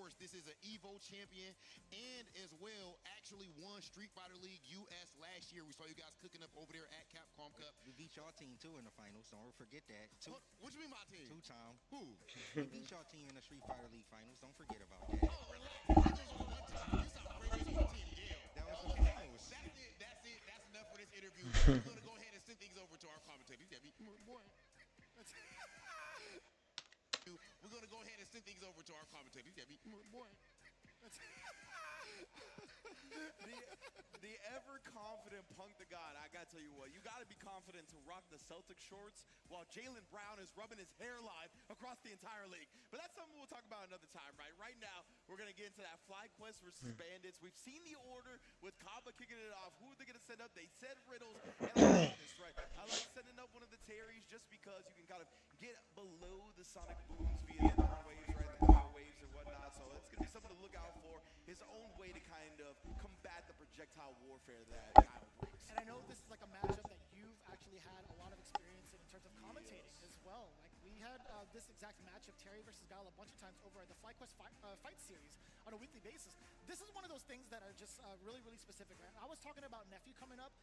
course, this is an Evo champion and as well actually won Street Fighter League US last year. We saw you guys cooking up over there at Capcom Cup. We beat y'all team too in the finals. Don't forget that. What you mean my team? Two-time. Who? We beat y'all team in the Street Fighter League finals. Don't forget about that. Oh, relax. I just want one team. You sound crazy. Just one team. Gale. That was the Okay, finals. that's it. That's it. That's enough for this interview. We're gonna go ahead and send things over to our commentators. Yeah, boy. We're gonna go ahead and send things over to our commentators. Yeah, boy. The ever confident Punk the God. I gotta tell you what, you gotta be confident to rock the Celtic shorts while Jalen Brown is rubbing his hairline across the entire league. But that's something we'll talk about another time, right? Right now, we're gonna get into that FlyQuest versus Bandits. We've seen the order with Kaba kicking it off. Who are they gonna send up? They said Riddles. And I like this, right? I like sending up one of the Terrys just because you can kind of get below the sonic booms via the waves, right? The power waves and whatnot. So it's gonna be something to look out for. His own way to kind of combat the projectile warfare that Kyle brings. And I know this is like a matchup that you've actually had a lot of experience in terms of commentating as well. Like we had this exact matchup, Terry versus Guile, a bunch of times over at the FlyQuest fight series on a weekly basis. This is one of those things that are just really, really specific, right? I was talking about Nephew coming up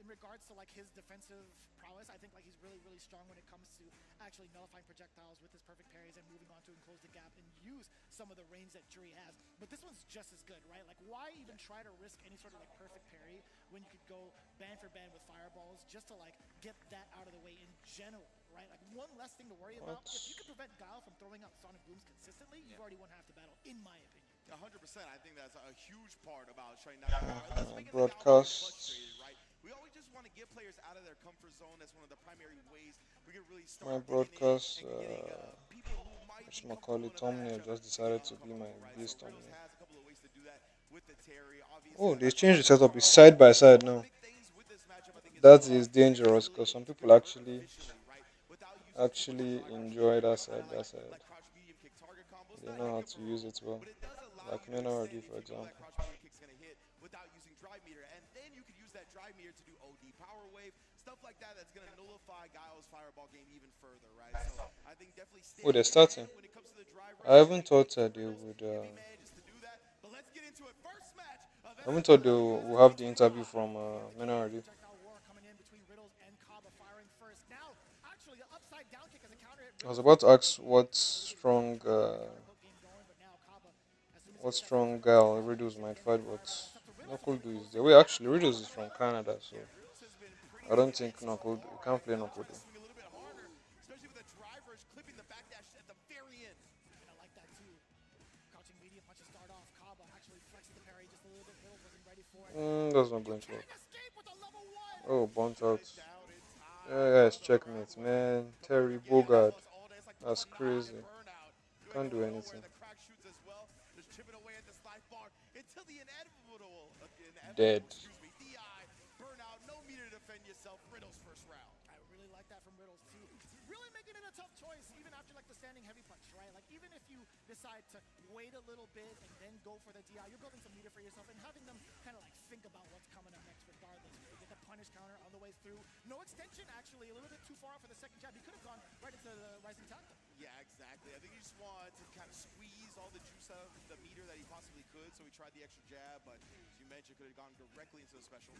in regards to like his defensive prowess. I think like he's really, really strong when it comes to actually nullifying projectiles with his perfect parries and moving on to enclose the gap and use some of the range that Jury has. But this one's just as good, right? Like why even try to risk any sort of like perfect parry when you could go band for band with fireballs just to like get that out of the way in general, right? Like one less thing to worry about. If you can prevent Guile from throwing out sonic booms consistently, you've already won half the battle, in my opinion. 100%. I think that's a huge part about shutting down. Let's make it broadcast. right? We always just want to get players out of their comfort zone. That's one of the primary ways we can really My start broadcast, people who might be Macaulay thumbnail just decided to be my base So Riddles thumbnail. has a couple of ways to do that with the Terry. Obviously, Oh, like they I changed the talked setup. about, It's side by side now. big things with this matchup, I think, is That is about dangerous because some people efficiently, right? Without using too much actually drive enjoy that kind side. of That side. like crouch medium kick target combos. They Not know how ideal to for use roles, it well. but it does allow Like you to Minority, extend for if you know that example. crouch medium kick's gonna hit without using drive meter, and then you could use that drive meter to do OD power wave, stuff like that. That's gonna nullify Guile's fireball game even further, right? So I think definitely Oh, they're staying starting. when it comes to the drive I rush. haven't thought they would. If he manages to do that, but let's get into it. First match of I haven't thought they FlyQuest will have the interview from Minority. Projectile war coming in between Riddles and Kaba firing first. Now, actually, the upside down kick as a counter hit. I was about to ask what As soon as he gets that strong first burst gal of power, Riddles he's might gonna get fight, into the but fireball. It's up to Riddles to Knuckle control is the there. Wait, situation. actually, Riddles is from Canada, so Yeah, Riddles has been pretty I don't good think so Knuckle far. you can't play Now Knuckle. trying to swing a little bit harder, especially with the drive rush, clipping the backdash at the very end. And I like that too. Crouching medium punches start off. Kaba actually flexes the parry just a little bit. Riddles wasn't ready for it. That's not going to work. Can't escape with a level one. Oh, bunt out. Down in time. Yeah, it's checkmate, man. Terry Bogard. Plus all day, it's like That's Panache crazy. burnout. Doing Can't it do from nowhere. anything. The crack shoots as well. Just chipping away at the slide bar until the inevitable, Dead. DI, burnout, no meter to defend yourself. Riddles first round. I really like that from Riddles too. Really making it a tough choice, even after like the standing heavy punch, right? Like even if you decide to wait a little bit and then go for the DI, you're building some meter for yourself and having them kind of like think about what's coming up next regardless. You get the punish counter on the way through. No extension, actually, a little bit too far off for the second jab. He could have gone right into the rising tackle. Yeah, exactly. I think he just wanted to kind of squeeze all the juice out of the meter that he possibly could, so he tried the extra jab, but as you mentioned, could have gone directly into the special.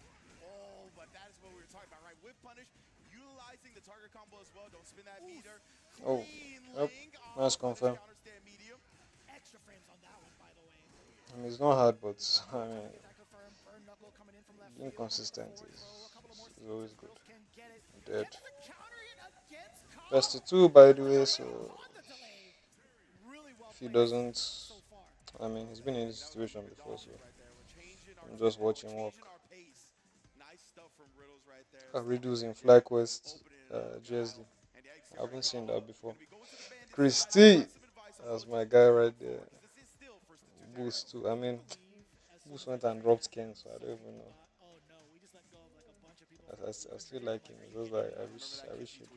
Oh, but that is what we were talking about, right? Whip punish, utilizing the target combo as well. Don't spin that meter. Oh, Clean yep. link. Nice Punish confirm. counter stand medium. Extra frames on that one, by the way. I mean, it's not hard, but I mean, Get that confirmed. Burn knuckle coming in from left field. inconsistent Forward throw. A couple of more is always good. Riddles can get it. Dead. Gets the counter in against Kaba. Best of two, by the way, so On the delay. Really well if he played doesn't, so far. I mean, he's been in this situation before, so Right there. We're changing our I'm just watching work. changing our pace. Nice stuff from Riddles right there. Riddles in FlyQuest Opening it up. GSD. And yeah, I haven't seen that before. gonna be going to the Bandits. Christy, Some advice on that's what my to guy do right going there. forward, 'cause this is still first to two Boost too. I mean, As Boost soon went as and dropped Ken, so I don't even know. oh no, we just let go of like a bunch of people. I still like him. It's just like I wish he'd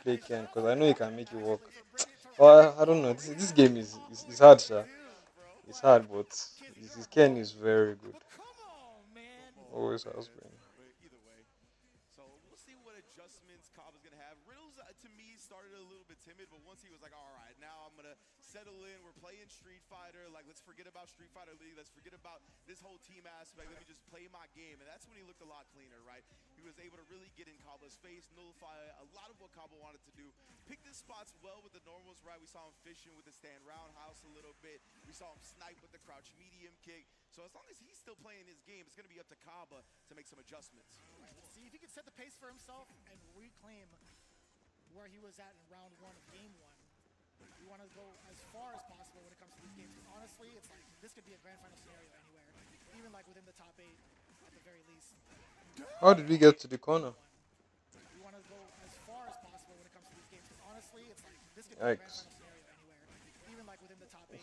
play Ken because I know he can make it work. Well, I don't know. This game is hard, sir. It's hard, but his Ken is very good. Come on, man. Always has been. Either way. So we'll see what adjustments Cobb is going to have. Riddles, to me, started a little bit timid, but once he was like, all right, now I'm going to settle in. We're playing Street Fighter. Like, let's forget about Street Fighter League. Let's forget about this whole team aspect. Let me just play my game. And that's when he looked a lot cleaner, right? He was able to really get in Cabba's face, nullify a lot of what Cabba wanted to do. Picked his spots well with the normals, right? We saw him fishing with the stand roundhouse a little bit. We saw him snipe with the crouch medium kick. So as long as he's still playing his game, it's going to be up to Cabba to make some adjustments. Right, let's see if he can set the pace for himself and reclaim where he was at in round 1 of game 1. We want to go as far as possible when it comes to these games. Honestly, it's like this could be a grand final scenario anywhere, even like within the top 8 at the very least. How did we get to the corner? We want to go as far as possible when it comes to these games. Honestly, it's like this could be a grand final scenario anywhere, even like within the top 8.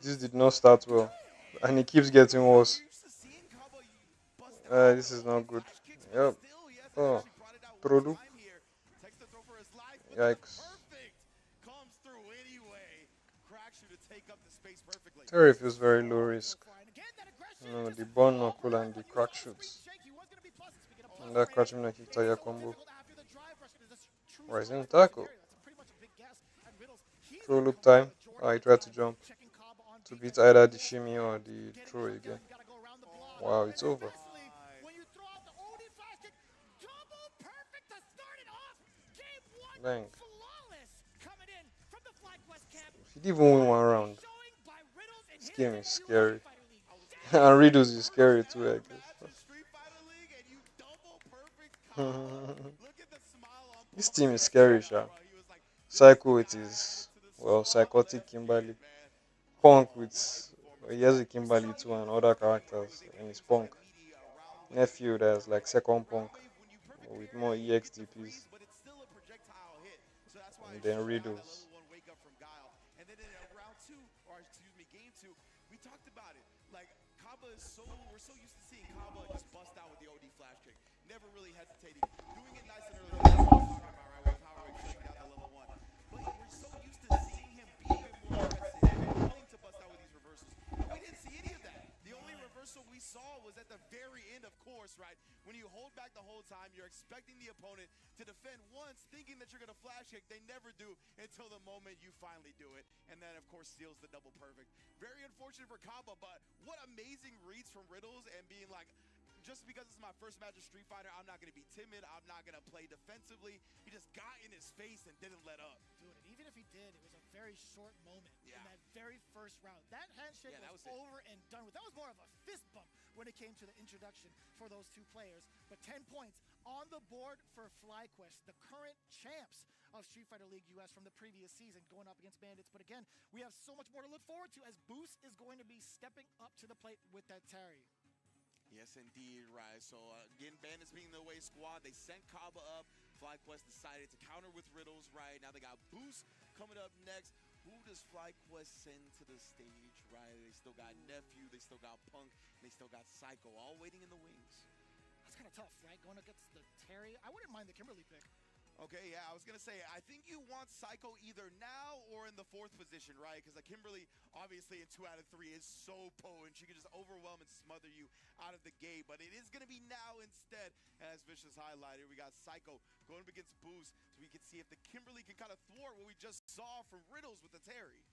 This did not start well, and it keeps getting worse. This is not good. Yep. Oh, throw loop. Yikes. Terry feels very low risk. No, the burn knuckle and the crack shoots. And that crouch him like tire combo. Rising tackle. Throw loop time. He tried to jump to beat either the shimmy or the throw again. Wow, it's over. Bang. If he didn't even win one round, this game is scary. And Riddles is scary too, I guess. This team is scary, Sha. Psycho with his, well, psychotic Kimberly. Punk with, he has a Kimberly too and other characters in his Punk. Nephew that's like second Punk with more EXDPs. And then Riddles. We're so used to seeing Cabba just bust out with the OD flash kick, never really hesitating, doing it nice and early. That's what I'm talking about, right? With power shutting down the level 1. But we're so used to seeing him be a bit more aggressive and willing to bust out with these reversals. But we didn't see any of that. The only reversal we saw was at the very end, of course, right? When you hold back the whole time, you're expecting the opponent to defend once, thinking that you're going to flash kick. They never do until the moment you finally do it. And then, of course, steals the double perfect. Very unfortunate for Cabba, but what amazing reads from Riddles and being like, just because it's my first match of Street Fighter, I'm not going to be timid. I'm not going to play defensively. He just got in his face and didn't let up. Dude, and even if he did, it was a very short moment in that very first round. That handshake was over and done with. That was more of a fist bump when it came to the introduction for those two players. But 10 points on the board for FlyQuest, the current champs of Street Fighter League US from the previous season, going up against Bandits. But again, we have so much more to look forward to as Boost is going to be stepping up to the plate with that Terry. Yes, indeed, right. So, again, Bandits being the away squad, they sent Cabba up. FlyQuest decided to counter with Riddles, right? Now they got Boost coming up next. Who does FlyQuest send to the stage, right? They still got Nephew, they still got Punk, and they still got Psycho, all waiting in the wings. That's kind of tough, right? Going against the Terry. I wouldn't mind the Kimberly pick. Okay, yeah, I was going to say, I think you want Psycho either now or in the 4th position, right? Because Kimberly, obviously, in 2 out of 3 is so potent. She can just overwhelm and smother you out of the gate. But it is going to be now instead. As Vicious highlighted, we got Psycho going up against Boost. So we can see if the Kimberly can kind of thwart what we just saw from Riddles with the Terry.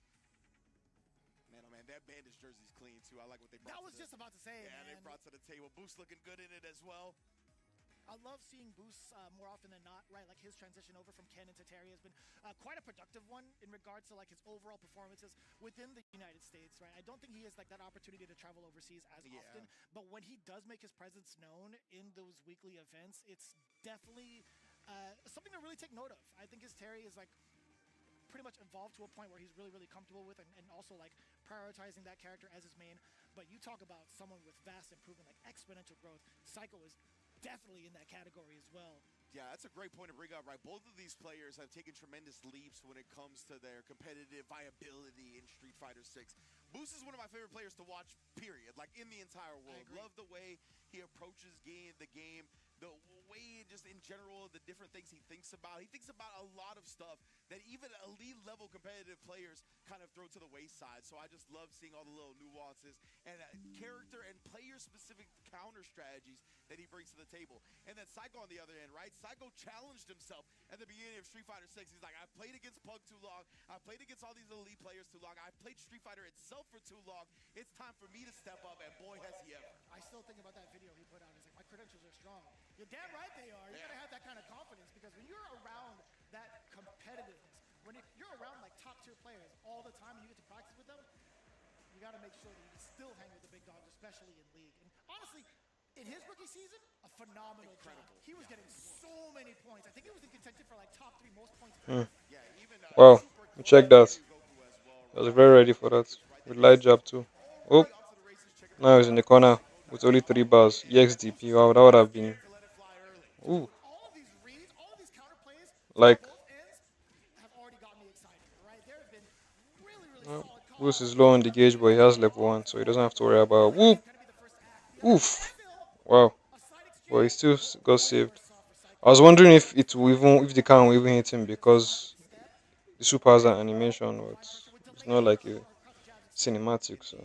Man, oh man, that Bandits jersey's clean, too. I like what they brought. That was just about to say, yeah, man. they brought to the table. Boost looking good in it as well. I love seeing Boost more often than not, right? Like his transition over from Ken into Terry has been quite a productive one in regards to like his overall performances within the United States, right? I don't think he has like that opportunity to travel overseas as often, but when he does make his presence known in those weekly events, it's definitely something to really take note of. I think his Terry is like pretty much evolved to a point where he's really, really comfortable with and also like prioritizing that character as his main. But you talk about someone with vast improvement, like exponential growth. Psycho is definitely in that category as well. Yeah, that's a great point to bring up, right? Both of these players have taken tremendous leaps when it comes to their competitive viability in Street Fighter 6. Boost is one of my favorite players to watch, period, like in the entire world. Love the way he approaches the game, the way just in general, the different things he thinks about. He thinks about a lot of stuff that even elite level competitive players kind of throw to the wayside. So I just love seeing all the little nuances and character and player specific counter strategies that he brings to the table. And then Psycho on the other end, right? Psycho challenged himself at the beginning of Street Fighter 6. He's like, I've played against Pug too long. I've played against all these elite players too long. I've played Street Fighter itself for too long. It's time for me to step up, and boy, has he ever. I still think about that video he put out. He's like, my credentials are strong. You're damn right they are. You gotta have that kind of confidence, because when you're around that competitiveness, when you're around like top tier players all the time and you get to practice with them, you gotta make sure that you can still hang with the big dogs, especially in league. And honestly, in his rookie season, a phenomenal job. He was getting so many points. I think he was in contention for like top 3 most points. Yeah, even, Wow, check that. I was very ready for that. With light jab too. Oh, now he's in the corner with only 3 bars. EXDP. Wow, that would have been. Ooh. All of these reads, all of these counter plays, Like. both ends have already got me excited, right? There have been really, really solid calls. Bruce is low on the gauge, but he has level 1, so he doesn't have to worry about. Whoop! Oof! Wow. But he still got saved. I was wondering if it will even, if the can will even hit him, because the super has an animation, but it's not like a cinematic, so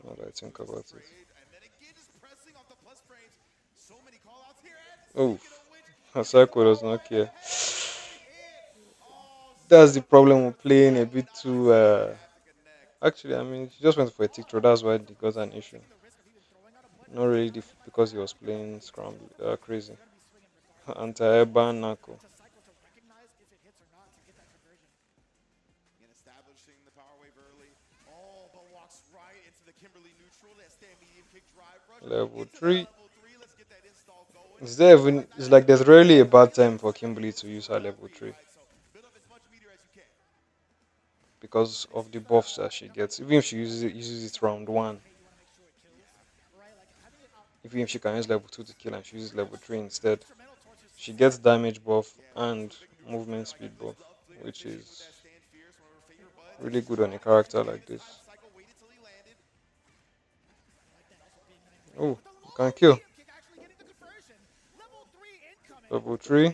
now that I think about it. Oh, Psycho does not care. That's the problem with playing a bit too. Actually, I mean, he just went for a tick throw. That's why he got an issue. Not really because he was playing scramble, crazy. Anti-ban Nako. Establishing the power wave early. Oh, but walks right into the Kimberly neutral. That stand medium kick drive rush. Level 3. Let's get that install going. Is there even? It's like there's rarely a bad time for Kimberly to use her level 3. Because of the buffs that she gets. Even if she uses it round 1. Even if she can use level 2 to kill and she uses level 3 instead, she gets damage buff and movement speed buff, which is really good on a character like this. Oh, you can kill. Level 3.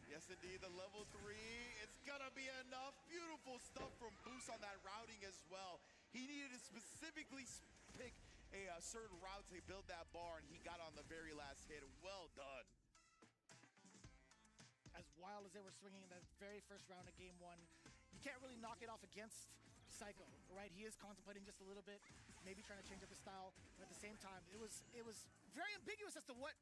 Yes, indeed, the level 3. It's gonna be enough. Beautiful stuff from Boost on that routing as well. He needed to specifically pick a certain route to build that bar, and he got on the very last hit. Well done. As wild as they were swinging in that very first round of game 1, you can't really knock it off against Psycho, right? He is contemplating just a little bit, maybe trying to change up his style, but at the same time, it was very ambiguous as to what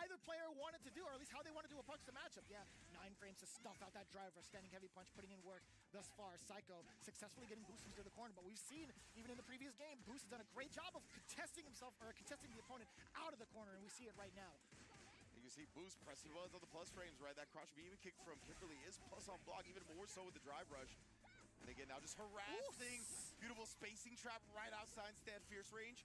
either player wanted to do, or at least how they wanted to approach the matchup. Yeah, 9 frames to stuff out that driver, standing heavy punch, putting in work thus far. Psycho successfully getting Boost into the corner, but we've seen, even in the previous game, Boost has done a great job of contesting himself, or contesting the opponent out of the corner, and we see it right now. You can see Boost pressing well on the plus frames, right? That crouch beam kick from Kimberly is plus on block, even more so with the drive rush. And again, now just harassing. Beautiful spacing trap right outside stand fierce range.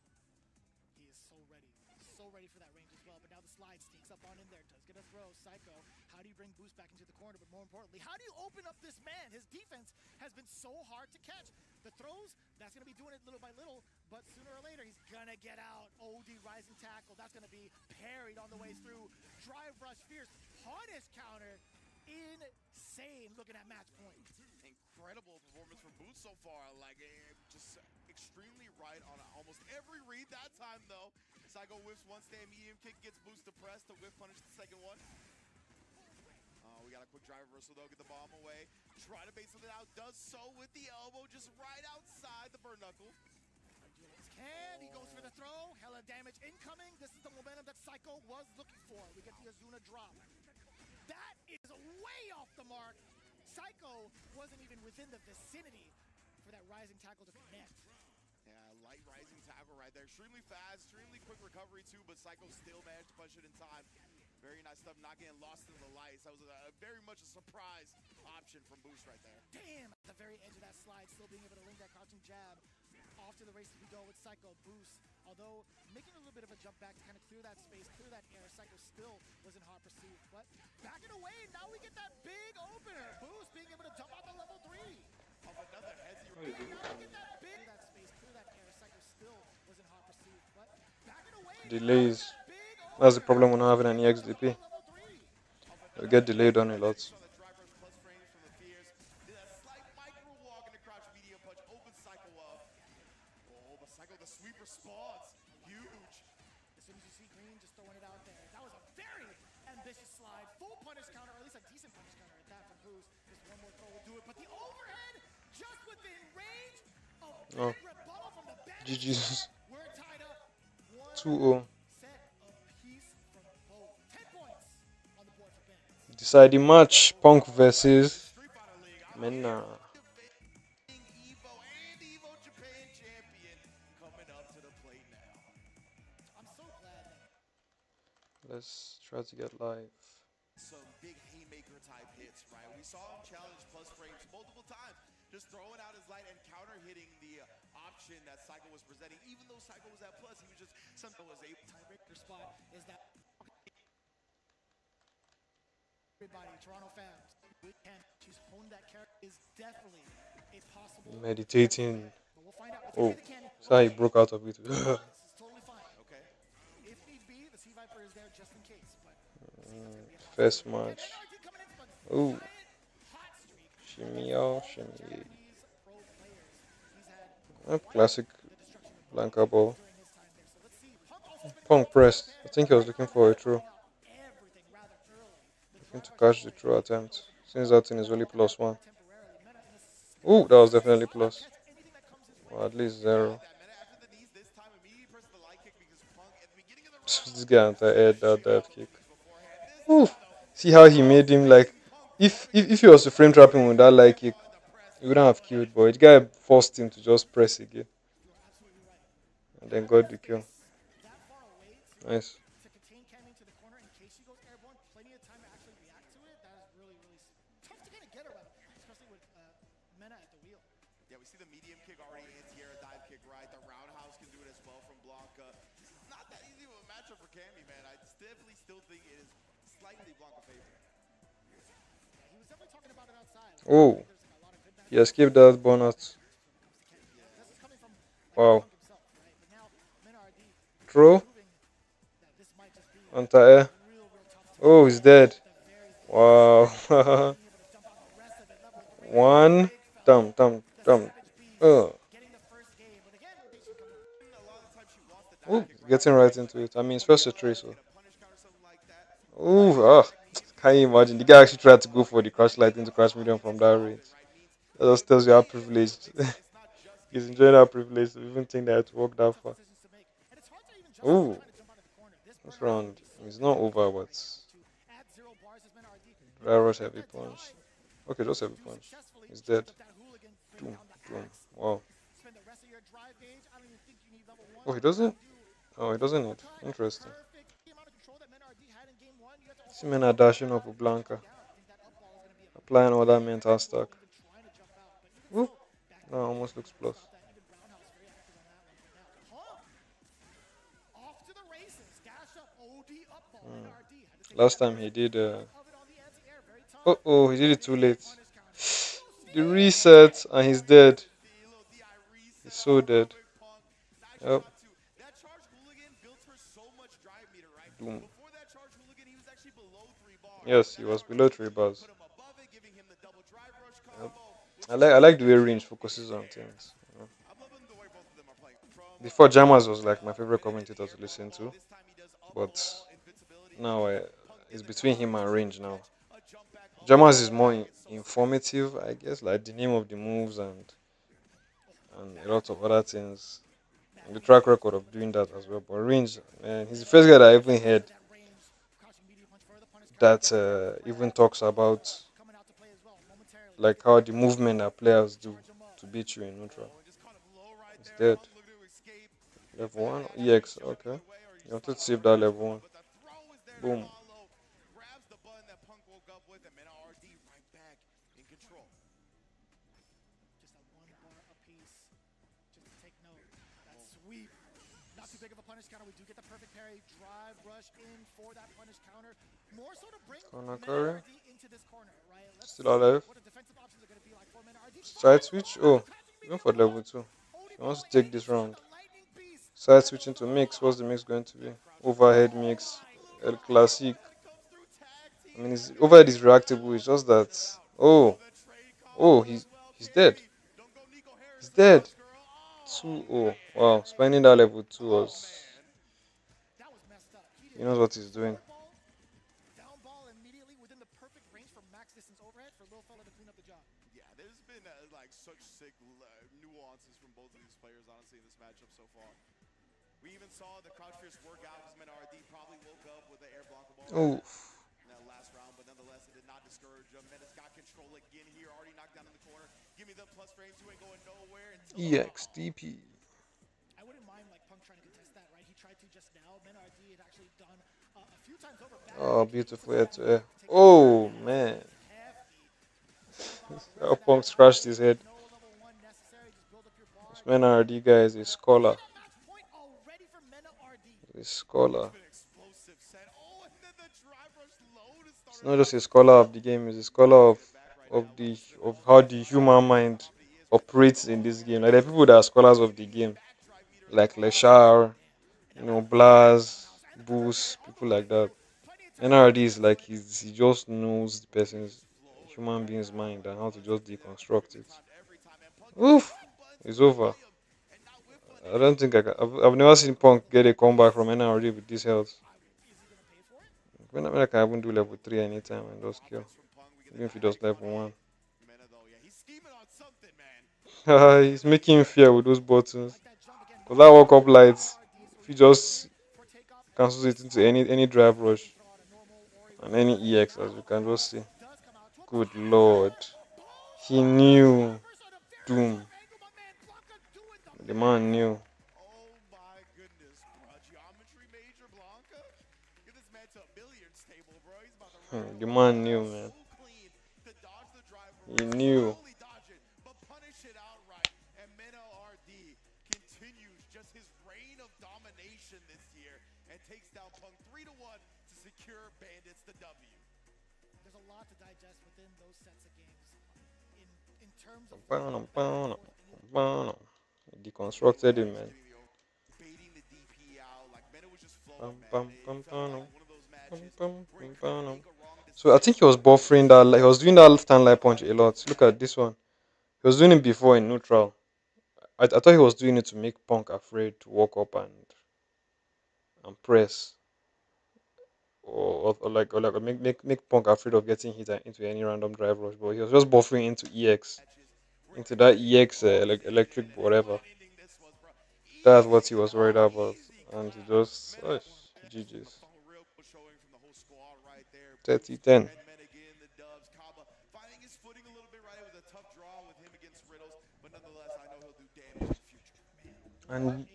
He is so ready for that range as well, but now the slide sneaks up on in there, does get a throw. Psycho, how do you bring Boost back into the corner, but more importantly, how do you open up this man? His defense has been so hard to catch. The throws, that's going to be doing it little by little, but sooner or later, he's going to get out. OD rising tackle, that's going to be parried on the way through. Drive rush, fierce, punish counter. Insane looking at match point. Incredible performance from Boost so far. Like, just extremely right on almost every read that time, though. Psycho whiffs one stand medium kick, gets Boost to press, to whiff punish the second one. We got a quick drive reversal, though, get the bomb away. Try to bait something out, does so with the elbow, just right outside the burn knuckle. He goes for the throw, hella damage incoming. This is the momentum that Psycho was looking for. We get the Azuna drop. That is way off the mark. Psycho wasn't even within the vicinity for that rising tackle to connect. Yeah, light rising tackle right there. Extremely fast, extremely quick recovery too, but Psycho still managed to punch it in time. Very nice stuff, not getting lost in the lights. That was very much a surprise option from Boost right there. Damn, at the very edge of that slide, still being able to link that crouching jab. Off to the races we go with Psycho. Boost, although making a little bit of a jump back to kind of clear that space, clear that air. Psycho still was in hot pursuit, but backing away, now we get that big opener. Boost being able to jump out the level 3. Off another headsy. Now we get that big that space, clear that air. Psycho still was in hot pursuit. delays. That's the problem with not having an EXDP. We get delayed on a lot. The sweep response, huge. As soon as you see green, just throwing it out there. That was a very ambitious slide. Full punish counter, or at least a decent punish counter at that from Boost. Just one more throw will do it. But the overhead, just within range. Oh. Rebuttal from the Bandits. GG's. We're tied up. 2-0. Set apiece from both. 10 points on the board for Bandits. Deciding match. Punk versus Mena. Let's try to get live. Some big haymaker type hits, right? We saw him challenge plus frames multiple times, just throwing out his light and counter hitting the option that Psycho was presenting. Even though Psycho was at plus, he was just something was a tiebreaker spot. Is that everybody, Toronto fans, she's honed that character is definitely a possible Meditating. But we'll find out. Oh, so he broke out of it. It's totally fine. Okay. If need be, the Sea Viper is there just in case. But First match. Oh, shimmy out, shimmy. Classic Blanca ball. Punk pressed. I think he was looking for a throw. Looking to catch the throw attempt. Since that thing is only +1. Oh, that was definitely plus. Or at least 0. This guy anti-air that dive kick. Ooh. See how he made him like. If he was to frame trap him with that light kick, he wouldn't have killed. But the guy forced him to just press again. And then got the kill. Nice. Yeah, we see the medium kick already, anti-air dive kick, right? The roundhouse can do it as well from Blanca. Not that easy of a matchup for Cammy, man. I definitely still think it is slightly Blanca favorite. Yeah, he was definitely talking about it outside. Oh, he escaped that bonus. Wow. Throw. Anti-air. Oh, he's dead. Wow. One. Dumb. Oh, getting right into it. I mean, it's first a 3, so. Ooh, can you imagine? The guy actually tried to go for the crash light into crash medium from that range. That just tells you how privileged. He's enjoying that privilege to even think that it worked that far. Ooh, this round is not over, but dry rush heavy punch. Okay, just heavy punch. He's dead. Boom. Wow. Oh, he doesn't? Oh, he doesn't need. Interesting. See men are dashing up with Blanca. Applying all that mental stack. Woo. No, almost looks plus. Last time he did he did it too late. The reset and he's dead. He's so dead. Yep. Boom. Yes, he was below 3 bars. Yep. I like the way range focuses on things. You know? Before Jammers was like my favorite commentator to listen to, but now it's between him and range now. Jammers is more informative, I guess, like the name of the moves and a lot of other things. And the track record of doing that as well. But range, man, he's the first guy that I even heard that even talks about like how the movement that players do to beat you in neutral. It's dead. Level 1? EX, okay. You have to save that level 1. Boom. We do get the perfect parry, drive, rush in for that punish counter. More so to bring Corner into this corner, right? Still alive. What the defensive options are going to be like for RD. Side switch? Oh, even for level 2. He wants to take this round. Side switching to mix. What's the mix going to be? overhead mix, El Classic. I mean, his overhead is reactable. It's just that, oh, oh, he's dead. He's dead. 2-0. Wow, spending that level 2 was. That was messed up. He He did knows what he's doing. forward ball, down ball immediately within the perfect range for max distance overhead for Lil Fella to clean up the job. Yeah, there's been like such sick nuances from both of these players, honestly, in this matchup so far. We even saw the crouch fierce work out because RD probably woke up with the air blocker ball Oh, in that last round, but nonetheless, it did not discourage him. Menace got control again here, already knocked down in the corner. Give me the plus frames, you ain't going nowhere until EXDP. I wouldn't mind like Punk trying to contest that, right? He tried to just now. RD had actually done a few times over. Oh, beautiful head to air. Oh, man. How Punk scratched his head. No level 1 necessary. Just build up your bar. This man RD guy is a scholar. And a match point already for Mena RD. A scholar. an explosive set. Oh, and then the drive rush low to start. It's not just a scholar of the game, he's a scholar of how the human mind operates in this game. Like the people that are scholars of the game, like Leshar, Blaz, Boost, people like that. NRD is like he just knows the person's human being's mind and how to just deconstruct it. Oof, it's over. I don't think I can. I've never seen Punk get a comeback from NRD with this health. When I can even do level 3 anytime and just kill. Even if he does level 1. He's making fear with those buttons. Because that walk up light, if you just cancels it into any drive rush and any EX, as you can just see. Good lord. He knew Doom. The man knew. Oh my goodness, bro. Geometry major Blanca? Give this man to a billiards table, bro. He's about to The man knew, man. so clean to dodge the driver. He knew. Not only dodge it, but punish it outright. And Mena RD continues just his reign of domination this year and takes down Punk 3-1 to secure Bandits the W. There's a lot to digest within those sets of games. In terms of Deconstructed him, man. Baiting the DP out, like Mena was just flowing, man. It felt like one of those matches where he couldn't make a wrong decision. So I think he was buffering that. He was doing that left hand light punch a lot. Look at this one. He was doing it before in neutral. I thought he was doing it to make Punk afraid to walk up and press, or make Punk afraid of getting hit into any random drive rush. But he was just buffering into EX, into that EX electric whatever. That's what he was worried about, and he just GG's. 30-10. Finding his footing a little bit, right? It was a tough draw with him against Riddles, but nonetheless, I know he'll do damage in the future.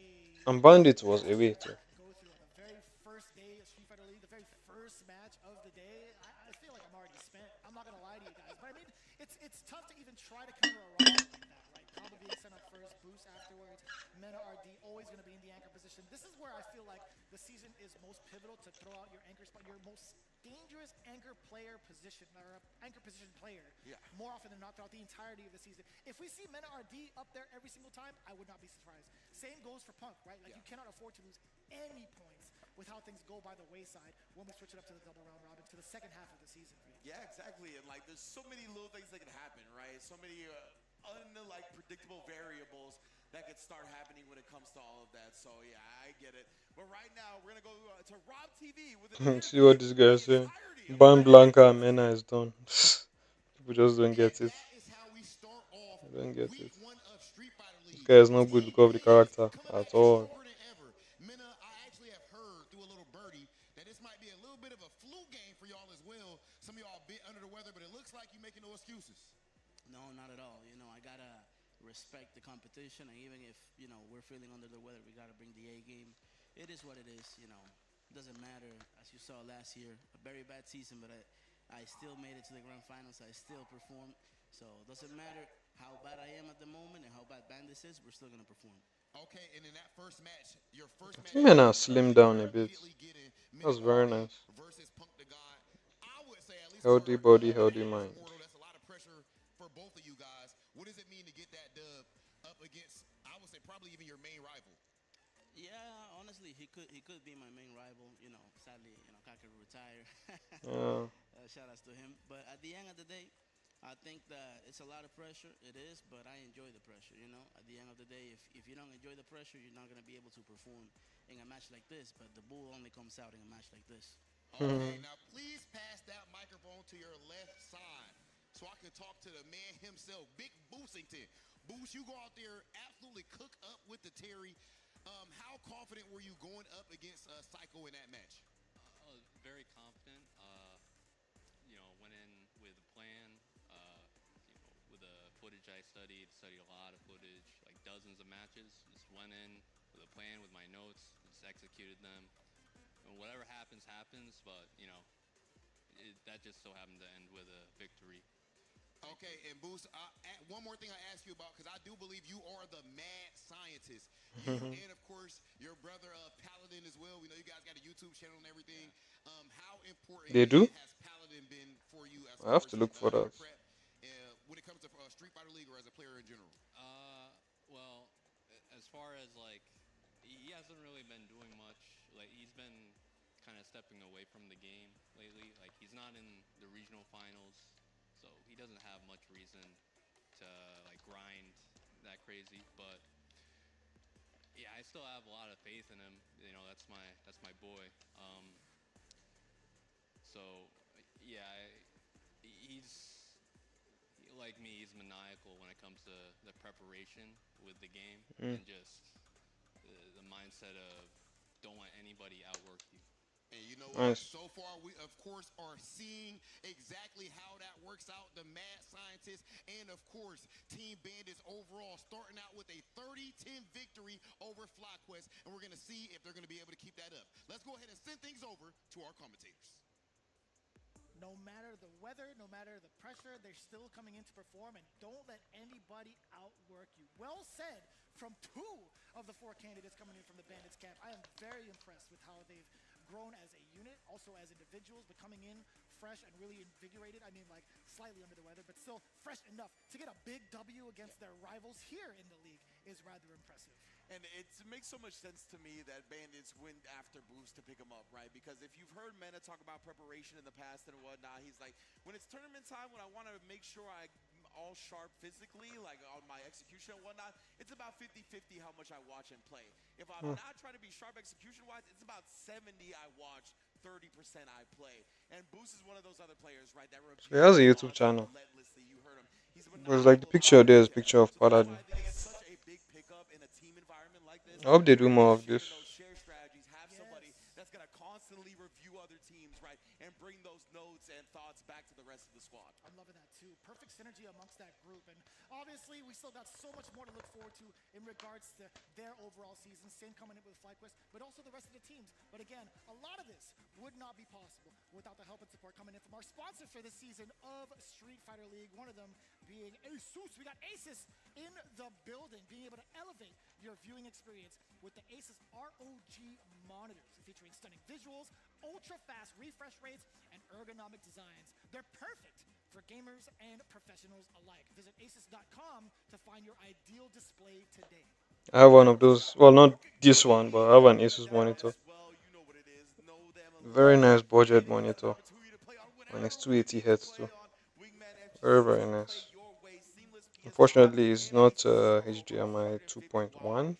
And Bandits was away too. Go through on the very first day of Street Fighter League, the very first match of the day. I feel like I'm already spent. I'm not gonna lie to you guys, but I mean, it's tough to even try to counter a round like that, right? Probably being sent up first, boost afterwards. Mena RD always gonna be in the anchor position. This is where I feel like the season is most pivotal to throw out your anchor spot, your most dangerous anchor player position or anchor position player. Yeah. More often than not throughout the entirety of the season. If we see Mena RD up there every single time, I would not be surprised. Same goes for Punk, right? Like you cannot afford to lose any points with how things go by the wayside when we switch it up to the double round robin to the second half of the season. Yeah, exactly. And like, there's so many little things that can happen, right? So many predictable variables that could start happening when it comes to all of that. So yeah, I get it. But right now, we're gonna go to Rob TV with See what this guy is saying. Ban Blanca and Mena is done. People just don't get it. They don't get it. This guy is not good because of the character at all. Mena, I actually have heard through a little birdie that this might be a little bit of a flu game for y'all as well. Some of y'all a bit under the weather, but it looks like you're making no excuses. No, not at all. I gotta respect the competition, and even if we're feeling under the weather, we gotta bring the A game. It is what it is. It doesn't matter. As you saw last year, a very bad season, but I still made it to the grand finals. I still performed. So it doesn't matter how bad I am at the moment and how bad Bandits is. We're still gonna perform. Okay, and in that first match, your first match, Mena slimmed down a bit. That was very nice. Versus Punk the God. I would say at least Healthy body, healthy mind. That's a lot of pressure for both of you guys. What does it mean to get that dub up against, I would say, probably even your main rival? Yeah, honestly, honestly, he could be my main rival. You know, sadly, you know, Kakaru retired. Yeah. Shout outs to him. But at the end of the day, I think that it's a lot of pressure. It is, but I enjoy the pressure. You know, at the end of the day, if you don't enjoy the pressure, you're not gonna be able to perform in a match like this. But the bull only comes out in a match like this. Okay, now please pass that microphone to your left side so I can talk to the man himself, Big Boostington. Boost, you go out there, absolutely cook up with the Terry. How confident were you going up against Psycho in that match? Very confident. Went in with a plan. With the footage I studied a lot of footage, like dozens of matches. Just went in with a plan, with my notes, just executed them. And whatever happens, happens. But that just so happened to end with a victory. Okay, and Boost, one more thing I ask you about, because I do believe you are the mad scientist. You and, of course, your brother Paladin as well. We know you guys got a YouTube channel and everything. How important They do? has Paladin been for you as I have to look for your that. prep when it comes to Street Fighter League or as a player in general? Well, as far as like, he hasn't really been doing much. Like, he's been kind of stepping away from the game lately. Like, he's not in the regional finals. So he doesn't have much reason to like grind that crazy, but yeah, I still have a lot of faith in him. You know, that's my boy. So yeah, he's like me. He's maniacal when it comes to the preparation with the game and just the mindset of don't let anybody outwork you. And you know what? Nice. So far, we, of course, are seeing exactly how that works out. The mad scientist and, of course, Team Bandits overall starting out with a 30-10 victory over FlyQuest. And we're going to see if they're going to be able to keep that up. Let's go ahead and send things over to our commentators. No matter the weather, no matter the pressure, they're still coming in to perform, and don't let anybody outwork you. Well said from 2 of the 4 candidates coming in from the Bandits camp. I am very impressed with how they've grown as a unit, also as individuals, but coming in fresh and really invigorated. I mean, like, slightly under the weather, but still fresh enough to get a big W against their rivals here in the league is rather impressive. And it makes so much sense to me that Bandits went after Boost to pick him up, right? Because if you've heard Mena talk about preparation in the past and whatnot, he's like, when it's tournament time, when I want to make sure I'm all sharp physically, like on my execution and whatnot, it's about 50-50 how much I watch and play. If I'm not trying to be sharp execution-wise, it's about 70 I watch, 30% I play. And Boost is one of those other players, right? That So he has a YouTube channel. relentlessly. You heard him. He's There's like the picture there is a picture of Paladin. I think it's such a big pickup in a team environment like this. I hope they do more of this. Share strategies, have somebody that's going to constantly review other teams, right? And bring those notes and thoughts back to the rest of the squad. I'm loving that too. Perfect synergy amongst that group. And obviously, we still got so much more to look forward to in regards to their overall season. Same coming in with FlyQuest, but also the rest of the teams. But again, a lot of this would not be possible without the help and support coming in from our sponsor for this season of Street Fighter League. One of them being Asus. We got Asus in the building, being able to elevate your viewing experience with the Asus ROG monitors, featuring stunning visuals, ultra-fast refresh rates, and ergonomic designs. They're perfect for gamers and professionals alike. Visit asus.com to find your ideal display today. I have one of those. Well, not this one, but I have an Asus monitor. Very nice budget monitor. And it's 280 Hz too. Very, very nice. Unfortunately, it's not HDMI 2.1,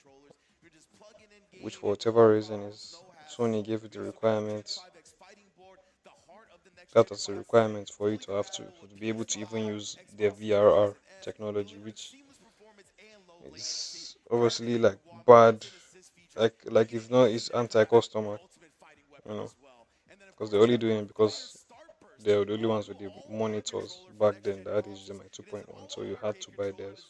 which for whatever reason is Sony gave it the requirements. That was the requirement for you to have to be able to even use their VRR technology, which is obviously like bad, like if not, it's anti-customer, you know, because they're only doing it because they're the only ones with the monitors back then that had HDMI 2.1, so you had to buy theirs.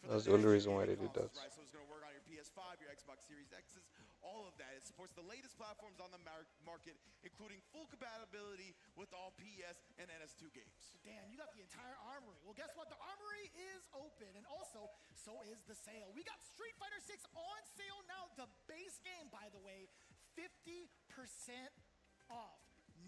That's the only reason why they did that. So it's going to work on your PS5, your Xbox Series X's, all of that. It supports the latest platforms on the market, including full compatibility with all PS and NS2 games. Dan, you got the entire armory. Well, guess what? The armory is open, and also, so is the sale. We got Street Fighter 6 on sale now. The base game, by the way, 50% off.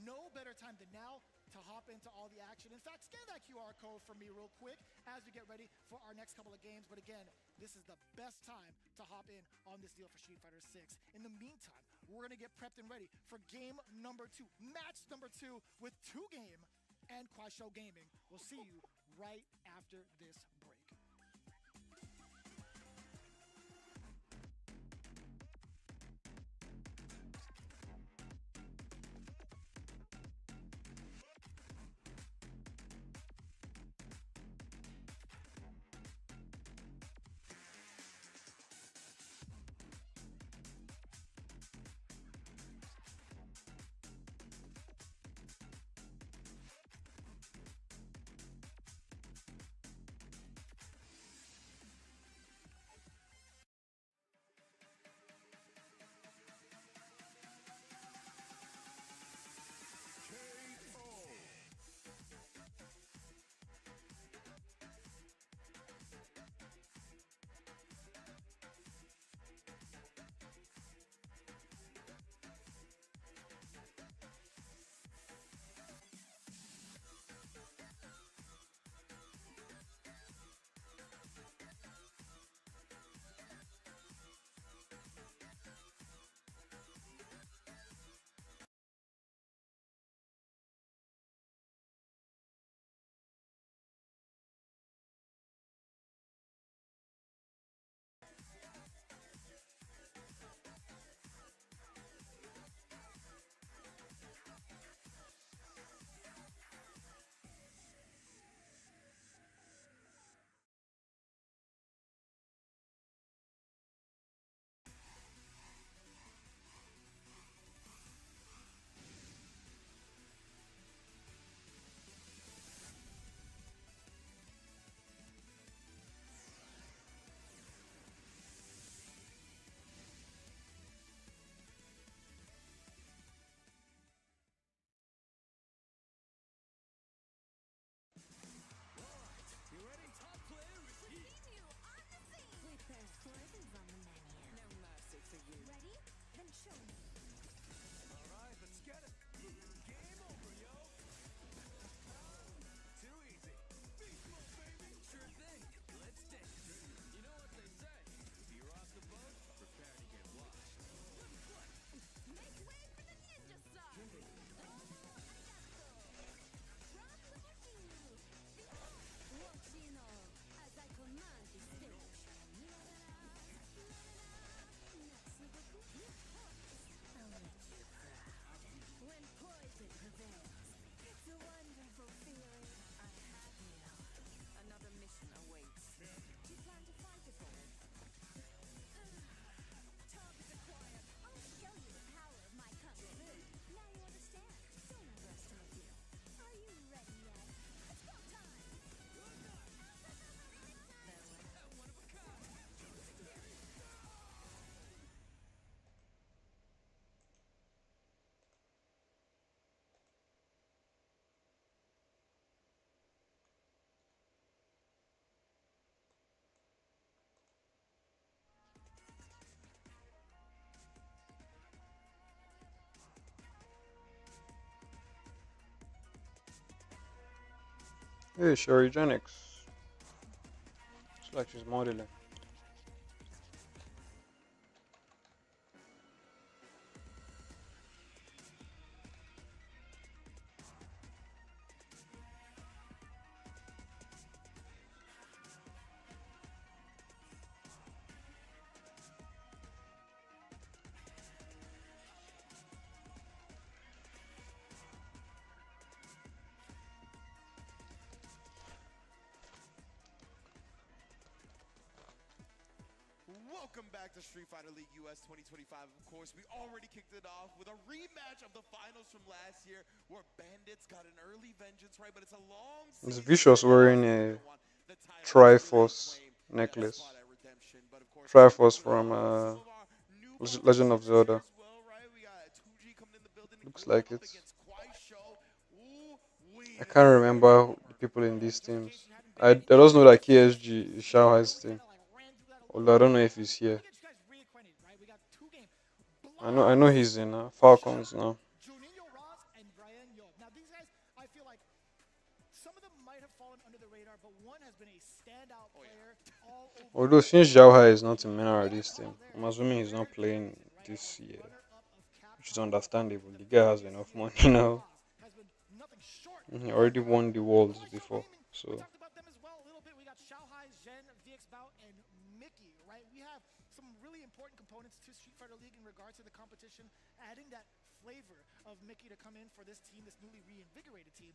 No better time than now to to hop into all the action. In fact, scan that QR code for me real quick as we get ready for our next couple of games. But again, this is the best time to hop in on this deal for Street Fighter 6. In the meantime, we're going to get prepped and ready for game number 2, match number 2 with 2Game and KuaiShou Gaming. We'll see you right after this break. Hey, Shorigenics. Looks like she's modeling. Welcome back to Street Fighter League US 2025. Of course, we already kicked it off with a rematch of the finals from last year where Bandits got an early vengeance, right? But it's a long It's season. Vicious wearing a The title Triforce claim that necklace. spot at Redemption. But of course, Triforce from some of our new Legend of competitors Zelda. here as well, right? We got 2G coming in the building. Looks going like up it. against KuaiShou. Ooh-wee, I this can't is remember over. the people in these teams. I just know that KSG is Shanghai's team. Although I don't know if he's here. I know he's in Falcons now. Juninho Ross and Brian Yob. Now these guys, I feel like might have fallen under the radar, but one has been a standout player all over. Although since Zhao Hai is not in Menara this team, I'm assuming he's not playing this year, which is understandable. The guy has enough money now. He already won the Worlds before, so. We talked about them as well a little bit. We got Xiaohai, Zhen, VXBout, and Mickey, right? We have some really important components to Street Fighter League in regards to the competition. Adding that flavor of Mickey to come in for this team, this newly reinvigorated team,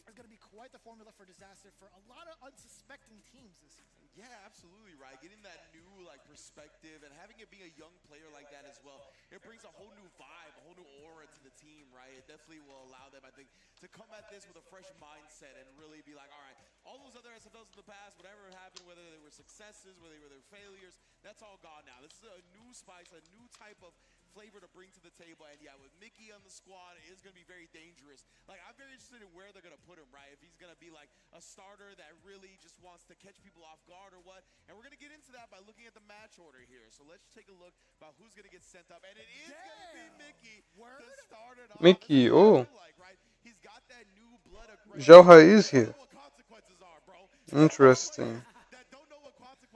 is going to be quite the formula for disaster for a lot of unsuspecting teams this season. Yeah, absolutely right. Getting that new perspective and having it be a young player like that as well, it brings a whole new vibe, a whole new aura to the team, right? It definitely will allow them, I think, to come at this with a fresh mindset and really be like, all right, all those other SFLs in the past, whatever happened, whether they were successes, whether they were their failures, that's all gone now. This is a new spice, a new type of flavor to bring to the table. And yeah, with Mickey on the squad, it is going to be very dangerous. I'm very interested in where they're going to put him, right? If he's going to be like a starter that really just wants to catch people off guard or what. And we're going to get into that by looking at the match order here. So let's take a look about who's going to get sent up. And it is going to be Mickey to start it off. Mickey, oh. Right? He's got that new blood aggression. Zhao Hai is here. Interesting.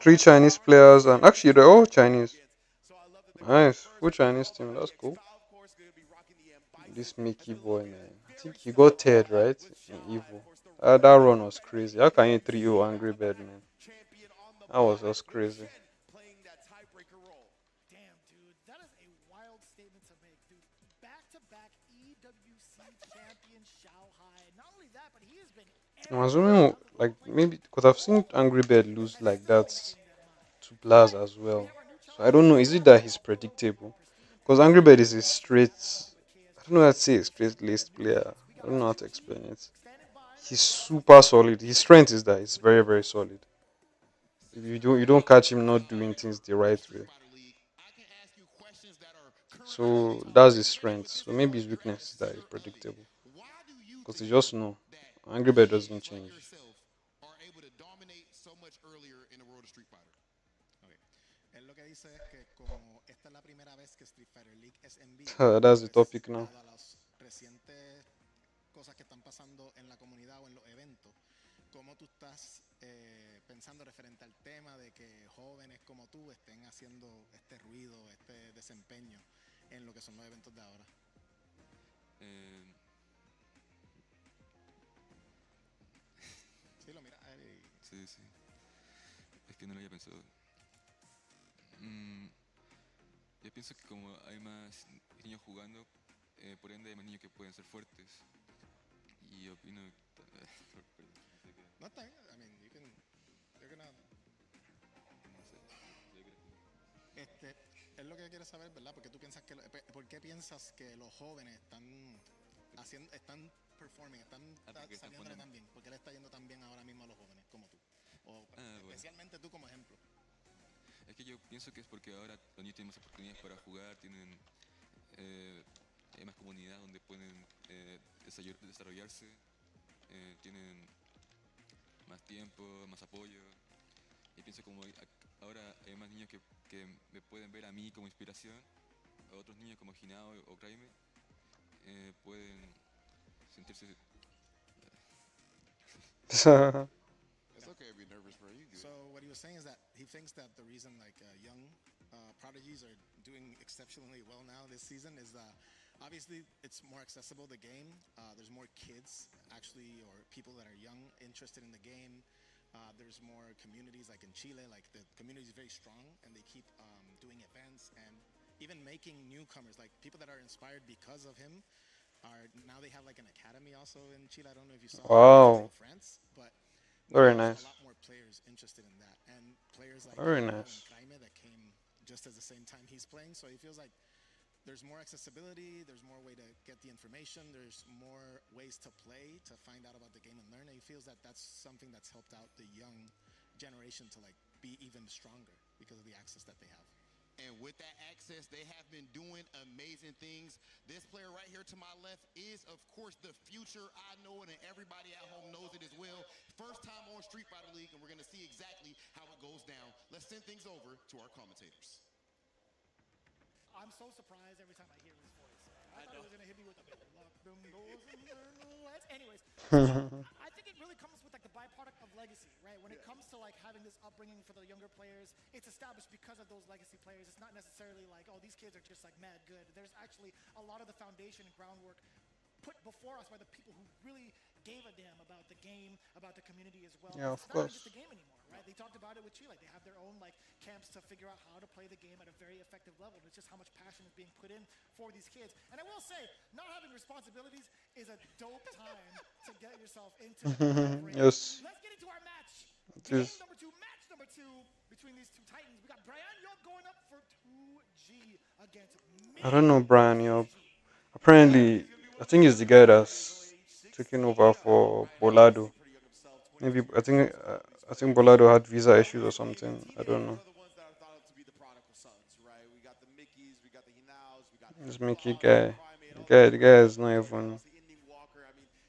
3 Chinese players, and actually they're all Chinese. Nice. Full Chinese team, that's cool. This Mickey boy, man. I think he got third, right? In Evo. That run was crazy. How can you 3-0 Angry Bird, man? That was just crazy. Damn, dude. That is a wild statement to make, dude. Back-to-back EWC champion Xiaohai. Not only that, but he has been... I'm assuming, maybe, because I've seen Angry Bird lose like that to Blaz as well. So I don't know, is it that he's predictable? Because Angry Bird is a straight, I don't know how to say a straight-laced player. I don't know how to explain it. He's super solid. His strength is that he's very, very solid. If you don't catch him not doing things the right way. So that's his strength. So maybe his weakness is that he's predictable. Because you just know, Angry Bird doesn't change. That's the topic now. ¿Cómo tú estás pensando referente al tema de que jóvenes como tú estén haciendo este ruido, este desempeño en lo que son los eventos de ahora? Sí, lo mira. Sí. Es que no lo había pensado. Yo pienso que como hay más niños jugando, por ende hay más niños que pueden ser fuertes. Y opino... No está bien. I mean, you're gonna... Es lo que quiero saber, ¿verdad? Porque tú piensas que... ¿Por qué piensas que los jóvenes están performing, están saliendo tan bien? ¿Por qué le está yendo tan bien ahora mismo a los jóvenes como tú? O especialmente tú como ejemplo. Es que yo pienso que es porque ahora los niños tienen más oportunidades para jugar, tienen hay más comunidad donde pueden desarrollarse, tienen más tiempo, más apoyo. Y pienso como ahora hay más niños que me pueden ver a mí como inspiración, a otros niños como Hinao o Kraime, pueden sentirse... It's okay to be nervous, bro. You good. So what he was saying is that he thinks that the reason young prodigies are doing exceptionally well now this season is obviously it's more accessible, the game. There's more kids actually, or people that are young interested in the game. There's more communities like in Chile, like the community is very strong and they keep doing events and even making newcomers, like people that are inspired because of him. Now they have like an academy also in Chile. I don't know if you saw Wow. in France, but Very there's nice. a lot more players interested in that, and players like Very Hinao nice. and Jaime that came just at the same time he's playing. So he feels like there's more accessibility, there's more way to get the information, there's more ways to play, to find out about the game and learn. And he feels that that's something that's helped out the young generation to be even stronger because of the access that they have. And with that access, they have been doing amazing things. This player right here to my left is, of course, the future. I know it, and everybody at home knows it as well. First time on Street Fighter League, and we're going to see exactly how it goes down. Let's send things over to our commentators. I'm so surprised every time I hear his voice. I thought he was going to hit me with a lock them doors and turn the lights. Anyways, I think it really comes with the having this upbringing for the younger players, it's established because of those legacy players. It's not necessarily like, oh, these kids are just like mad good. There's actually a lot of the foundation and groundwork put before us by the people who really gave a damn about the game, about the community as well. Yeah, of It's not even course. just a game anymore, right? They talked about it with Chile. They have their own like camps to figure out how to play the game at a very effective level. It's just how much passion is being put in for these kids. And I will say, not having responsibilities is a dope time to get yourself into the brain. Yes, Let's get into our match. it Game is. number two, match number two between these two titans. We got Brian Yob going up for 2G against I don't know Brian Yob. 2G. Apparently, I think he's the guy that's taking over for Bolado. Maybe I think Bolado had visa issues or something. I don't know. This Mickey guy, the guy is not even.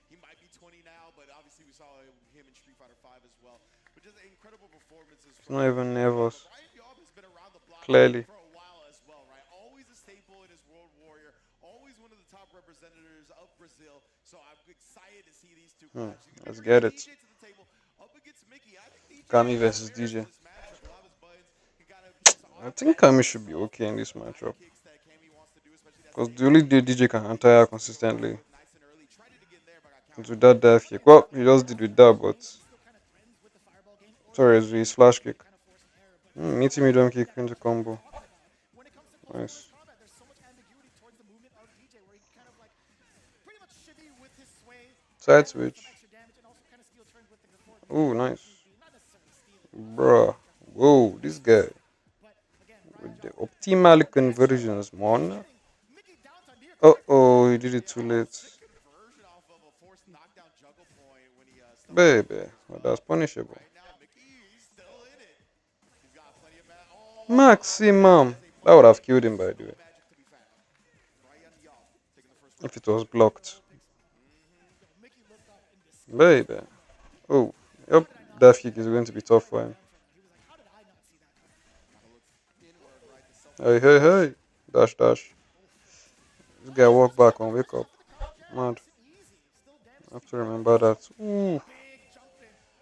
He might be 20 now, but obviously we saw him in Street Fighter 5 as well. But just incredible performances. He's not even nervous. Brian Yob has been around the block Clearly. for a while as well, right? Always a staple in his World Warrior, always one of the top representatives of Brazil. So I'm excited to see these two clash. Let's get it. DJ to the table up against Mickey. I think DJ Kami has versus experience DJ. in this matchup. A lot of his buttons, he got just I think Kami should be okay in this matchup. kicks that Kami wants to do, especially that Because the only day DJ can retire consistently nice and early. Tried it again there, but got is with that dive kick. Well, he just did with that, but sorry, it's his flash kick. Meaty medium kick into combo. Nice. There's so much ambiguity towards the movement of DJ where he kind of like pretty much shivvy with his sway. Side switch. Extra damage and also kind of steal turns with the support. Ooh, nice. Not necessarily stealing. Bruh. Whoa, this guy. But again, With the optimal conversions, man. Mickey down to near Oh, he did it too late. conversion off of a forced knockdown juggle point when he Baby, well, that's punishable. now Mickey, he's still in it. He's got plenty of Maximum. That would have killed him, by the way, magic to be found. Brian Yob taking the first if it was blocked. Mickey looked up in disgust. Baby. Oh, yep. That kick is going to be tough for him. He was like, how did I not see that coming? Hey, hey, hey. Dash, dash. This guy walk back and wake up. Mad. I have to remember that. Ooh.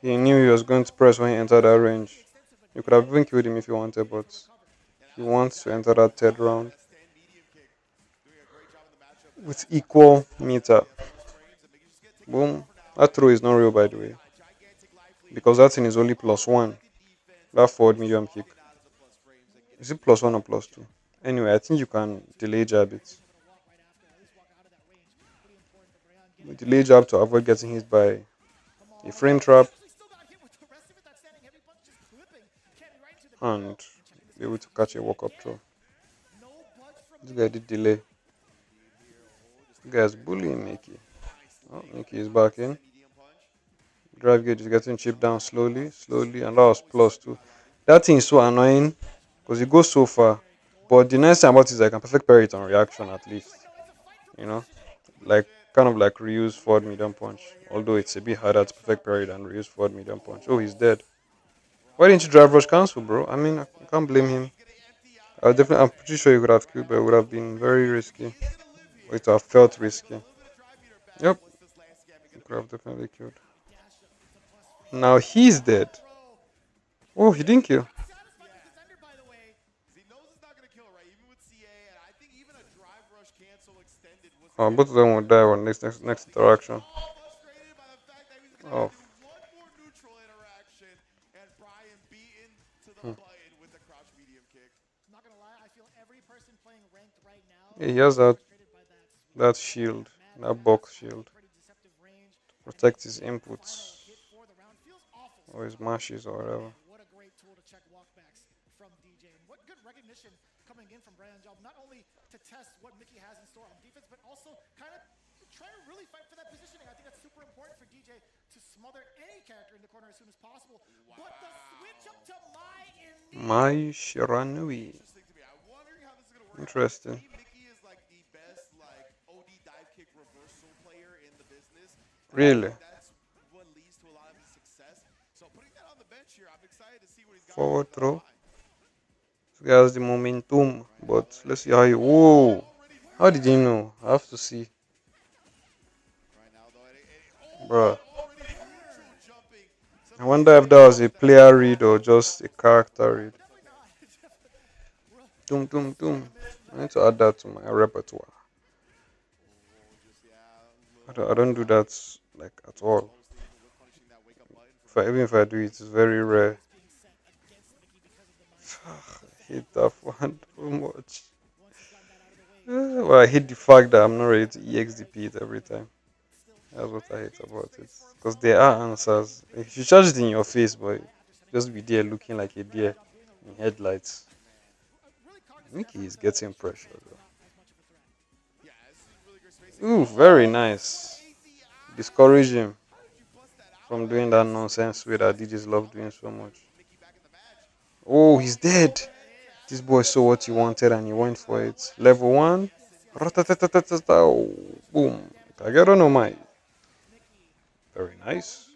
He knew he was going to press when he entered that range. You could have even killed him if you wanted, but he wants to enter that third round with equal meter. Boom. That throw is not real, by the way, because that thing is only +1. That forward medium kick. Is it +1 or +2? Anyway, I think you can delay jab it. You delay jab to avoid getting hit by a frame trap and be able to catch a walk up throw. This guy did delay. This guy is bullying Mickey. Oh, Mickey is back in. Drive gauge is getting chipped down slowly, slowly, and that was +2. That thing is so annoying because it goes so far. But the nice thing about it is I can perfect parry it on reaction at least. You know? Like kind of like reuse forward medium punch. Although it's a bit harder to perfect parry than reuse forward medium punch. Oh, he's dead. Why didn't you drive rush cancel, bro? I mean, I can't blame him. I'm pretty sure he could have killed, but it would have been very risky. Or it would have felt risky. Yep. He could have definitely killed. Now he's dead. Oh, he didn't kill. Oh, both of them will die on next interaction. Oh. Yeah, he has that shield, that box shield, to protect his inputs or his mashes or whatever. What a great tool to check walkbacks from DJ. And what good recognition coming in from Brian Job, not only to test what Mickey has in store on defense, but also kind of trying to really fight for that positioning. I think that's super important for DJ to smother any character in the corner as soon as possible. But the switch up to Mai Shiranui. Interesting. Really? Forward throw. This guy has the momentum, but let's see how he. Whoa! How did he know? I have to see. I wonder if that was a player read or just a character read. Definitely not. Doom, doom, doom. I need to add that to my repertoire. I don't do that like at all. Even if I do it, it's very rare. It's being set against Mickey because of the mindset. I hate that one too much. Once he's gotten that out of the way, Well, I hate the fact that I'm not ready to EXDP it every time. That's what I hate about it. Because there are answers. If you charge it in your face, boy, just be there looking like a deer in headlights. Mickey is getting pressure though. Ooh, very nice. Discourage him from doing that nonsense way that DJs love doing so much. Oh, he's dead. This boy saw what he wanted and he went for it. Level 1. Oh, boom. Kagero no mai. Very nice.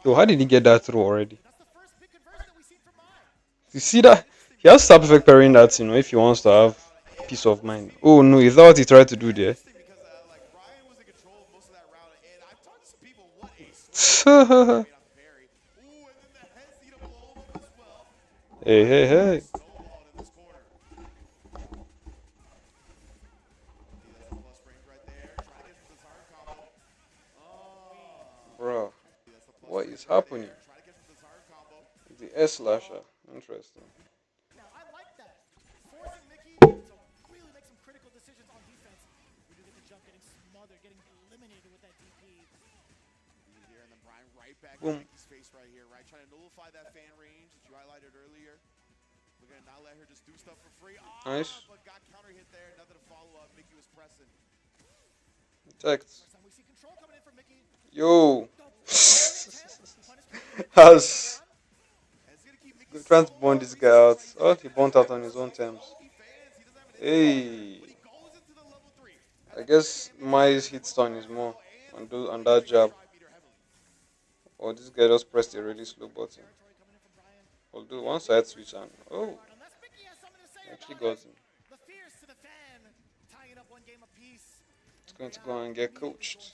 Yo, how did he get that through already? You see that? He has to start perfect pairing that, if he wants to have peace of mind. Oh no, is that what he tried to do there? Hey, hey, hey. Bro, what is happening? The S slasher. Interesting. now I like that. Forcing Mickey to really make some critical decisions on defense. We do get the jump getting smothered, getting eliminated with that DP. Here and then Brian right back Boom. in Mickey's face right here, right? Trying to nullify that fan range that you highlighted earlier. We're gonna not let her just do stuff for free. Nice. But got counter hit there. Nothing to follow up. Mickey was pressing. Text. First time we see control coming in from Mickey. Yo. Punishment. Has And it's gonna keep Mickey trying to bond this guy out. Oh, he burnt out on his own terms. Hey. I guess my hit stun is more on that jab. Oh, this guy just pressed a really slow button. I'll do one side switch and oh, Unless Mickey has something to say actually about got him. the fierce to the fan, tying up one game apiece. It's going to go and get coached.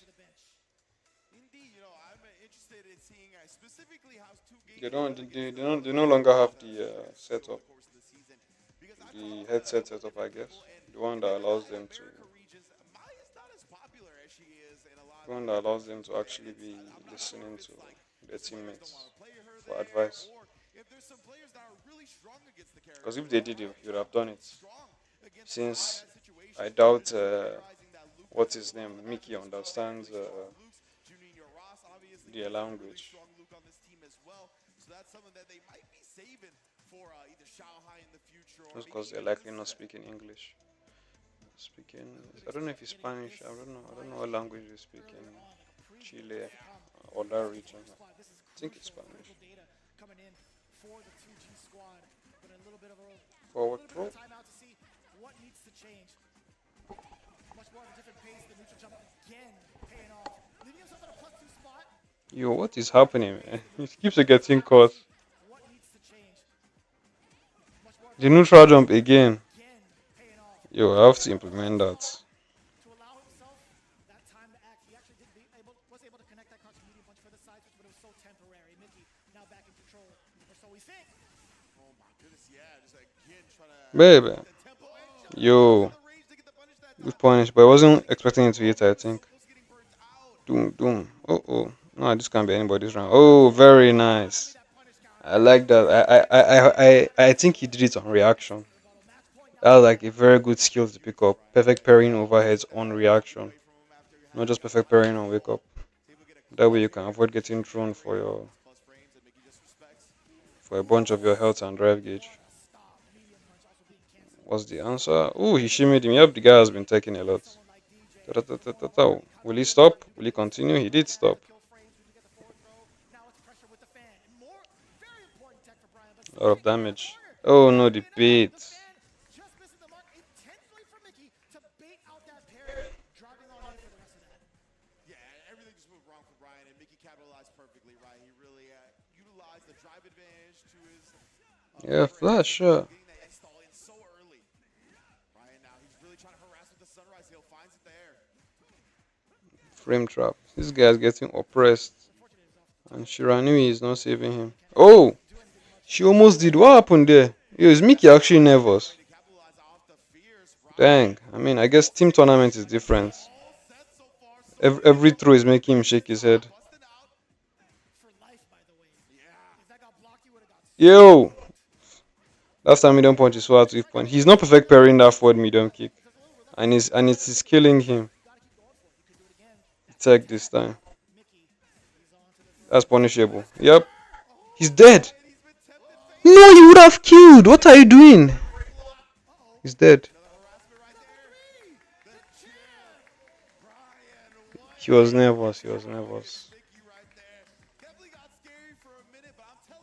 Indeed, I'm interested in seeing specifically how two games They no longer have the setup, the headset setup, I guess. The one that allows them to, the one that allows them to actually be listening to their teammates for advice. Because if they did, you would have done it. Since I doubt what's his name, Mickey understands their language. That's because they're likely not speaking English. I don't know if he's Spanish. I don't know what language they speak in Chile or that region. I think it's Spanish. Forward throw. Timeout to see what needs to change. Much more of a different pace. The neutral jump again paying off. Leaving himself at a +2 spot. Yo, what is happening, man? He keeps getting caught. What needs to change? Much more The neutral jump again. again paying off. Yo, I have to implement that. To allow himself that time to act. He actually was able to connect that crouching medium punch for the side switch, but it was so temporary. Mickey now back in control, or so we think. Oh my goodness, yeah, just again trying to Baby. tempo and Yo. range to get the punish that Good punish, but I wasn't expecting it to hit, I think. Doom, doom. Oh. No, this can't be anybody's round. Oh, very nice. I like that. I think he did it on reaction. That was like a very good skill to pick up. Perfect pairing overheads on reaction. Not just perfect pairing on wake up. That way you can avoid getting thrown for a bunch of your health and drive gauge. What's the answer? Oh, he shimmied him. Yep, the guy has been taking a lot. Will he stop? Will he continue? He did stop. A lot of damage. Oh no, the bait. Just missing the mark intentionally for Mickey to bait out that parry, driving on in for the rest of that. Yeah, everything just moved wrong for Brian, and Mickey capitalized perfectly, right? He really utilized the drive advantage to his Yeah, flash, sure. getting that install in so early. Brian now, he's really Frame trap. This guy's getting oppressed. And Shiranui is not saving him. Oh! She almost did. What happened there? Yo, is Mickey actually nervous? Dang. I mean, I guess team tournament is different. Every throw is making him shake his head. Yo! Last time medium punch is so hard to point. He's not perfect parrying that forward medium kick. And it is killing him. Tech this time. That's punishable. Yep. He's dead. No, you would have killed. What are you doing? He's dead. He was nervous. He was nervous.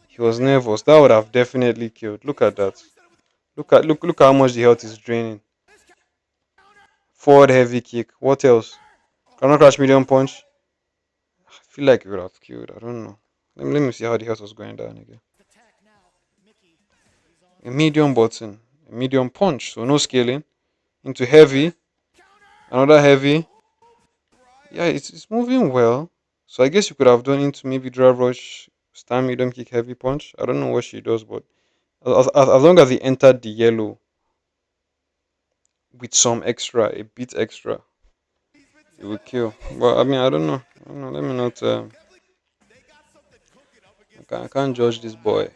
He was nervous. That would have definitely killed. Look at that. Look how much the health is draining. Forward heavy kick. What else? Cannot crash medium punch. I feel like it would have killed. I don't know. Let me see how the health was going down again. A medium button. A medium punch. So no scaling. Into heavy. Another heavy. Yeah, it's moving well. So I guess you could have done into maybe drive rush, stand medium kick, heavy punch. I don't know what she does, but as long as he entered the yellow with some extra, a bit extra, it will kill. But I mean, I don't know. Let me not. I can't judge this boy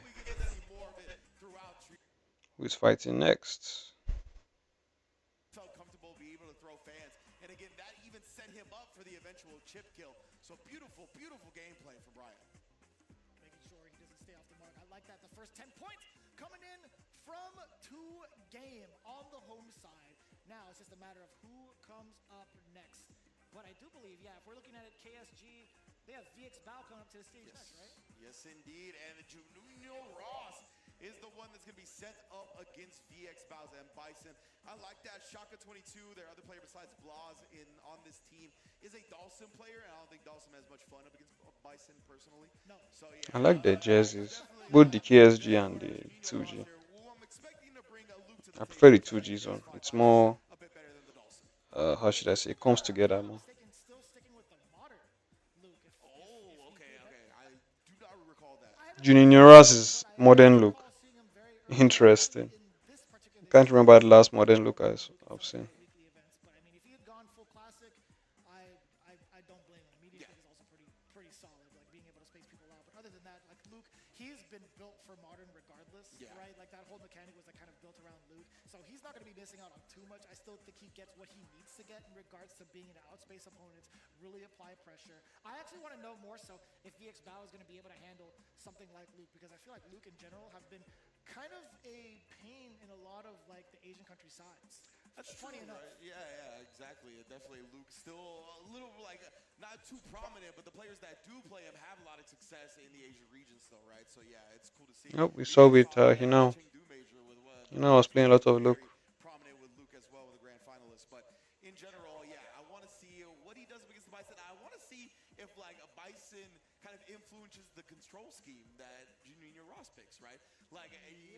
who is fighting next. So beautiful gameplay from Brian. Making sure he doesn't stay off the mark. I like that. The first 10 points coming in from 2-game on the home side. Now it's just a matter of who comes up next. But I do believe, yeah, if we're looking at it, KSG, they have VX Bao coming up to the stage next, right? Yes, indeed. And Juninho Ross is the one that's going to be set up against VX Bao and Bison. I like that. Shaka 22, their other player besides Blas on this team, is a Dawson player, and I don't think Dawson has much fun up against Bison personally. No. So, yeah. I like their jerseys, both the KSG and the 2G. I prefer the 2G zone. It's more, how should I say, it comes together more. Juninhoras' modern look. Interesting. Can't remember the last modern look I've seen. But I mean, if he had gone full classic, I don't blame him. Medium kick is also pretty solid, like being able to space people out. But other than that, like Luke, he's been built for modern regardless, right? Like that whole mechanic was like kind of built around Luke, so he's not going to be missing out on too much. I still think he gets what he needs to get in regards to being able to outspace opponents, really apply pressure. I actually want to know more so if VX Bao is going to be able to handle something like Luke, because I feel like Luke in general have been kind of a pain in a lot of like the Asian countrysides. That's funny enough. Right? Yeah, exactly. Definitely Luke's still a little like not too prominent, but the players that do play him have a lot of success in the Asian region still, right? So yeah, it's cool to see. Yep, we saw with Hinao. Hinao was playing a lot of Luke. Prominent with Luke as well, with the grand finalist. But in general, yeah, I want to see what he does against the Bison. I want to see if like a Bison kind of influences the control scheme that Juninho Ross picks, right? Like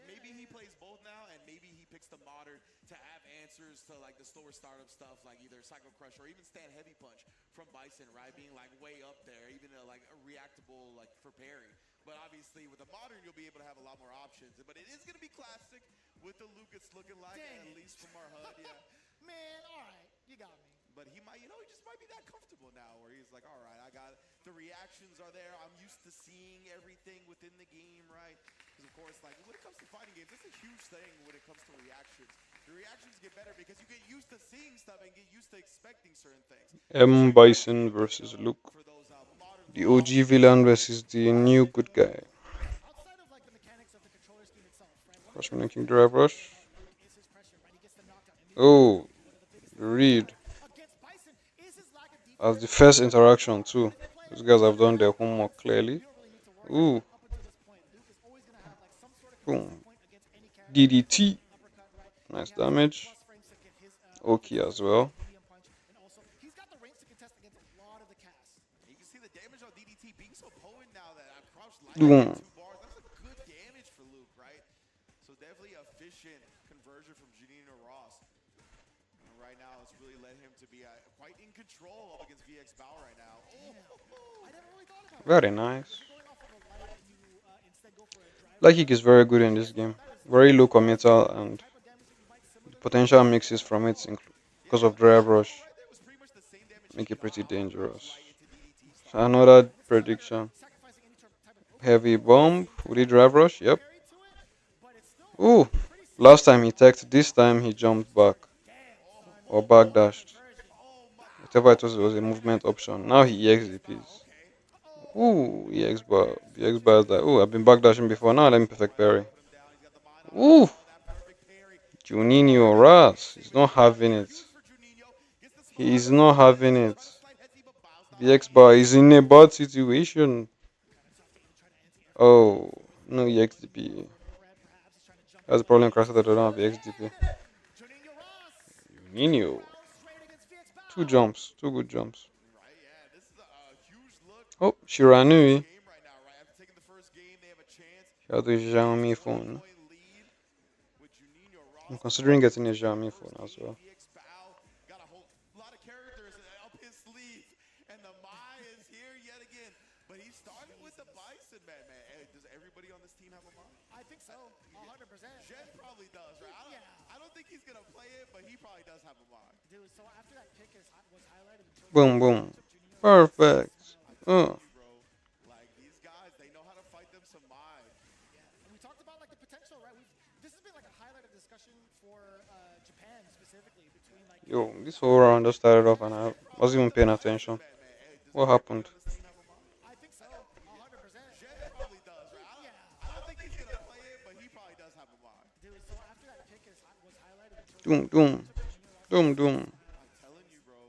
maybe he plays both now, and maybe he picks the modern to have answers to like the slower startup stuff, like either Psycho Crush or even Stand Heavy Punch from Bison, right? Being like way up there, even like a reactable like for parry. But obviously with the modern, you'll be able to have a lot more options. But it is going to be classic with the Lucas looking like, at least from our HUD, yeah. Man, all right, you got me. But he might, he just might be that comfortable now where he's like, all right, I got it. The reactions are there. I'm used to seeing everything within the game, right? Because, of course, like, when it comes to fighting games, that's a huge thing when it comes to reactions. The reactions get better because you get used to seeing stuff and get used to expecting certain things. Bison versus Luke. The OG villain versus the new good guy. Crush making drive rush. Oh, read. As the first interaction too. These guys have done their homework clearly. Ooh. Boom. DDT. Nice damage. Okay as well. Boom. That's a good damage for Luke, right? So definitely efficient conversion from Juninho Ross. All right now has really led him to be quite in control up against VX Bao right now. I never really thought about it. Very nice. If you're going off of a light and you instead go for a drive, Light kick is very good in this game. Very low committal and type of damage that you might the similarly potential mixes from it because of drive rush Right there was pretty much the same damage make he it pretty got off of those dangerous. light into DDT style. Another prediction. sacrificing any type of Heavy bomb. Would he drive rush? Yep. parry to it, but it's still Ooh. Last time he teched, this time he jumped back. Or backdashed. Whatever it was a movement option. Now he EXDPs. Ooh, EX bar. EX bar is like, ooh, I've been backdashing before. Now let me perfect parry. Ooh. Juninho Ras. He's not having it. He's not having it. VX bar is in a bad situation. Oh, no EXDP. That's the problem, Crasher, that I don't have EXDP. Juninho. Two jumps. Two good jumps. Oh, Shiranui. Shadow Xiaomi phone. I'm considering getting a Xiaomi phone as well. Got a whole lot of characters up his sleeve, and the Mai is here yet again. But he started with the Bison, man. Hey, does everybody on this team have a Mai? I think so, 100%. Jen probably does, right? I don't think he's gonna play it, but he probably does have a Mai. Dude, so after that pick was highlighted, Boom, boom. Perfect. Bro, like these guys, they know how to fight them some Mai. and we talked about like the potential, right? This has been like a highlight of discussion for Japan specifically between like. Yo, this whole round just started off and I wasn't even paying attention. What happened? I think so, 100%. Jen probably does, right? I don't think he's gonna play it, but he probably does have a Mai. Dude, so after that pick was highlighted, Doom, doom. Doom, doom. I'm telling you, bro.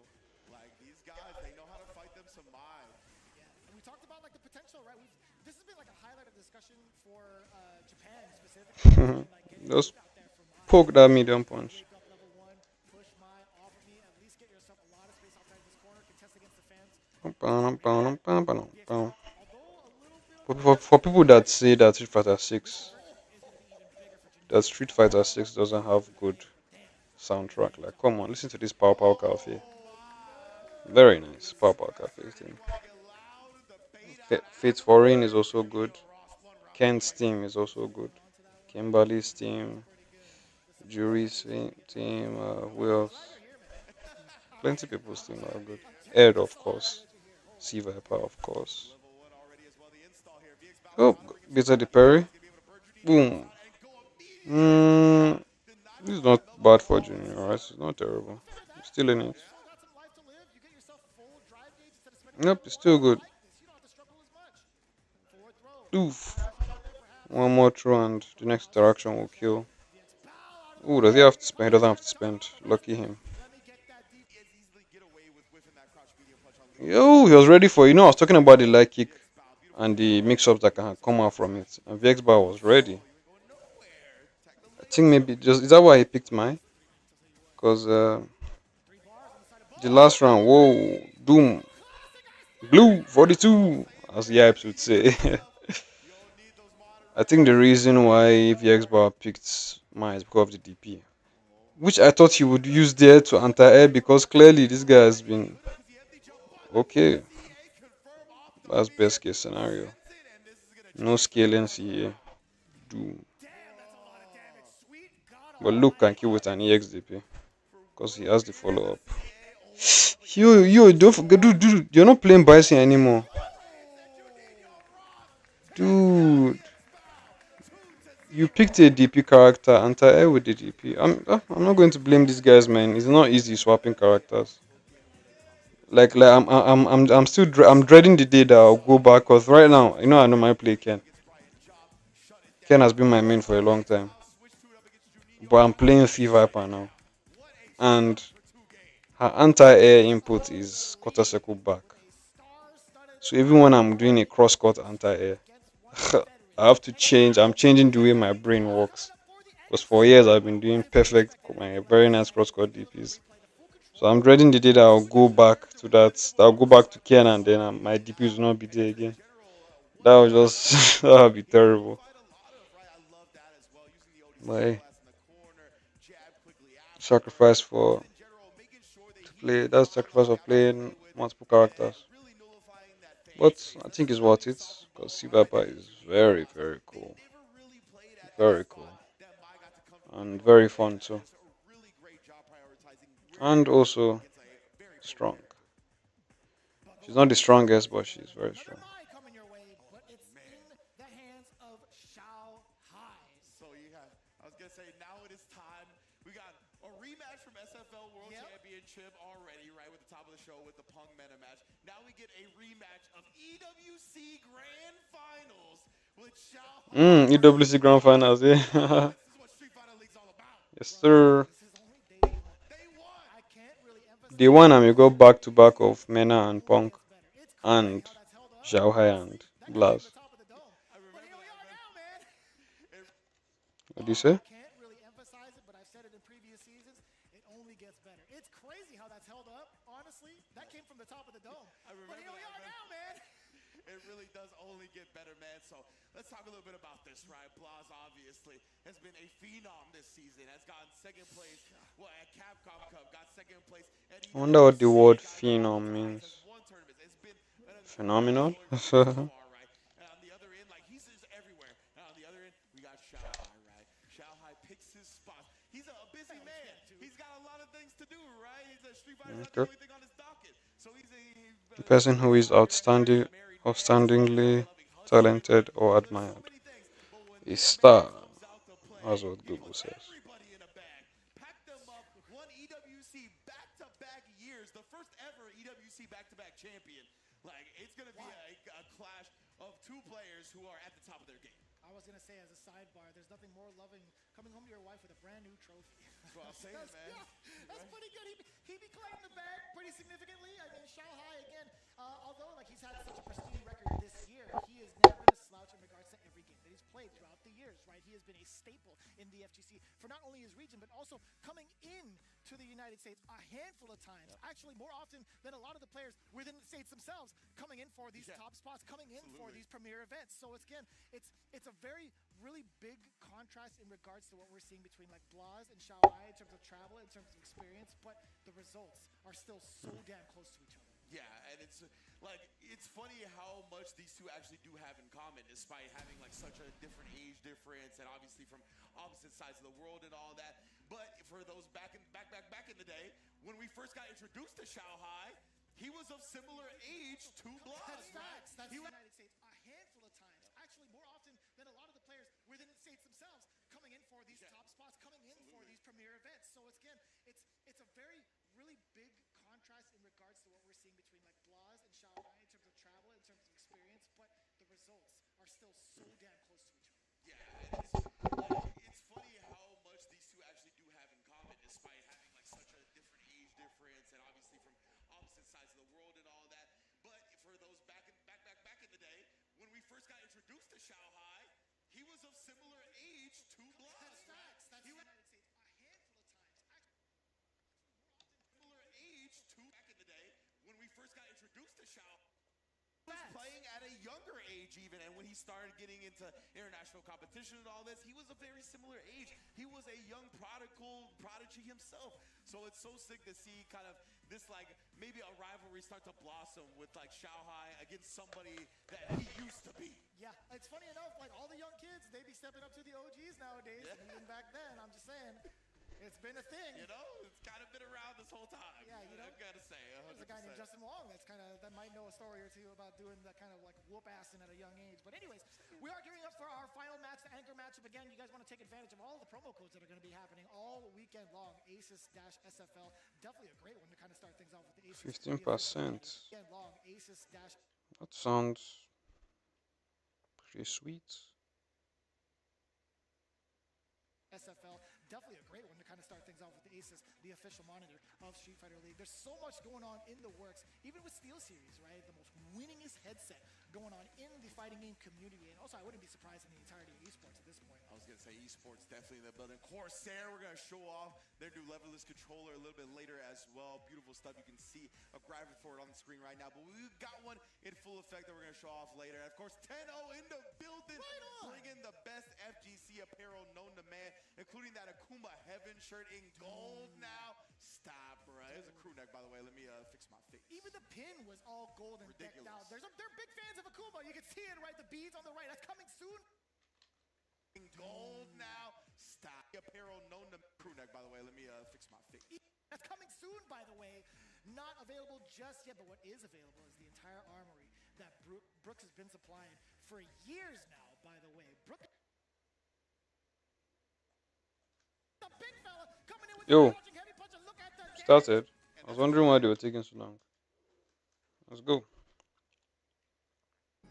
Like these guys, they know how to fight them some Mai. and we talked about like the potential, right? This has been like a highlight of discussion for Japan specifically. Like getting Just out there for Mai. poke that medium punch. Wake up level 1, push Mai off of me, at least get yourself a lot of space outside this corner, contest against the fans. For people that say that Street Fighter 6 doesn't have good soundtrack, like come on, listen to this Pow Pow Cafe. Very nice, Pow Pow Cafe thing. Fate's Foreign is also good. Kent's team is also good. Kimberly's team, Jury's team, who else? Plenty people's team are good. Ed, of course. Sea Viper, of course. Oh, better the parry. Boom. This is not bad for Junior, right? It's not terrible. He's still in it. Yep, it's still good. Oof. One more throw and the next interaction will kill. Ooh, does he have to spend? He doesn't have to spend. Lucky him. Yo, he was ready for it. You know, I was talking about the light kick and the mix-ups that can come out from it. And VX Bar was ready. I think maybe just is that why he picked mine? Because the last round, whoa, Doom, Blue 42, as the Yipes would say. I think the reason why VX Bar picked mine is because of the DP, which I thought he would use there to anti-air because clearly this guy has been okay. That's best case scenario. No scaling here. Doom. But Luke can kill with an EXDP because he has the follow up. Yo, don't forget, dude, you're not playing Bison anymore. Dude. You picked a DP character, anti-air with the DP. I'm not going to blame these guys, man. It's not easy swapping characters. Like I'm still I'm dreading the day that I'll go back because right now, you know, I know my play Ken. Ken has been my main for a long time, but I'm playing Sea Viper now, and her anti-air input is quarter circle back. So even when I'm doing a cross-cut anti-air, I have to change. I'm changing the way my brain works. Because for years I've been doing perfect, my very nice cross-cut DPs. So I'm dreading the day that I'll go back to that. I'll go back to Ken and then my DPs will not be there again. That will just that will be terrible. But hey, sacrifice for play. That's sacrifice of playing multiple characters. But I think it's worth it because Sea Viper is very, very cool. Very cool. And very fun too. And also strong. She's not the strongest, but she's very strong. Coming your way, but it's in the hands of Shao Hai. So you got, I was gonna say, now it is time. We got a rematch from SFL World Championship already, right, with the top of the show with the Punk Meta match. Now we get a rematch of EWC Grand Finals with Shao Hai. EWC Grand Finals, yeah. This is what Street Fighter League's all about. Yes, sir. This is only day one. Day one. I can't really emphasize Day one, I may go back to back of Mena and Punk and Zhao Hai and Blaz. top of the dome. I remember But here we that, are man. now, man. What do you say? I can't really emphasize it, but I've said it in previous seasons. It only gets better. It's crazy how that's held up. Honestly, that came from the top of the dome. I remember But here we that, are man. now, man. It really does only get better, man. So let's talk a little bit about this, right? Blaz obviously has been a phenom this season. Has gotten second place at Capcom Cup, got second place at I wonder what the EWC, word got phenom has means. won tournaments. It's been Phenomenal? so far, right? And on the other end, like he's just everywhere. And on the other end, we got Shao Hai, right? Shao Hai picks his spots. He's a busy man. He's got a lot of things to do, right? He's a Street Fighter, not the only thing on his docket. So he's The person who is outstandingly talented or admired. A star, that's what Google says. everybody in a bag. Pack them up, won EWC back-to-back years, the first ever EWC back-to-back champion. Like, it's going to be a clash of two players who are at the top of their game. I was gonna say as a sidebar, there's nothing more loving coming home to your wife with a brand new trophy. That's what I'm saying, man. Yeah, that's pretty good. He be claiming the bag pretty significantly. I mean, Shao Hai again, although like he's had such a pristine record this year, he has never been a slouch in regards to every game that he's played throughout the years. Right, he has been a staple in the FGC for not only his region but also coming in to the United States a handful of times. Actually, more often than a lot of the players within the states themselves coming in for these top spots, coming in for these premier events. So it's again, it's a very really big contrast in regards to what we're seeing between like Blaz and Shao Hai in terms of travel, in terms of experience, but the results are still so damn close to each other. Yeah, and it's like it's funny how much these two actually do have in common, despite having like such a different age difference and obviously from opposite sides of the world and all that. But for those back in the day, when we first got introduced to Shao Hai, he was of similar age to Blaz. That's facts. That's he the was United States a handful of times. Actually, more often than a lot of the players within the states themselves coming in for these top spots, coming in for these premier events. So it's again, it's a very really big contrast in regards to what we're seeing between like Blaz and Shao Hai in terms of travel, in terms of experience, but the results are still so damn close to each other. Yeah, and it's funny how much these two actually do have in common, despite having like such a different age difference and obviously from opposite sides of the world and all that. But for those back in the day, when we first got introduced to Shao Hai, he was of similar age to Blaz. That's facts. That's the United States a handful of times. Similar age to back in the day when we first got introduced to Shao. He was playing at a younger age even, and when he started getting into international competition and all this, he was a very similar age. He was a young prodigy himself. So it's so sick to see kind of this like maybe a rivalry start to blossom with like Shao Hai against somebody that he used to be. Yeah, it's funny enough, like all the young kids, they be stepping up to the OGs nowadays, and even back then, I'm just saying, it's been a thing. You know, it's kind of been around this whole time. Yeah, you know, I gotta say, 100%. there's a guy named Justin Wong that might know a story or two about doing that kind of like whoop assing at a young age. But anyways, we are gearing up for our final match, the anchor matchup. Again, you guys want to take advantage of all the promo codes that are going to be happening all weekend long. Asus-SFL, definitely a great one to kind of start things off with the Asus. 15%. Weekend long, Asus- That sounds pretty sweet. SFL, definitely a great one to kind of start things off with the Asus, the official monitor of Street Fighter League. There's so much going on in the works, even with Steel Series, right? The most winningest headset going on in the fighting game community. And also, I wouldn't be surprised in the entirety of esports at this point. I was going to say esports definitely in the building. Corsair, we're going to show off their new leverless controller a little bit later as well. Beautiful stuff. You can see a graphic for it on the screen right now. But we've got one in full effect that we're going to show off later. And of course, 10-0 in the building. Bringing the best FGC apparel known to man, including that Akuma Heaven shirt in gold now. Stop, bro. It's a crew neck, by the way. was all gold and decked out. They're big fans of Akuma. You can see it, right? The beads on the right. That's coming soon. Gold now. Stop. Apparel known to crew neck, by the way. Let me fix my face. That's coming soon, by the way. Not available just yet, but what is available is the entire armory that Brooks has been supplying for years now, by the way. Brooks. The big fella coming in with Yo, the crouching heavy punch, and look at the started. I was wondering why they were taking so long. Let's go.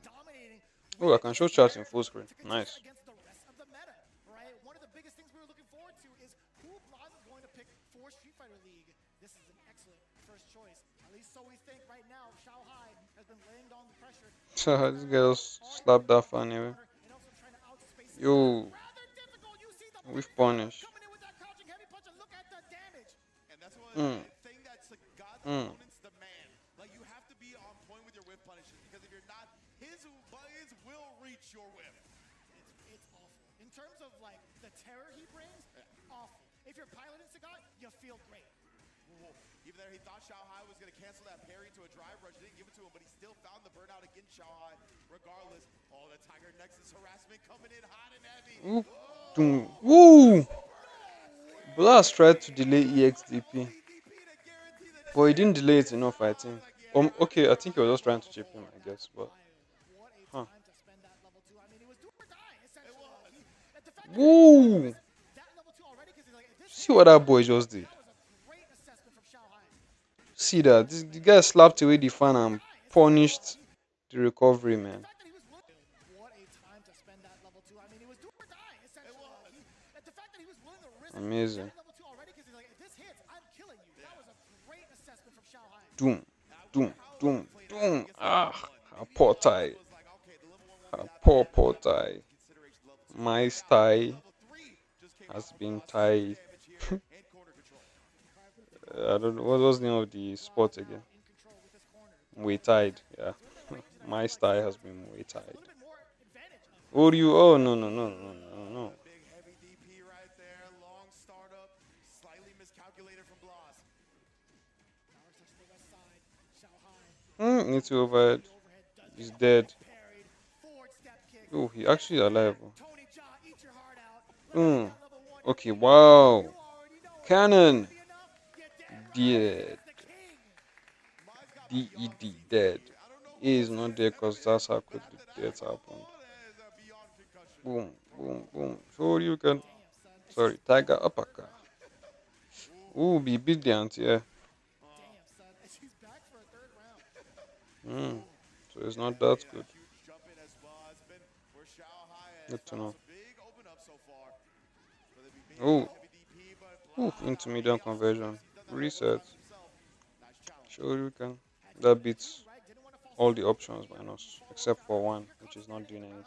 dominating. Oh, I can show charts in full screen. Nice. Against the rest of the meta, right? One of the biggest things we were looking forward to is who Blas is going to pick for Street Fighter League. This is an excellent first choice. At least so we think right now. Shao Hai has been laying down the pressure. This guy just slapped that fan anyway. And also trying to outspace Yo, rather difficult. You see the we've punished. coming in with that crouching heavy punch, and look at the damage. And that's what the thing that's got opponents demand. Like, you have to be on point with your whip punishes, because if you're not, his buttons will reach your whip. It's awful. In terms of like the terror he brings, awful. If you're piloting Sagat, you feel great. Even there, he thought Shao Hai was going to cancel that parry to a drive rush. Didn't give it to him, but he still found the burnout against Shao Hai. Regardless, all the Tiger Nexus harassment coming in hot and heavy. Woo! Blast tried to delay EXDP, but he didn't delay it enough, I think. Okay, I think he was just trying to chip him, I guess, but. Huh. Woo! See what that boy just did. See that? The guy slapped away the fan and punished the recovery, man. Amazing. Doom, doom, doom, doom. Ah, a poor tie. A poor tie. My tie has been tied. I don't know what was the name of the sport again. Way tied, yeah. My tie has been way tied. Oh, you? Oh, no. It's overhead. He's dead. Oh, he actually alive. Okay, wow. Cannon. Dead. DED, dead. He is not there because that's how quickly death happened. Boom, boom, boom. So you can. Sorry, Tiger uppercut. Ooh, be beat the anti-air. So it's not that good. Good to know. Oh, into medium conversion. Reset. Sure you can. That beats all the options minus, except for one, which is not doing anything.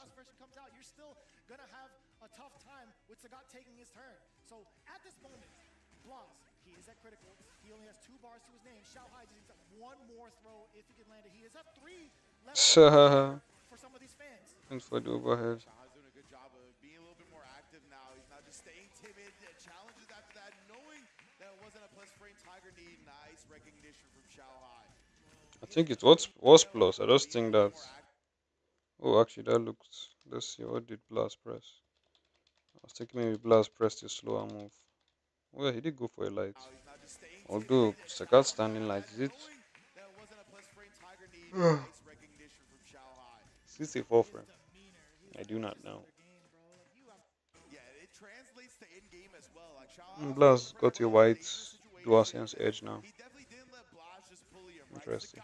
He only has 2 bars to his name. Shao Hai just needs one more throw if he can land it. He has 3 left for some of these fans. And for the overhead. Shahai's doing a good job of being a little bit more active now. He's not just staying timid. Challenges after that, knowing that it wasn't a plus frame Tiger need. Nice recognition from Shao Hai. I think it was plus. I just think that. Oh, actually, that looks. Let's see, what did Blast press? I was thinking maybe Blast pressed a slower move. Well, he did go for a light. Although, Sagat standing light, is it? 64 frame. I do not know. Blast got a white DualSense edge now. Interesting.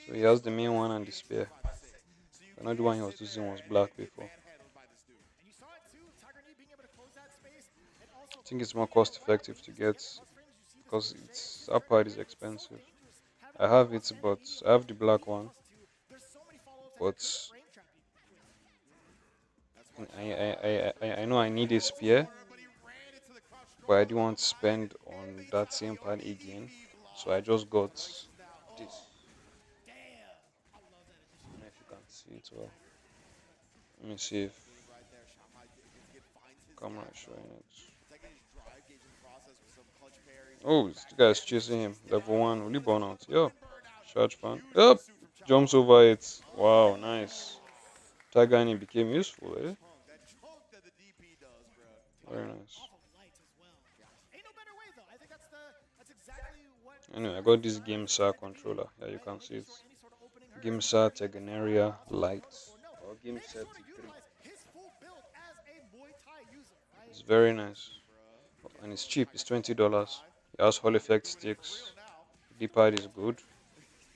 So he has the main one and the spear. Another one he was using was black before. I think it's more cost effective to get because that part is expensive. I have it, but I have the black one. But I know I need a spear, but I don't want to spend on that same part again. So I just got this. I don't know if you can see it well. Let me see if camera is showing it. Oh, this guy's chasing him. Level 1, will he burn out? Yo, Charge fan. Yep. Jumps over it. Wow, nice. Tagani became useful, eh? That chunk that the DP does, bro. Very nice. Off of lights as well. Ain't no better way though. I think that's exactly what. Anyway, I got this GameStar controller. Yeah, you can see it. GameStar Tegenaria Lights. Or GameStar T3. It's very nice. And it's cheap. It's $20. It has Hall Effect sticks. D-pad is good.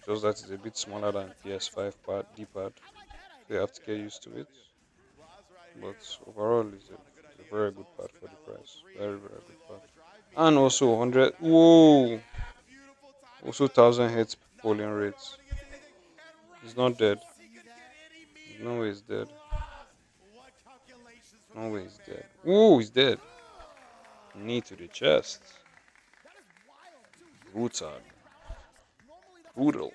Just that it's a bit smaller than PS5 pad, D-pad. So you have to get used to it. But overall, it's a very good pad for the price. Very, very good pad. And also 100. Whoa! Also 1000 Hz polling rates. He's not dead. No way he's dead. No way he's dead. Whoa, he's dead. Knee to the chest. Brutal. Brutal.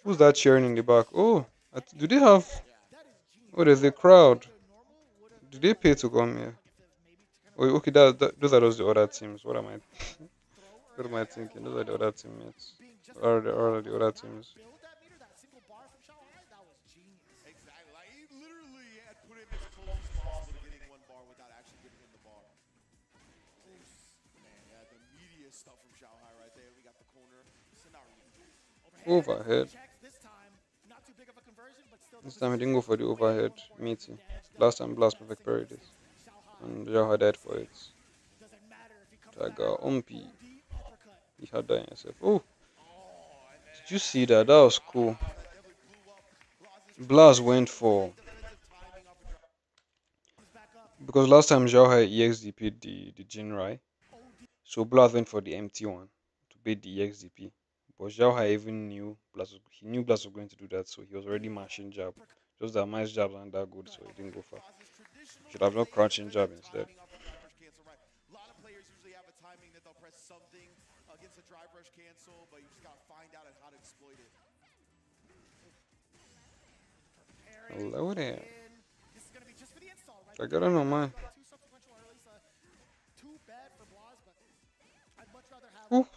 Who's that cheering in the back? Oh, do they have... Oh, there's a crowd. Do they pay to come here? Oh, okay, those are the other teams. What am I... What am I thinking? Those are the other teammates. Or the other teams. Exactly. Like, he literally had put him as close as possible to getting one bar without actually giving him the bar. Man, yeah, the media stuff from Shanghai right there. We got the corner scenario. Overhead. This time he didn't go for the overhead meaty. Last time Blast Perfect parried it. And Yao died for it. Tiger Umpi. He had that in himself. Oh! Did you see that? That was cool. Blast went for... Because last time Zhao had EXDP the Jinrai. So Blast went for the empty one to beat the EXDP. But Zhao Hai even knew Blast was going to do that, so he was already mashing jab. Just that my jabs aren't that good, so he didn't go for. Should have not crouching jab instead. A lot of players usually have a timing that they'll press something against a drive rush cancel, but you just gotta find out how to exploit it. Hello there. I gotta know, man. Ooh.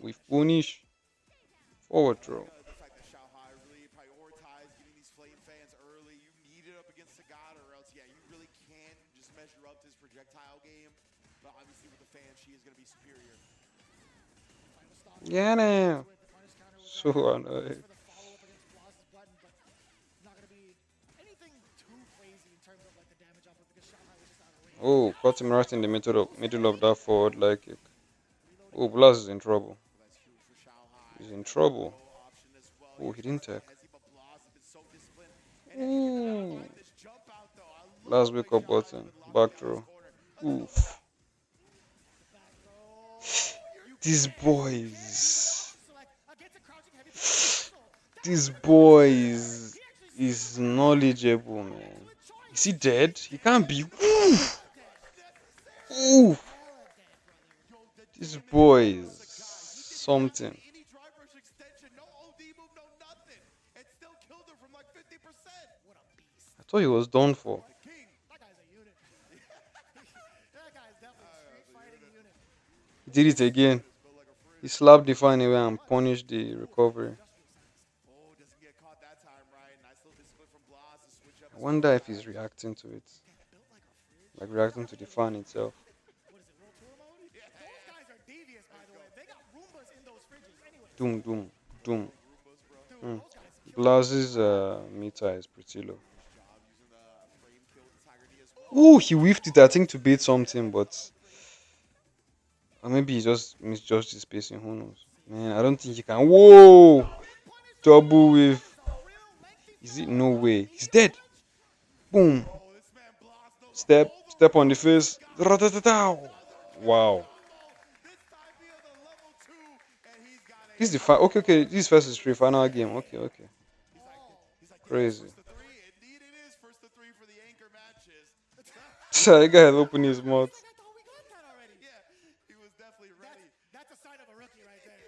We finish. Forward throw. The fact that Shanghai really prioritized getting these flame fans early. You need it up against Sagat, or else, yeah, you really can't just measure up to his projectile game. But obviously, with the fans, she is going to be superior. Get him. So annoying. Oh, caught him right in the middle of that forward leg kick. Oh, Blast is in trouble. He's in trouble. Oh, he didn't take. Ooh. Blast wake up button. Back throw. Oof. These boys. These boys is knowledgeable, man. Is he dead? He can't be. Oof. Ooh, this boy is something. I thought he was done for. He did it again. He slapped the fan away and punished the recovery. I wonder if he's reacting to it. Like reacting to the fan itself. Doom, doom, doom. Blaz's meter is pretty low. Ooh, he whiffed it, I think, to beat something, but... Or maybe he just misjudged his spacing, who knows. Man, I don't think he can... Whoa! Double whiff. Is it? No way. He's dead. Boom. Step on the face. Wow. This is the okay. This first is free final game. Okay. Crazy. That guy had opened his mouth. He was definitely ready. That's a sign of a rookie right there.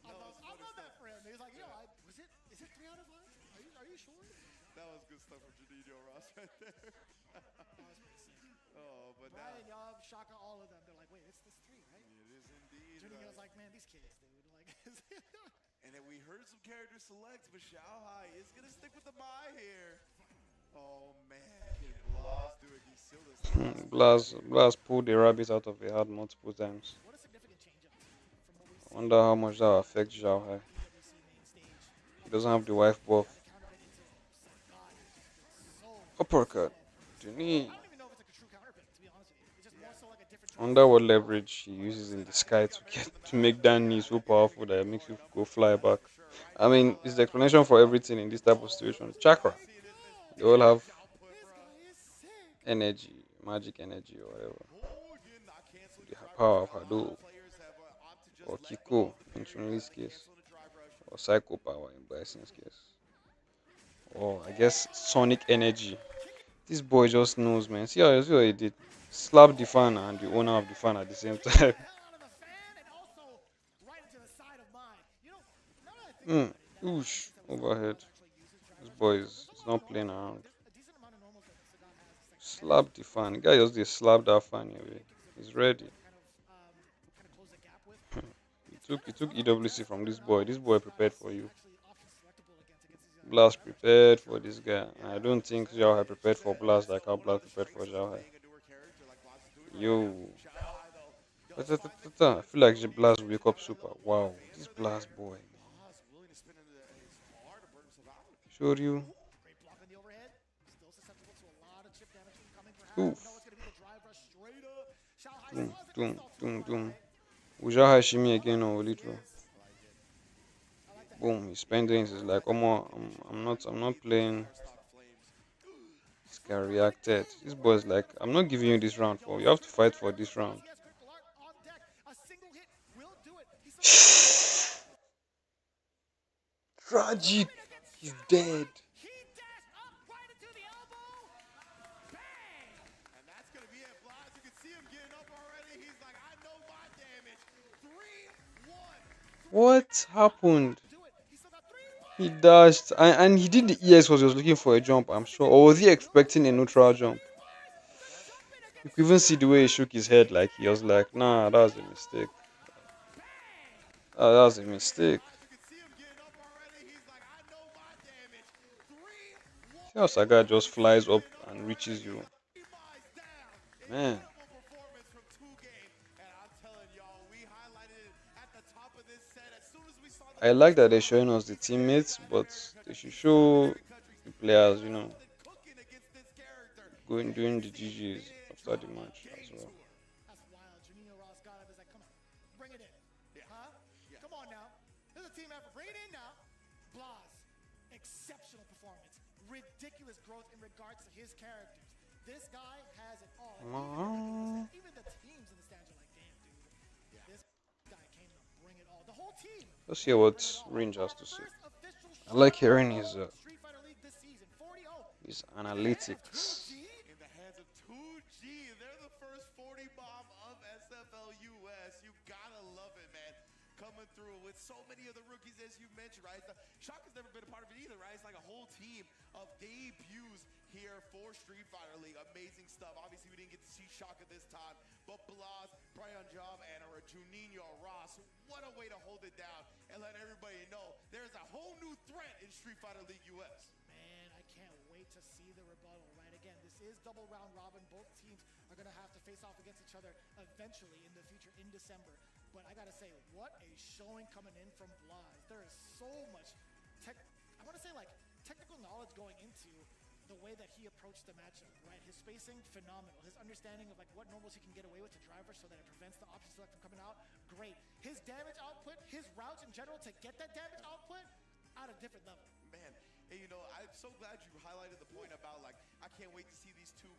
I love that for him. He's like, is it 3 out of 5? Are you sure? That was good stuff from Janino Ross right there. Oh, but but Brian, Yob, Shaka, all of them. They're like, wait, it's this 3, right? It is indeed. Juninho's like, man, these kids, dude. Like, and then we heard some character selects, but Xiaohai is gonna stick with the Mai here. Oh man, can Blas do it? He still does. Blast pulled the rabbit out of the hat multiple times. what a significant change up from what we've I seen. wonder how much that will affect Zhao Hai. PWC main stage. He doesn't have the wife buff. They countered it into God. So Uppercut. To knee. I don't even know if it's like a true counter pick, to be honest with you. It's just more so like a different Wonder what leverage he uses in the sky to make that knee so powerful that it makes you go fly back. I mean, it's the explanation for everything in this type of situation. Chakra. They all have energy, magic energy or whatever. The power of Hadou or Kiko in Chun-Li's case, or Psycho Power in Bison's case, or I guess Sonic Energy. This boy just knows, man. See what he did? Slap the fan and the owner of the fan at the same time. Oosh, overhead. This boy is not playing around. Slap the fan. The guy just slap that fan away. He's ready. He took EWC from this boy. This boy prepared for you. Blast prepared for this guy. I don't think Zhao Hai prepared for Blast like how Blast prepared for Zhao Hai. Yo. I feel like Blast will wake up super. Wow. This Blast boy. Showed you. Oof. Doom. Will Zhao Hai shimmy again or will it throw? Boom, he's spending. He's like, I'm not playing. This guy reacted. This boy's like, I'm not giving you this round for. You have to fight for this round. Tragic. He's dead. What happened? He dashed and he did the ES because he was looking for a jump, I'm sure. Or was he expecting a neutral jump? You could even see the way he shook his head, like he was like, nah, that was a mistake. That was a mistake. See how Saga just flies up and reaches you. Man. I like that they're showing us the teammates, but they should show the players, doing the GGs after the match as well. That's wild. Juninho Ross got up. He's like, come on, bring it in. Huh? Come on now. This is a team effort. Bring it in now. Blas, exceptional performance. Ridiculous growth in regards to his characters. This guy has it all. Even the teams in the stands are like, damn, dude. This guy came to bring it all. The whole team. Let's hear what Range has to say. I like hearing his analytics. In the hands of 2G, they're the first 40 bomb of SFL US. You gotta love it, man. Coming through with so many of the rookies, as you mentioned, right? Shaka's never been a part of it either, right? It's like a whole team of debuts here for Street Fighter League. Amazing stuff. Obviously, we didn't get to see Shaka this time, but Blas, Brian Job, and Juninho Ross, what a way to hold it down and let everybody know there's a whole new threat in Street Fighter League US. Man, I can't wait to see the rebuttal, right? Again, this is double round robin. Both teams are going to have to face off against each other eventually in the future in December. But I got to say, what a showing coming in from Blas. There is so much technical knowledge going into the way that he approached the matchup, right? His spacing, phenomenal. His understanding of like what normals he can get away with to drivers so that it prevents the option select from coming out, great. His damage output, his routes in general to get that damage output, at a different level. Man, hey, I'm so glad you highlighted the point about like, I can't wait to see these two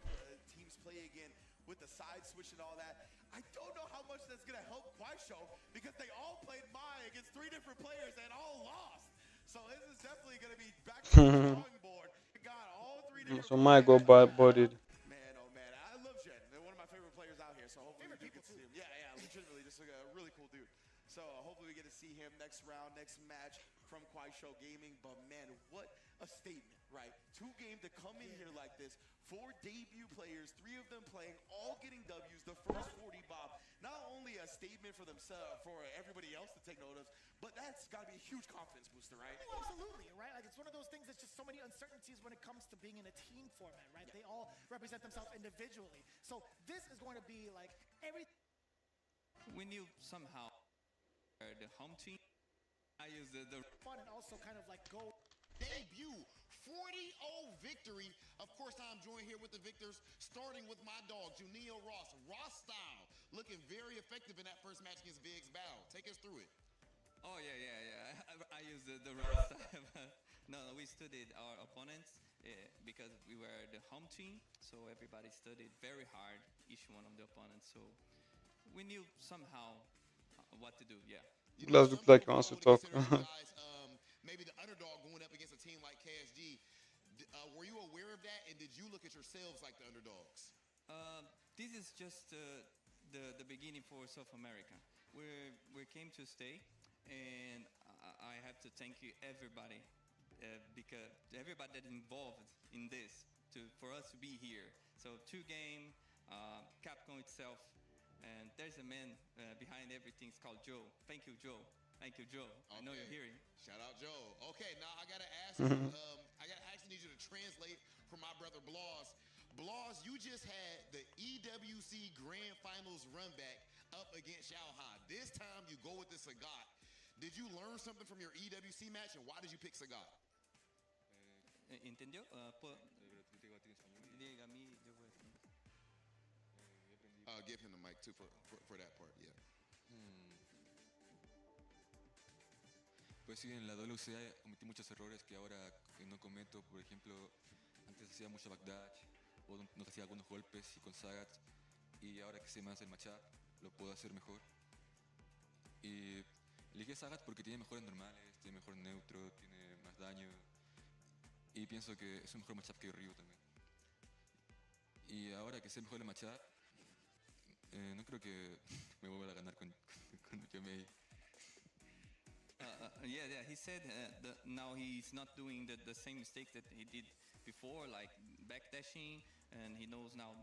teams play again with the side switch and all that. I don't know how much that's gonna help KuaiShou because they all played Mai against 3 different players and all lost. So this is definitely gonna be back to the drawing board. God, all 3 different So Mai got bodied. Man, oh man, I love Jen. They're one of my favorite players out here. So hopefully we do get to see him. Yeah, legitimately, just like a really cool dude. So hopefully we get to see him next round, next match from KuaiShou Gaming. But man, what a statement, right? 2 games to come in here like this 4 debut players, 3 of them playing, all getting W's, the first 40 Bob. Not only a statement for themselves, for everybody else to take note of, but that's got to be a huge confidence booster, right? Oh, absolutely, right? Like, it's one of those things that's just so many uncertainties when it comes to being in a team format, right? They all represent themselves individually. So this is going to be like We knew somehow the home team. I used the fun and also kind of like go debut 40-0 victory. Of course, I'm joined here with the victors, starting with my dog, Junio Ross. Ross style, looking very effective in that first match against Viggs Battle. Take us through it. Oh yeah. I used the right time. No, we studied our opponents because we were the home team, so everybody studied very hard each one of the opponents. So we knew somehow what to do. Yeah. Glass looked like he wants to talk. Maybe the underdog going up against a team like KSG. Were you aware of that, and did you look at yourselves like the underdogs? This is just the beginning for South America. We came to stay, and I have to thank you everybody because everybody that involved in this for us to be here. So 2Game, Capcom itself, and there's a man behind everything. It's called Joe. Thank you, Joe. Thank you, Joe. Okay. I know you're hearing. Shout out, Joe. Okay, now I gotta ask you. I actually need you to translate for my brother Blas. Blas, you just had the EWC Grand Finals run back up against Xiaoha. This time you go with the Sagat. Did you learn something from your EWC match, and why did you pick Sagat? ¿Entendió? Give him the mic too for that part. Yeah. Pues sí, en la WCA cometí muchos errores que ahora no cometo. Por ejemplo, antes hacía mucho backdash o no hacía algunos golpes y con Sagat. Y ahora que sé más el matchup, lo puedo hacer mejor. Y elegí a Sagat porque tiene mejores normales, tiene mejor neutro, tiene más daño. Y pienso que es un mejor matchup que Ryu también. Y ahora que sé mejor el matchup, no creo que me vuelva a ganar con Yomei. Yeah. He said now he's not doing the same mistakes that he did before, like backdashing, and he knows now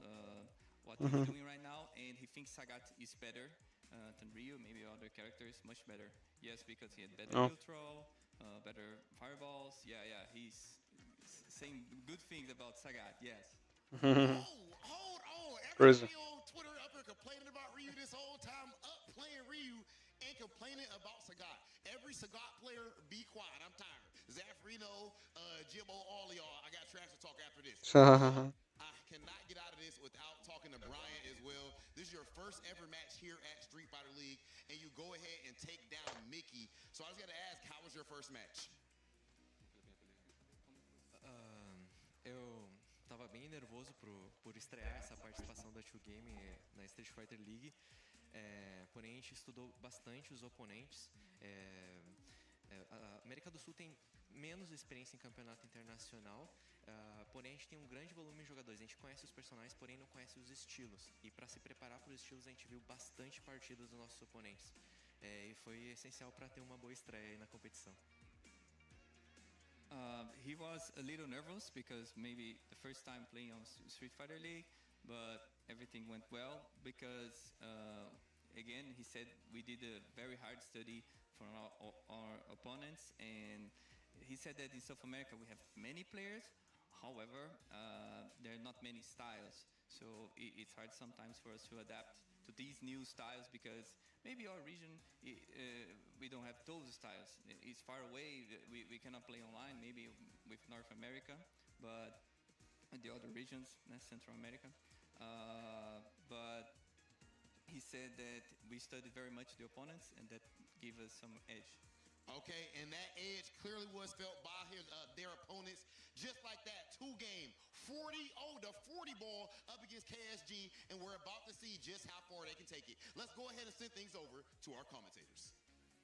what he's doing right now, and he thinks Sagat is better than Ryu, maybe other characters, much better. Yes, because he had better neutral, better fireballs. Yeah, he's saying good things about Sagat, yes. Hold on. Crazy. Everybody on Twitter up here complaining about Ryu this whole time, up playing Ryu and complaining about Sagat. Every Sagat player, be quiet. I'm tired. Zafrino, Jibbo, all of y'all. I got trash to talk after this. I cannot get out of this without talking to Brian as well. This is your first ever match here at Street Fighter League, and you go ahead and take down Mickey. So I was going to ask, how was your first match? Eu estava bem nervoso por estrear essa participação da 2Game na Street Fighter League. Porém, a gente estudou bastante os oponentes. A América do Sul tem menos experiência em campeonato internacional, porém a gente tem um grande volume de jogadores. A gente conhece os personagens, porém não conhece os estilos. E para se preparar para os estilos, a gente viu bastante partidas dos nossos oponentes. E foi essencial para ter uma boa estreia aí na competição. He was a little nervous because maybe the first time playing on Street Fighter League, but everything went well because, again, he said we did a very hard study for our opponents, and he said that in South America we have many players, however, there are not many styles, so it's hard sometimes for us to adapt to these new styles because maybe our region, we don't have those styles. It's far away, we cannot play online, maybe with North America, but the other regions, Central America. But he said that we studied very much the opponents and that gave us some edge. Okay, and that edge clearly was felt by their opponents. Just like that, 2Game, 40-0, the 40 ball up against KSG, and we're about to see just how far they can take it. Let's go ahead and send things over to our commentators.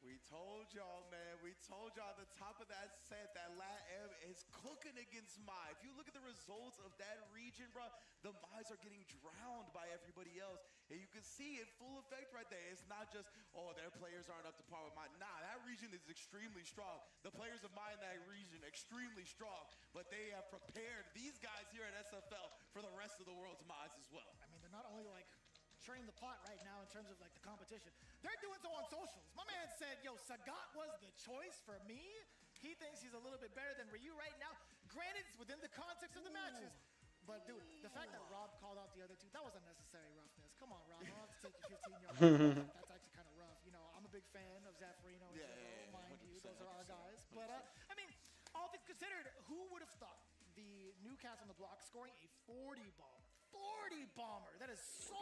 We told y'all, man. We told y'all at the top of that set that LATAM is cooking against Mai. If you look at the results of that region, bro, the Mai's are getting drowned by everybody else. And you can see it full effect right there. It's not just, oh, their players aren't up to par with Mai. Nah, that region is extremely strong. The players of Mai in that region, extremely strong. But they have prepared these guys here at SFL for portraying the plot right now in terms of like the competition. They're doing so on socials. My man said, yo, Sagat was the choice for me. He thinks he's a little bit better than Ryu right now. Granted, it's within the context of the matches. But, dude, the fact that Rob called out the other two, that was unnecessary roughness. Come on, Rob. I don't have to take you 15 yards. That's actually kind of rough. You know, I'm a big fan of Zaffarino and mind you. Those are our guys. But, I mean, all things considered, who would have thought the new cats on the block scoring a 40 bomber? 40 bomber. That is so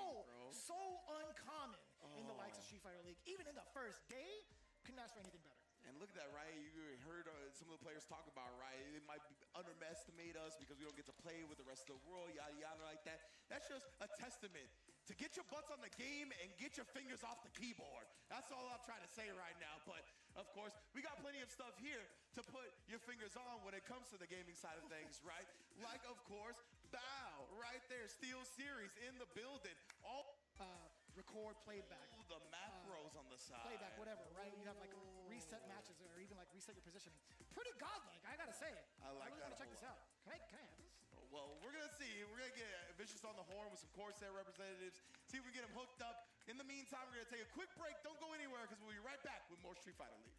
uncommon in the likes of Street Fighter League. Even in the first day, couldn't ask for anything better. And look at that, right? You heard some of the players talk about, right? It might underestimate us because we don't get to play with the rest of the world, yada, yada, like that. That's just a testament to get your butts on the game and get your fingers off the keyboard. That's all I'm trying to say right now. But, of course, we got plenty of stuff here to put your fingers on when it comes to the gaming side of things, right? Like, of course, Bow, right there. Steel Series in the building. All record, playback. The macros on the side. Playback, whatever, right? You have like reset matches or even like reset your positioning. Pretty godlike, I gotta say. I like really that. Want to check this out. Can I have this? Well, we're gonna see. We're gonna get Vicious on the horn with some Corsair representatives. See if we can get him hooked up. In the meantime, we're gonna take a quick break. Don't go anywhere because we'll be right back with more Street Fighter League.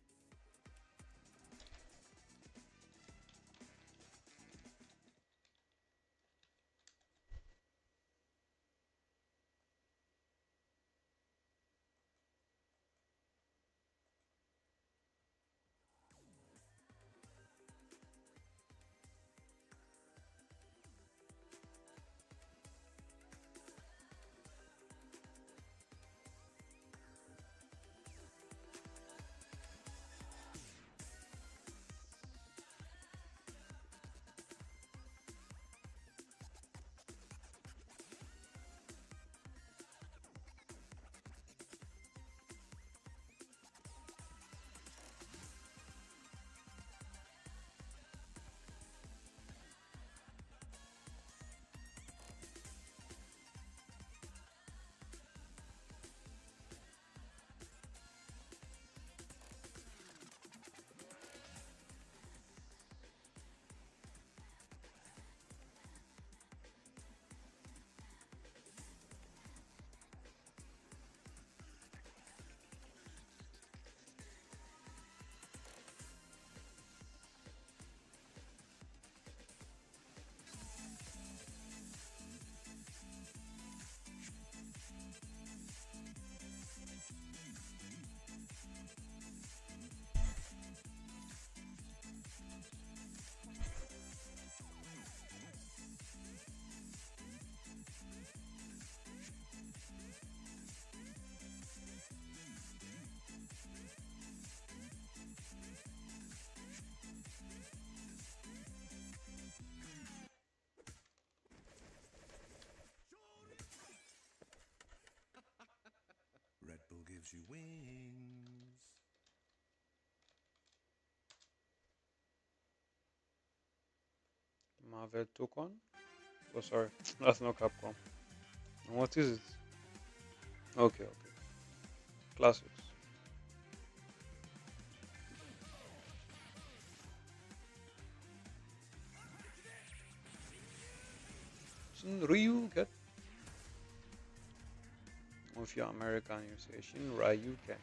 Red Bull gives you wings. Marvel Tokon? Oh, sorry. That's not Capcom. And what is it? Okay. Classics. Ryu, get. If you're American, you say Shin Ryu can.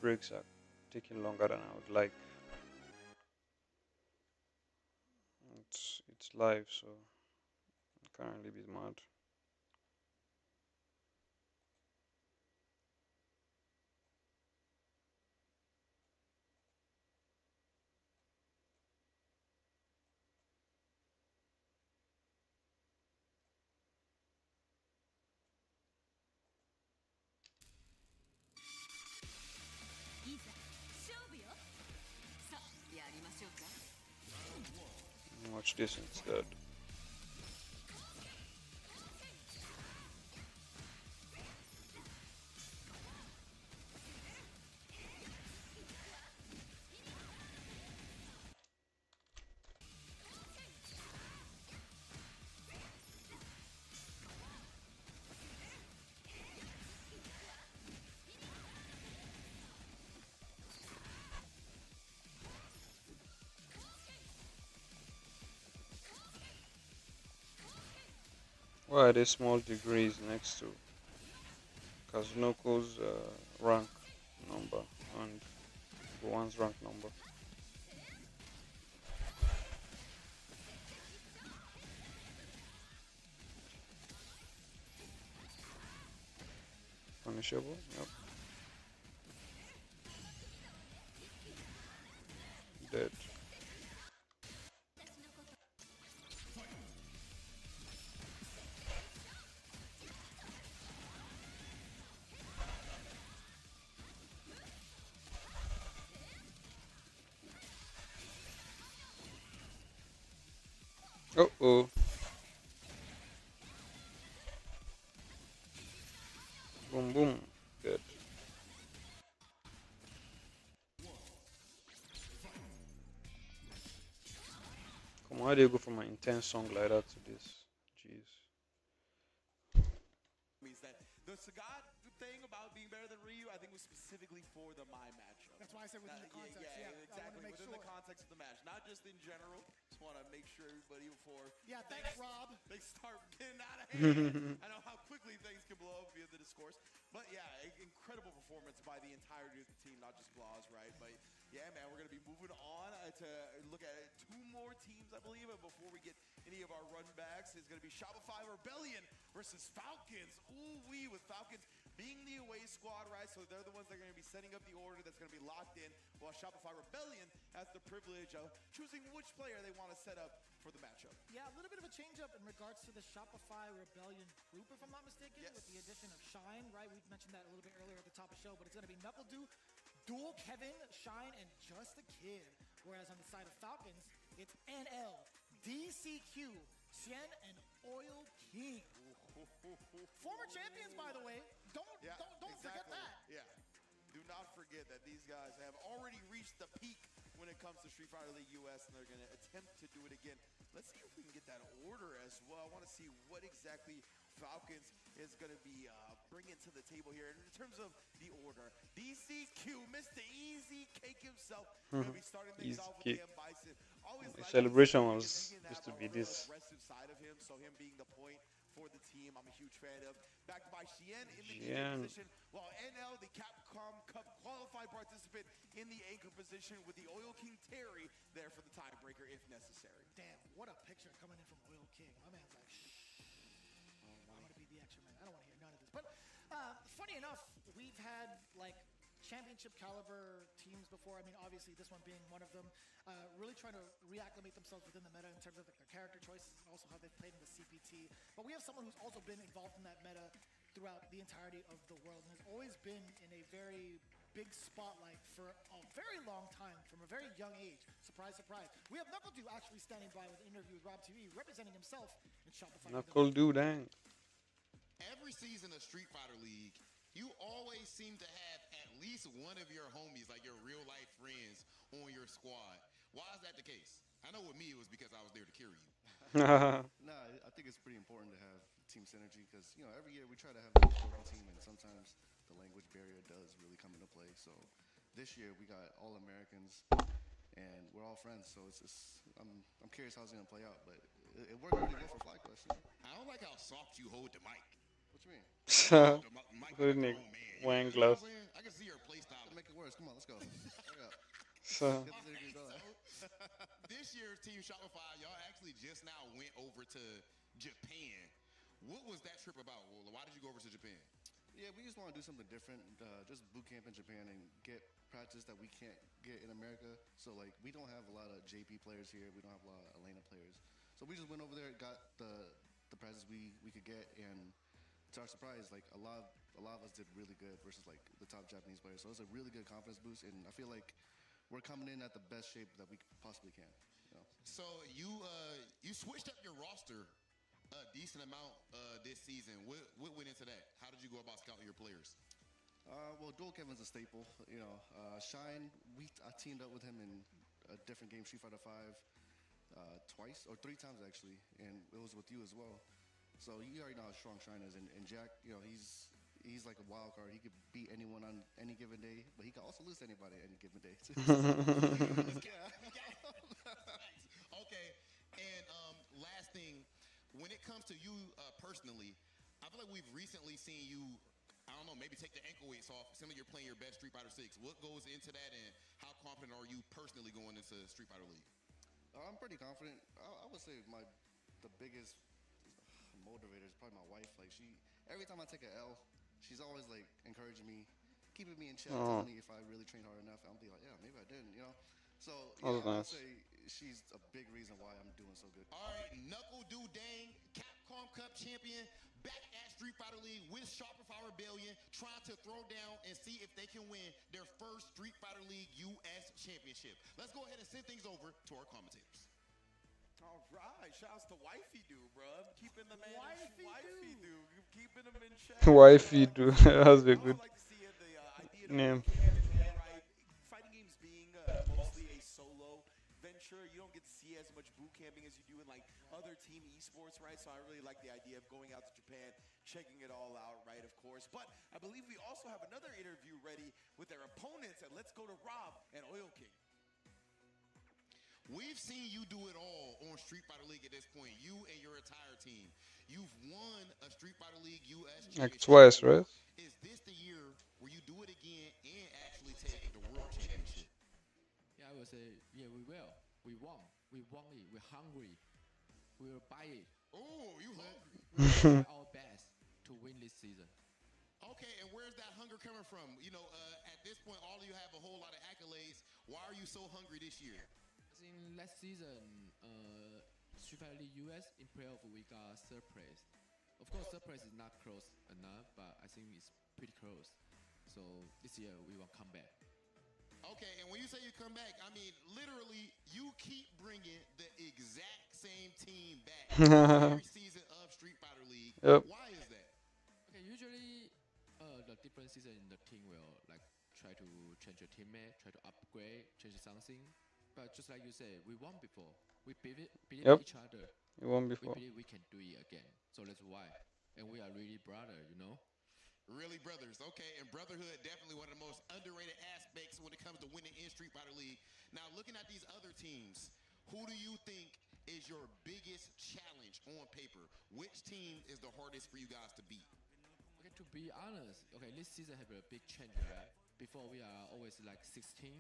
Breaks are taking longer than I would like. It's live, so I can't really be mad. Watch this instead. Why are there small degrees next to Kazunoko's rank number and Gohan's rank number? Punishable? Yep. Dead. Uh-oh. Boom, boom. Dead. Come on, how do you go from an intense song like that to this? Jeez. Means that the Sagat thing about being better than Ryu, I think was specifically for the My matchup. That's why I said within the context. Yeah, exactly. Within the context of the match, not just in general. Just want to make sure everybody before. Yeah, thanks, Rob. They start getting out of hand. I know how quickly things can blow up via the discourse, but yeah, incredible performance by the entirety of the team, not just Blaz, right? But yeah, man, we're gonna be moving on to look at two more teams, I believe, and before we get any of our run backs, it's gonna be Shopify Rebellion versus Falcons. Ooh-wee, with Falcons being the away squad, right? So they're the ones that are going to be setting up the order that's going to be locked in, while Shopify Rebellion has the privilege of choosing which player they want to set up for the matchup. Yeah, a little bit of a change up in regards to the Shopify Rebellion group, if I'm not mistaken, with the addition of Shine, right? We mentioned that a little bit earlier at the top of the show, but it's going to be Knuckle Duel Kevin, Shine, and Just a Kid. Whereas on the side of Falcons, it's NL, DCQ, Xian, and Oil King. Former champions, by the way. Don't forget that. Yeah. Do not forget that these guys have already reached the peak when it comes to Street Fighter League US, and they're going to attempt to do it again. Let's see if we can get that order as well. I want to see what exactly Falcons is going to be bringing to the table here. And in terms of the order, DCQ, Mr. Easy Cake himself, going to be starting things off with the Bison. The celebration was supposed to be this. Aggressive side of him, so him being the point for the team, I'm a huge fan of. Backed by Xian in the anchor position, while NL, the Capcom Cup qualified participant, in the anchor position with the Oil King Terry there for the tiebreaker if necessary. Damn, what a picture coming in from Oil King. My man's like, shh. I'm going to be the extra man. I don't want to hear none of this. But funny enough, we've had like championship caliber teams before. I mean, obviously this one being one of them. Really trying to reacclimate themselves within the meta in terms of like, their character choices and also how they've played in the CPT. But we have someone who's also been involved in that meta throughout the entirety of the world and has always been in a very big spotlight for a very long time from a very young age. Surprise, surprise. We have Knuckle actually standing by with an interview with Rob TV representing himself in Shopify. Knuckle dang. Every season of Street Fighter League, you always seem to have at least one of your homies, like your real life friends, on your squad. Why is that the case? I know with me it was because I was there to carry you. No, I think it's pretty important to have team synergy because, you know, every year we try to have a spoken team and sometimes the language barrier does really come into play. So this year we got all Americans and we're all friends. So I'm curious how it's going to play out, but it worked really well for FlyQuest. You know? I don't like how soft you hold the mic. What you mean? Holding wine glass. I can see your play style. Make it worse. Come on, let's go. So. Get the synergy going. This year's Team Shopify, y'all actually just now went over to Japan. What was that trip about? Well, why did you go over to Japan? Yeah, we just want to do something different. Just boot camp in Japan and get practice that we can't get in America. So like we don't have a lot of JP players here. We don't have a lot of Elena players. So we just went over there, got the practice we could get, and to our surprise, like a lot of us did really good versus like the top Japanese players. So it was a really good confidence boost, and I feel like we're coming in at the best shape that we possibly can. You know? So you switched up your roster a decent amount this season. What went into that? How did you go about scouting your players? Well, Dual Kevin's a staple. You know, Shine, I teamed up with him in a different game, Street Fighter 5, twice or 3 times actually, and it was with you as well. So you already know how strong Shine is, and Jack, you know, he's like a wild card. He could beat anyone on any given day, but he can also lose to anybody any given day. Okay, and last thing, when it comes to you personally, I feel like we've recently seen you, I don't know, maybe take the ankle weights off. Seems like you're playing your best Street Fighter 6. What goes into that, and how confident are you personally going into Street Fighter League? I'm pretty confident. I would say the biggest motivator is probably my wife. Like every time I take an L, she's always like encouraging me, keeping me in check, telling me if I really trained hard enough. I'll be like, yeah, maybe I didn't, you know. So yeah, I would say she's a big reason why I'm doing so good. All right, Knuckle Do Dang, Capcom Cup champion, back at Street Fighter League with Shopify Rebellion, trying to throw down and see if they can win their first Street Fighter League US championship. Let's go ahead and send things over to our commentators. All right, shouts to Wifey Do, bro. Keeping the man Wifey Do. Keeping him in check. Wifey Do. That was a good I like to see the idea name. Right? Fighting games being mostly a solo venture, you don't get to see as much boot camping as you do in like other team esports, right? So I really like the idea of going out to Japan, checking it all out, right? Of course. But I believe we also have another interview ready with their opponents, and let's go to Rob and Oil King. We've seen you do it all on Street Fighter League at this point. You and your entire team. You've won a Street Fighter League US championship. Like twice, right? Is this the year where you do it again and actually take the world championship? Yeah, I would say, yeah, we will. We won. We won it. We're hungry. We will buy it. Oh, you hungry? We'll try our best to win this season. Okay, and where's that hunger coming from? You know, at this point, all of you have a whole lot of accolades. Why are you so hungry this year? In last season, Street Fighter League US in playoff we got third place. Of course, third place is not close enough, but I think it's pretty close. So this year we will come back. Okay, and when you say you come back, I mean literally you keep bringing the exact same team back every season of Street Fighter League. Yep. Why is that? Okay, usually the different season in the team will like try to change your teammate, try to upgrade, change something. But just like you said, we won before. We believe each other. We won before. We believe we can do it again. So that's why. And we are really brother, you know? Really brothers. Okay, and brotherhood definitely one of the most underrated aspects when it comes to winning in Street Fighter League. Now, looking at these other teams, who do you think is your biggest challenge on paper? Which team is the hardest for you guys to beat? Okay, to be honest, okay, this season have a big change, right? Before we are always like 16.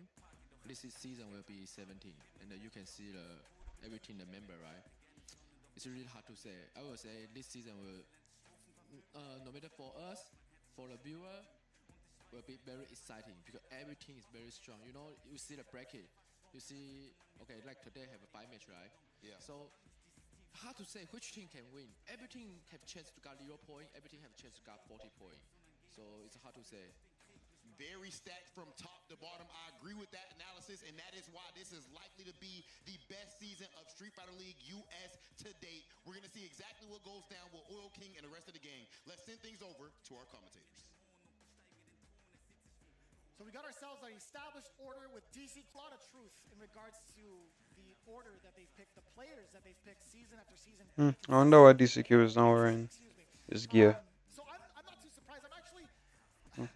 This season will be 17, and you can see everything the member, right? It's really hard to say. I will say this season will, no matter for us, for the viewer, will be very exciting because everything is very strong. You know, you see the bracket, you see, okay, like today have a 5-match, right? Yeah. So hard to say which team can win. Everything have chance to get 0 point. Everything have chance to get 40 point. So it's hard to say. Very stacked from top to bottom. I agree with that analysis, and that is why this is likely to be the best season of Street Fighter League US to date. We're going to see exactly what goes down with Oil King and the rest of the gang. Let's send things over to our commentators. So we got ourselves an established order with DC. A lot of truth in regards to the order that they've picked, the players that they've picked season after season. I wonder why DCQ is not wearing his gear. So I'm not too surprised. I'm actually...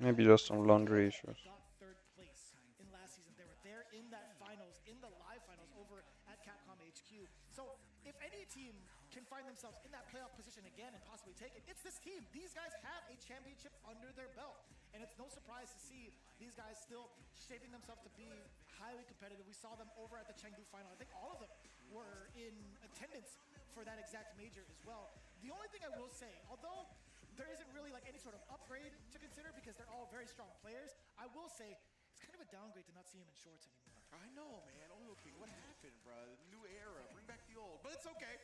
Maybe just some laundry issues. Got third place in last season. They were there in that finals, in the live finals over at Capcom HQ. So if any team can find themselves in that playoff position again and possibly take it, it's this team. These guys have a championship under their belt. And it's no surprise to see these guys still shaping themselves to be highly competitive. We saw them over at the Chengdu final. I think all of them were in attendance for that exact major as well. The only thing I will say, although there isn't really like any sort of upgrade to consider because they're all very strong players, I will say it's kind of a downgrade to not see him in shorts anymore. I know, man. Oil King, what happened, bro? New era. Bring back the old. But it's okay.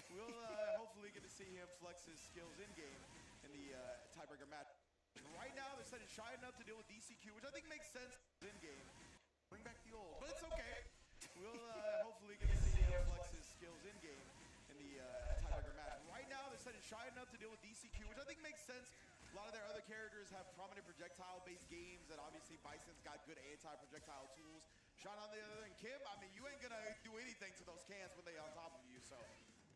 We'll hopefully get to see him flex his skills in-game in the tiebreaker match. Right now, they're setting shy enough to deal with DCQ, which I think makes sense in-game. Bring back the old. But it's okay. We'll hopefully get to see him flex his skills in-game in the tiebreaker match. Right now, they're setting shy enough to deal with DCQ, which I think makes sense. A lot of their other characters have prominent projectile-based games, and obviously Bison's got good anti-projectile tools. Sean, on the other hand, Kim, I mean, you ain't gonna do anything to those cans when they on top of you, so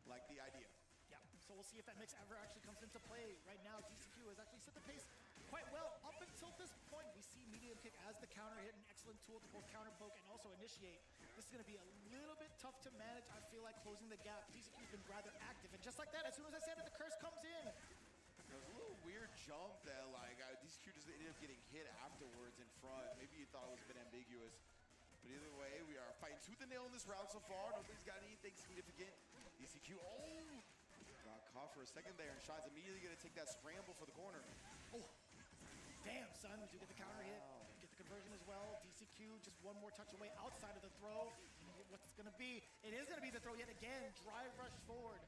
like the idea. Yeah, so we'll see if that mix ever actually comes into play. Right now, DCQ has actually set the pace quite well up until this point. We see medium kick as the counter hit, an excellent tool to both counter poke and also initiate. This is going to be a little bit tough to manage. I feel like closing the gap. DCQ's been rather active, and just like that, as soon as I said it, the curse comes in. There was a little weird jump that like DCQ just ended up getting hit afterwards in front. Maybe you thought it was a bit ambiguous. But either way, we are fighting tooth and nail in this round so far. Nobody's got anything significant. DCQ, got caught for a second there, and Shine's immediately going to take that scramble for the corner. Oh, damn, son. We do get the counter hit, get the conversion as well. DCQ just one more touch away outside of the throw. And what's it going to be? It is going to be the throw yet again. Drive rush forward.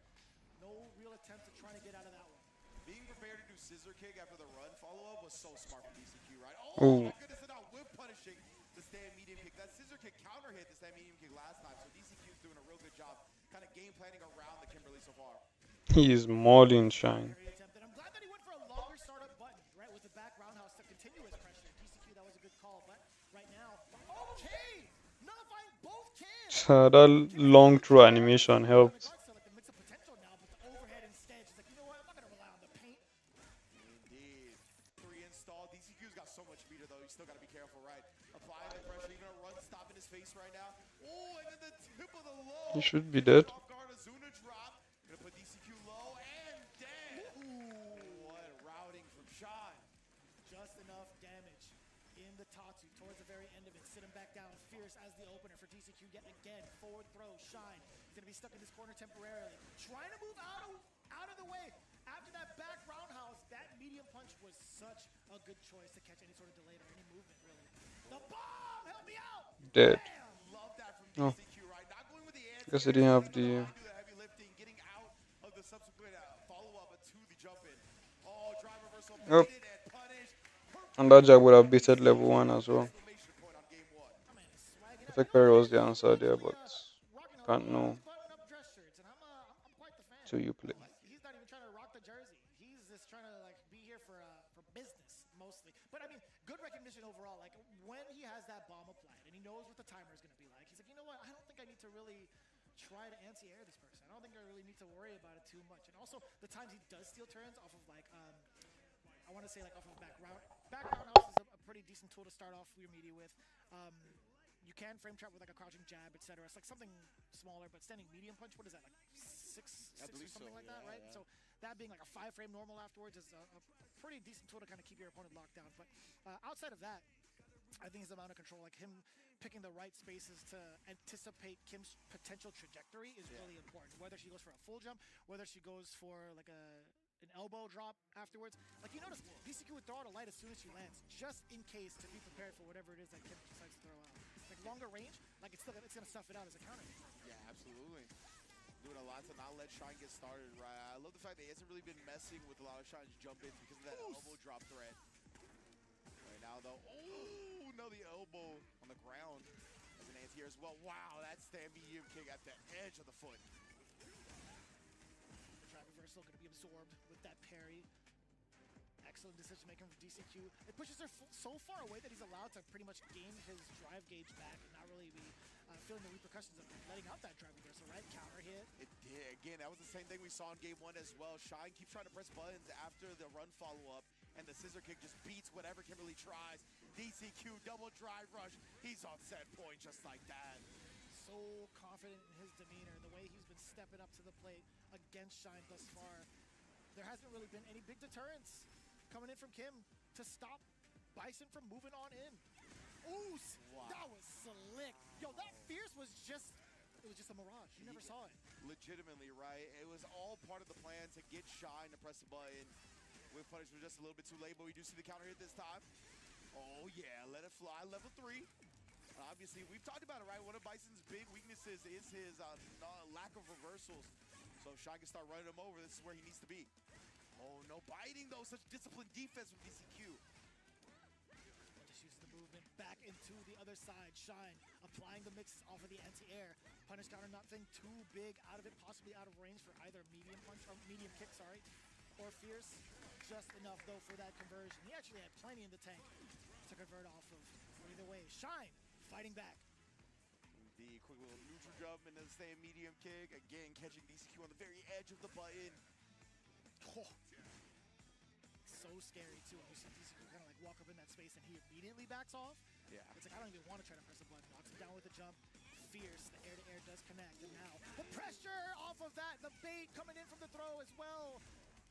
No real attempt to try to get out of that one. Being prepared to do scissor kick after the run follow-up was so smart from DCQ, right? Oh, my goodness, and now whip punishing the stand medium kick. That scissor kick counter hit the stand medium kick last time, so DCQ is doing a real good job kind of game planning around the Kimberly so far. He is mauling Shine. I'm glad that he went for a longer startup button, right, with the back roundhouse to continue his pressure. DCQ, that was a good call, but right now, okay, nullifying both cans. That long throw animation helped. So much meter though, you still got to be careful, right? Applying the pressure, you're gonna run, stop in his face right now. Oh, and then the tip of the low. He should be dead. Off guard, Azuna drop. Gonna put DCQ low and dead. Ooh, what routing from Sean. Just enough damage in the Tatsu towards the very end of it. Sit him back down, fierce as the opener for DCQ yet again. Forward throw, Shine. He's gonna be stuck in this corner temporarily. Trying to move out of the way. After that back roundhouse, that medium punch was such a good choice to catch any sort of delay or any movement, really. The bomb! Help me out! Dead. Love that from Oh. DCQ, right? Not going with the answer. Guess he didn't have the... Do the heavy lifting, getting out of the subsequent follow-up to the jump in. Oh, drive reversal, Yep. and punish. And that jab would have beaten level 1 as well. Effect parry was the answer there, but can't know till you play. He's not even trying to rock the jersey. He's just trying to like be here for business mostly. But I mean, good recognition overall. Like when he has that bomb applied and he knows what the timer is going to be like, he's like, you know what? I don't think I need to really try to anti-air this person. I don't think I really need to worry about it too much. And also the times he does steal turns off of like I want to say like off of back roundhouse is a pretty decent tool to start off your media with. You can frame trap with like a crouching jab, etc. It's like something smaller, but standing medium punch, what is that, like six or something like that, right? Yeah. So that being like a 5-frame normal afterwards is a pretty decent tool to kind of keep your opponent locked down. But outside of that, I think his amount of control, like him picking the right spaces to anticipate Kim's potential trajectory is really important. Whether she goes for a full jump, whether she goes for like an elbow drop afterwards. Like you notice, DCQ would throw out a light as soon as she lands, just in case to be prepared for whatever it is that Kim decides to throw out. Like longer range, like it's gonna stuff it out as a counter. Yeah, absolutely. Doing a lot to not let Shine get started, right? I love the fact that he hasn't really been messing with a lot of Shine's jump-ins because of that elbow drop threat. Right now, though, no, the elbow on the ground as an anti-air as well. Wow, that stand medium kick at the edge of the foot. The drive reversal going to be absorbed with that parry. Excellent decision making from DCQ. It pushes her so far away that he's allowed to pretty much gain his drive gauge back and not really be feeling the repercussions of letting out that drive reversal, right? Counter hit. It did. Again, that was the same thing we saw in game 1 as well. Shine keeps trying to press buttons after the run follow-up, and the scissor kick just beats whatever Kimberly tries. DCQ double drive rush. He's on set point just like that. So confident in his demeanor, the way he's been stepping up to the plate against Shine thus far. There hasn't really been any big deterrents coming in from Kim to stop Bison from moving on in. Ooh, that was slick. Yo, that Fierce was just, it was just a mirage. You never saw it. Legitimately, right? It was all part of the plan to get Shine to press the button. With punish was just a little bit too late, but we do see the counter hit this time. Oh yeah, let it fly, level 3. Obviously, we've talked about it, right? One of Bison's big weaknesses is his lack of reversals. So if Shine can start running him over, this is where he needs to be. Oh, no biting, though. Such disciplined defense from DCQ. Just uses the movement back into the other side. Shine applying the mix off of the anti-air. Punish counter nothing too big out of it, possibly out of range for either medium punch or medium kick, or Fierce. Just enough, though, for that conversion. He actually had plenty in the tank to convert off of. Either way, Shine fighting back. The quick little neutral jump into the same medium kick. Again, catching DCQ on the very edge of the button. Oh. So scary, too, when you see DCQ kind of like walk up in that space and he immediately backs off. Yeah. It's like, I don't even want to try to press the button. Knocks him down with a jump. Fierce, the air-to-air does connect. And now, the pressure off of that. The bait coming in from the throw as well.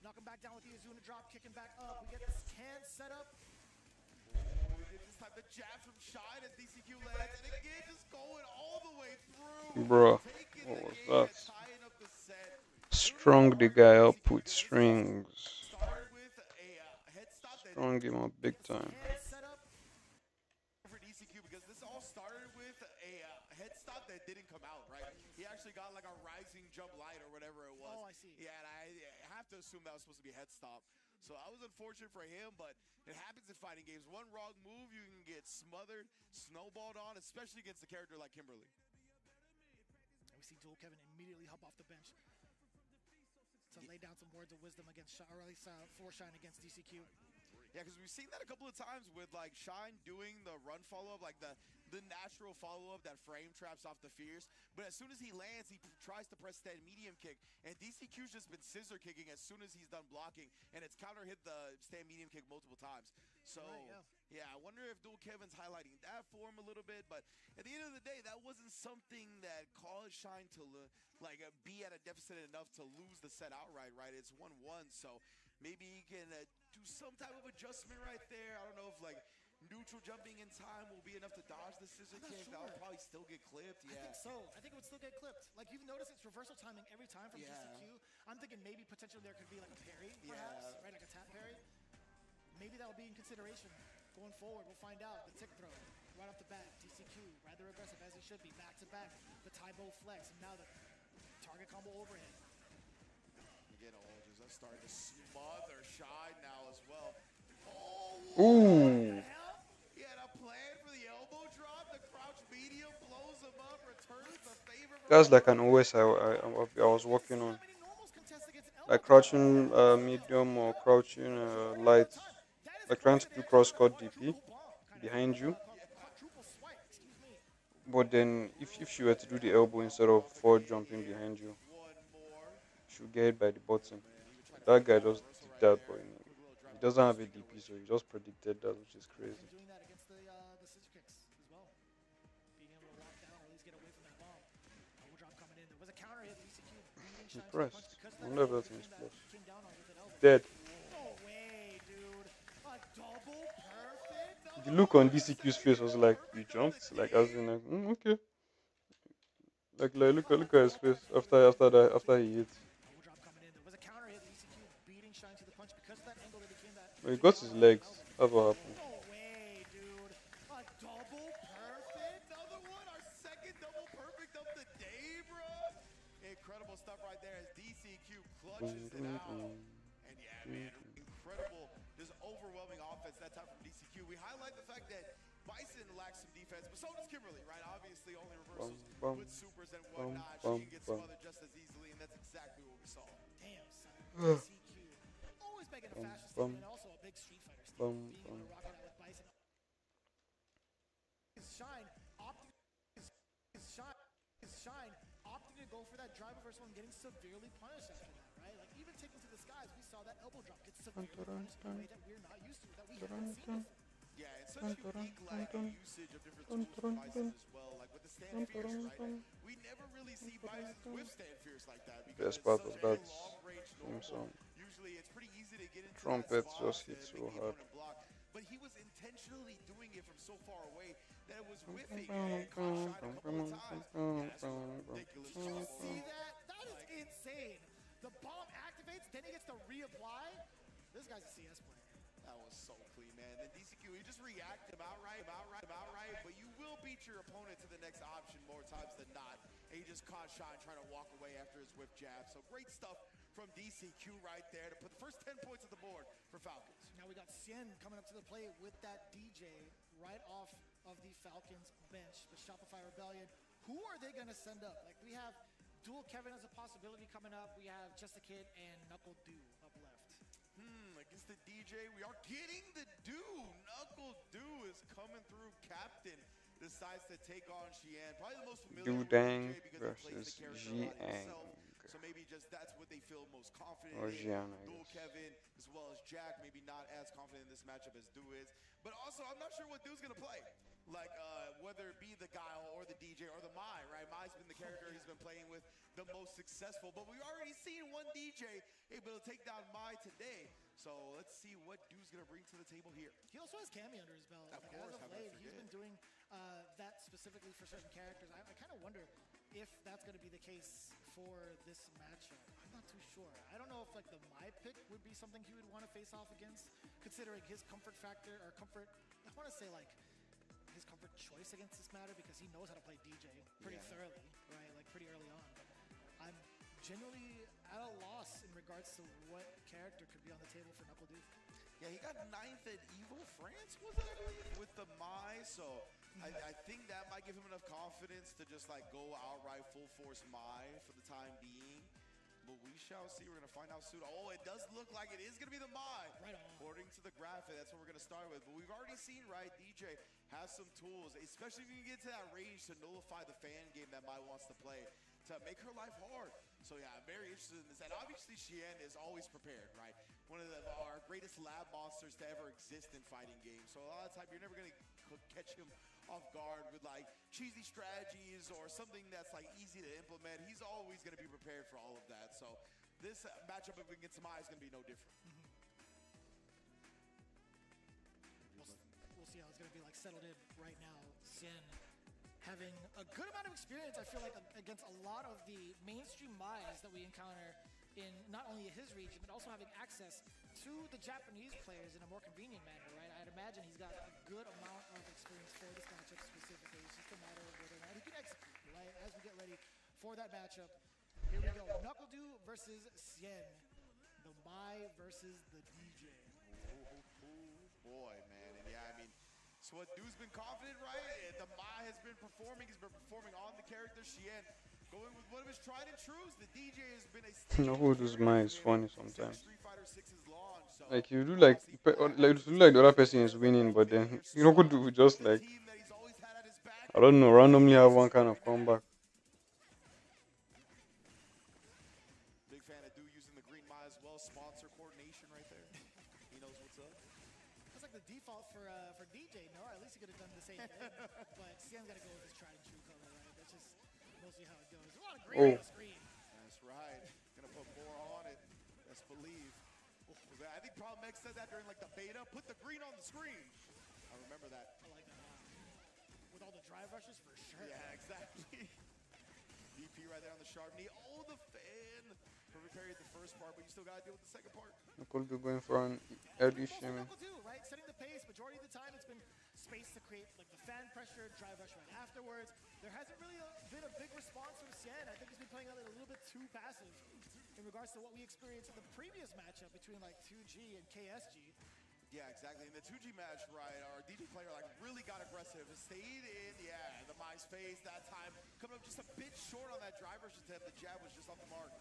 Knock him back down with the Azuna drop, kicking back up. We get this can set up. This time the jab from Shine as DCQ lands, and again just going all the way through. Bro, what was that? Strong the guy up with strings. Strong him up big time. For DCQ, because this all started with a head stop that didn't come out, right? He actually got like a rising jump light or whatever it was. Oh, I see. Yeah, and I have to assume that was supposed to be a head stop. So I was unfortunate for him, but it happens in fighting games. One wrong move, you can get smothered, snowballed on, especially against a character like Kimberly. And we see Dual Kevin immediately hop off the bench to lay down some words of wisdom against Shine, or at least for Shine against DCQ. Yeah, because we've seen that a couple of times with like Shine doing the run follow-up, like the natural follow-up that frame traps off the Fierce. But as soon as he lands, he tries to press that medium kick. And DCQ's just been scissor kicking as soon as he's done blocking. And it's counter hit the stand medium kick multiple times. So, right, yeah, I wonder if Dual Kevin's highlighting that for him a little bit. But at the end of the day, that wasn't something that caused Shine to be at a deficit enough to lose the set outright, right? It's 1-1, so maybe he can do some type of adjustment right there. I don't know if like neutral jumping in time will be enough to dodge the scissor kick. That would probably still get clipped. Yeah, I think so. I think it would still get clipped. Like you've noticed, it's reversal timing every time from DCQ. I'm thinking maybe potentially there could be like a parry, perhaps, right? Like a tap parry. Maybe that'll be in consideration going forward. We'll find out. The tick throw right off the bat. DCQ rather aggressive as he should be. Back to back. The Taibo flex, and now the target combo overhead. Again, Olgers are starting to smother Shine now as well. Oh, ooh. He had a plan for the elbow drop. The crouch medium blows him up, returns the favor. That's like an OS I was working on. Like crouching medium or crouching light. Like trying to do cross-cut DP behind you. But then if you were to do the elbow instead of forward jumping behind you, you should get it by the bottom. That guy just did that, but he doesn't have a DP, so he just predicted that, which is crazy. Doing that against the scissor kicks as well. Being able to lock down or at least get away from that bomb. Double drop coming in. There was a counter hit. DCQ Impressed. I wonder if that thing's close. Dead. No way, dude. A double perfect. The look on DCQ's face was like, you jumped? Like, as in, like, okay. Like look at his face after he hit. Double drop coming in. There was a counter hit. DCQ beating Shine to the punch because of that angle that became that. Well, he got his legs. That's what happened. No way, dude. A double perfect. Another one. Our second double perfect of the day, bro. Incredible stuff right there as DCQ clutches it out. And yeah, man, incredible. Just overwhelming offense that time from DCQ. We highlight the fact that Bison lacks some defense, but so does Kimberly, right? Obviously, only reversals with supers and whatnot. She can get smothered just as easily, and that's exactly what we saw. Damn, son. DCQ. Always making a fashion statement, and also a big Street Fighter statement. Being able to rock it out with Bison. Shine opting to go for that drive reversal and getting severely punished after that, right? Like even taking to the skies, we saw that elbow drop get severely punished in a way that we're not used to, that we haven't seen before. Yeah, it's such unique usage of different tools from Bison as well. Like with the stand fierce, right? We never really see Bison withstand fierce like that because Best part of that long range theme song. Usually it's pretty easy to get into Trumpets just hit so hard. but he was intentionally doing it from so far away that it was whiffing and caught shot a couple of times. Yeah, that's a ridiculous Did you combo. see that? That is insane. The bomb activates, then he gets to reapply. This guy's a CS player. That was so clean, man. Then DCQ, you just react him outright, but you will beat your opponent to the next option more times than not. And he just caught shot and trying to walk away after his whip jab. So great stuff from DCQ right there to put the first 10 points on the board for Falcons. Now we got Sien coming up to the plate with that DJ right off of the Falcons bench, the Shopify Rebellion. Who are they going to send up? Like, we have Dual Kevin as a possibility coming up. We have Just a Kid and Knuckle Dew up left. Against the DJ, we are getting the Dew. Knuckle Dew is coming through. Captain decides to take on Xian. Probably the most familiar with Dudang DJ because he plays versus the character a lot Jiang. himself. So maybe just that's what they feel most confident Or in. Jiang, I Dual guess. Kevin as well as Jack, maybe not as confident in this matchup as Dew is. But also, I'm not sure what Dew's going to play. Like, whether it be the Guile or the DJ or the Mai, right? Mai's been the character he's been playing with the most successful. But we've already seen one DJ able to take down Mai today. So let's see what Dew's going to bring to the table here. He also has Cammy under his belt. Of Like, course, as how of could I late, he's been doing that specifically for certain characters. I kind of wonder if that's going to be the case for this matchup. I'm not too sure. I don't know if like the Mai pick would be something he would want to face off against, considering his comfort factor or comfort. I want to say like his comfort choice against this matter because he knows how to play DJ pretty thoroughly, right? Like pretty early on. But I'm genuinely at a loss in regards to what character could be on the table for Knuckle Dew. Yeah, he got 9th at Evo France, was it, I believe, with the Mai. So I think that might give him enough confidence to just like go outright full force Mai for the time being. But we shall see. We're going to find out soon. Oh, it does look like it is going to be the Mai. Right on. According to the graphic, that's what we're going to start with. But we've already seen, right, DJ has some tools, especially if you can get to that range to nullify the fan game that Mai wants to play, to make her life hard. So yeah, I'm very interested in this. And obviously Xian is always prepared, right? One of our greatest lab monsters to ever exist in fighting games. So a lot of time you're never going to catch him off guard with like cheesy strategies or something that's like easy to implement. He's always going to be prepared for all of that. So this matchup against Mai is going to be no different. We'll see how it's going to be like settled in right now. Sien having a good amount of experience, I feel like, against a lot of the mainstream Mais that we encounter in not only his region, but also having access to the Japanese players in a more convenient manner, right? I'd imagine he's got a good amount of experience for this matchup specifically. It's just a matter of whether or not he can execute, right? As we get ready for that matchup, here we go. Knuckle Dew versus Sien. The Mai versus the DJ. Boy, man. And yeah, I mean, so what Dew's been confident, right? The Mai has been performing. He's been performing on the character Xian. Going with one of his tried and trues. The DJ has been a Naruto's Mai is funny sometimes. Street Fighter 6's launch. So Like you do like the other person is winning, but then you know could do just like I don't know, randomly have one kind of comeback. Big fan of Dew using the green Mai as well. Sponsor coordination right there. He knows what's up. That's like the default for DJ, no? At least he could have done the same thing. But Sien's got to go with his tried and true color, right? That's just mostly how it goes. There's a lot of green on the screen. That's right. Gonna put more on it. Let's believe. I think Problem X said that during like the beta. Put the green on the screen. I remember that. I like that a lot. With all the drive rushes, for sure. Yeah, exactly. VP right there on the sharp knee. Oh, the fan. Perfect parry at the first part, but you still gotta deal with the second part. Could be going for an early shimmy. Right? Setting the pace. Majority of the time, it's been space to create like the fan pressure, drive rush right afterwards. There hasn't really been a big response from Sien. I think he's been playing a little bit too passive in regards to what we experienced in the previous matchup between like 2G and KSG. Yeah, exactly. In the 2G match, right, our DJ player like really got aggressive. Stayed in, the Mai's face that time. Coming up just a bit short on that drive rush attempt. The jab was just off the mark.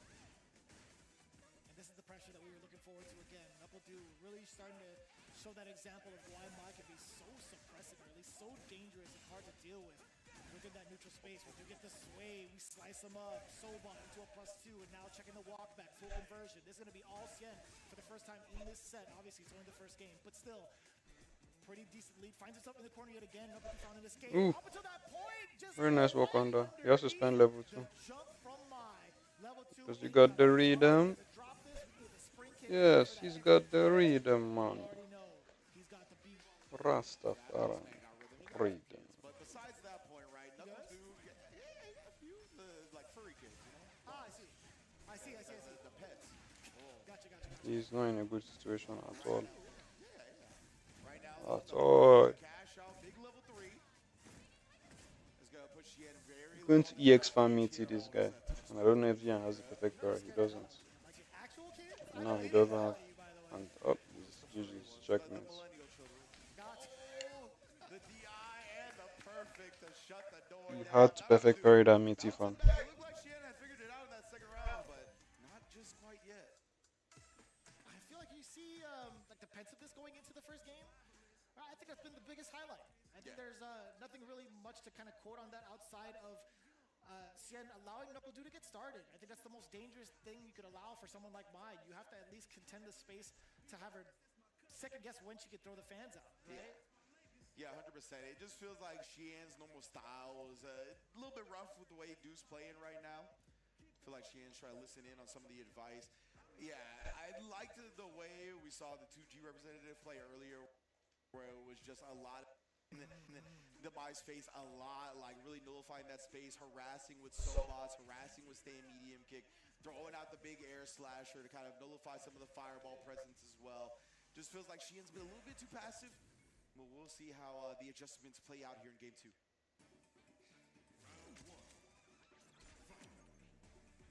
And this is the pressure that we were looking forward to again. Knuckle Dew really starting to show that example of why Mai can be so suppressive, really so dangerous and hard to deal with within that neutral space. We do get the sway, we slice him up, Soba into a +2, and now checking the walk back, full conversion. This is going to be all Sien for the first time in this set. Obviously, it's only the first game, but still, pretty decent lead. Finds himself in the corner yet again. Knuckle Dew found an escape. Ooh. Up until that point, just Very nice walk on that. He has to spend level 2. jump from Mai. Level 2. Because you got the rhythm. Yes, he's got the rhythm, man. He's got the beat Rastafari. Freedom. But besides that point, right, Knuckle Dude, he got a few like furry kids, you know? Ah, I see. The pets. Gotcha. He's not in a good situation at all. Right now, At all. KuaiShou, big level 3. Is going to push Yen very I'm going to EX fan me to this guy. And I don't know if Ian has the perfect pair. He doesn't. No, he doesn't have. And oh, he's GG's. Checkmate. The DI and the perfect to shut the door. He had to perfect parry that meaty fan. It looked like Yen had figured it out in that second round, but not just quite yet. I feel like you see like the pensiveness going into the first game. I think that's been the biggest highlight. I think there's nothing really much to kind of quote on that outside of Sien allowing Knuckle Dude to get started. I think that's the most dangerous thing you could allow for someone like Mai. You have to at least contend the space to have her second guess when she could throw the fans out, right? Yeah, 100%. It just feels like Xian's normal style is a little bit rough with the way Dude's playing right now. I feel like Xian's trying to listen in on some of the advice. Yeah, I liked the way we saw the 2G representative play earlier, where it was just a lot in the Mai's face, a lot, like really nullifying that space, harassing with Sobots, harassing with staying medium kick, throwing out the big air slasher to kind of nullify some of the fireball presence as well. Just feels like Xian's been a little bit too passive. But we'll see how the adjustments play out here in game 2.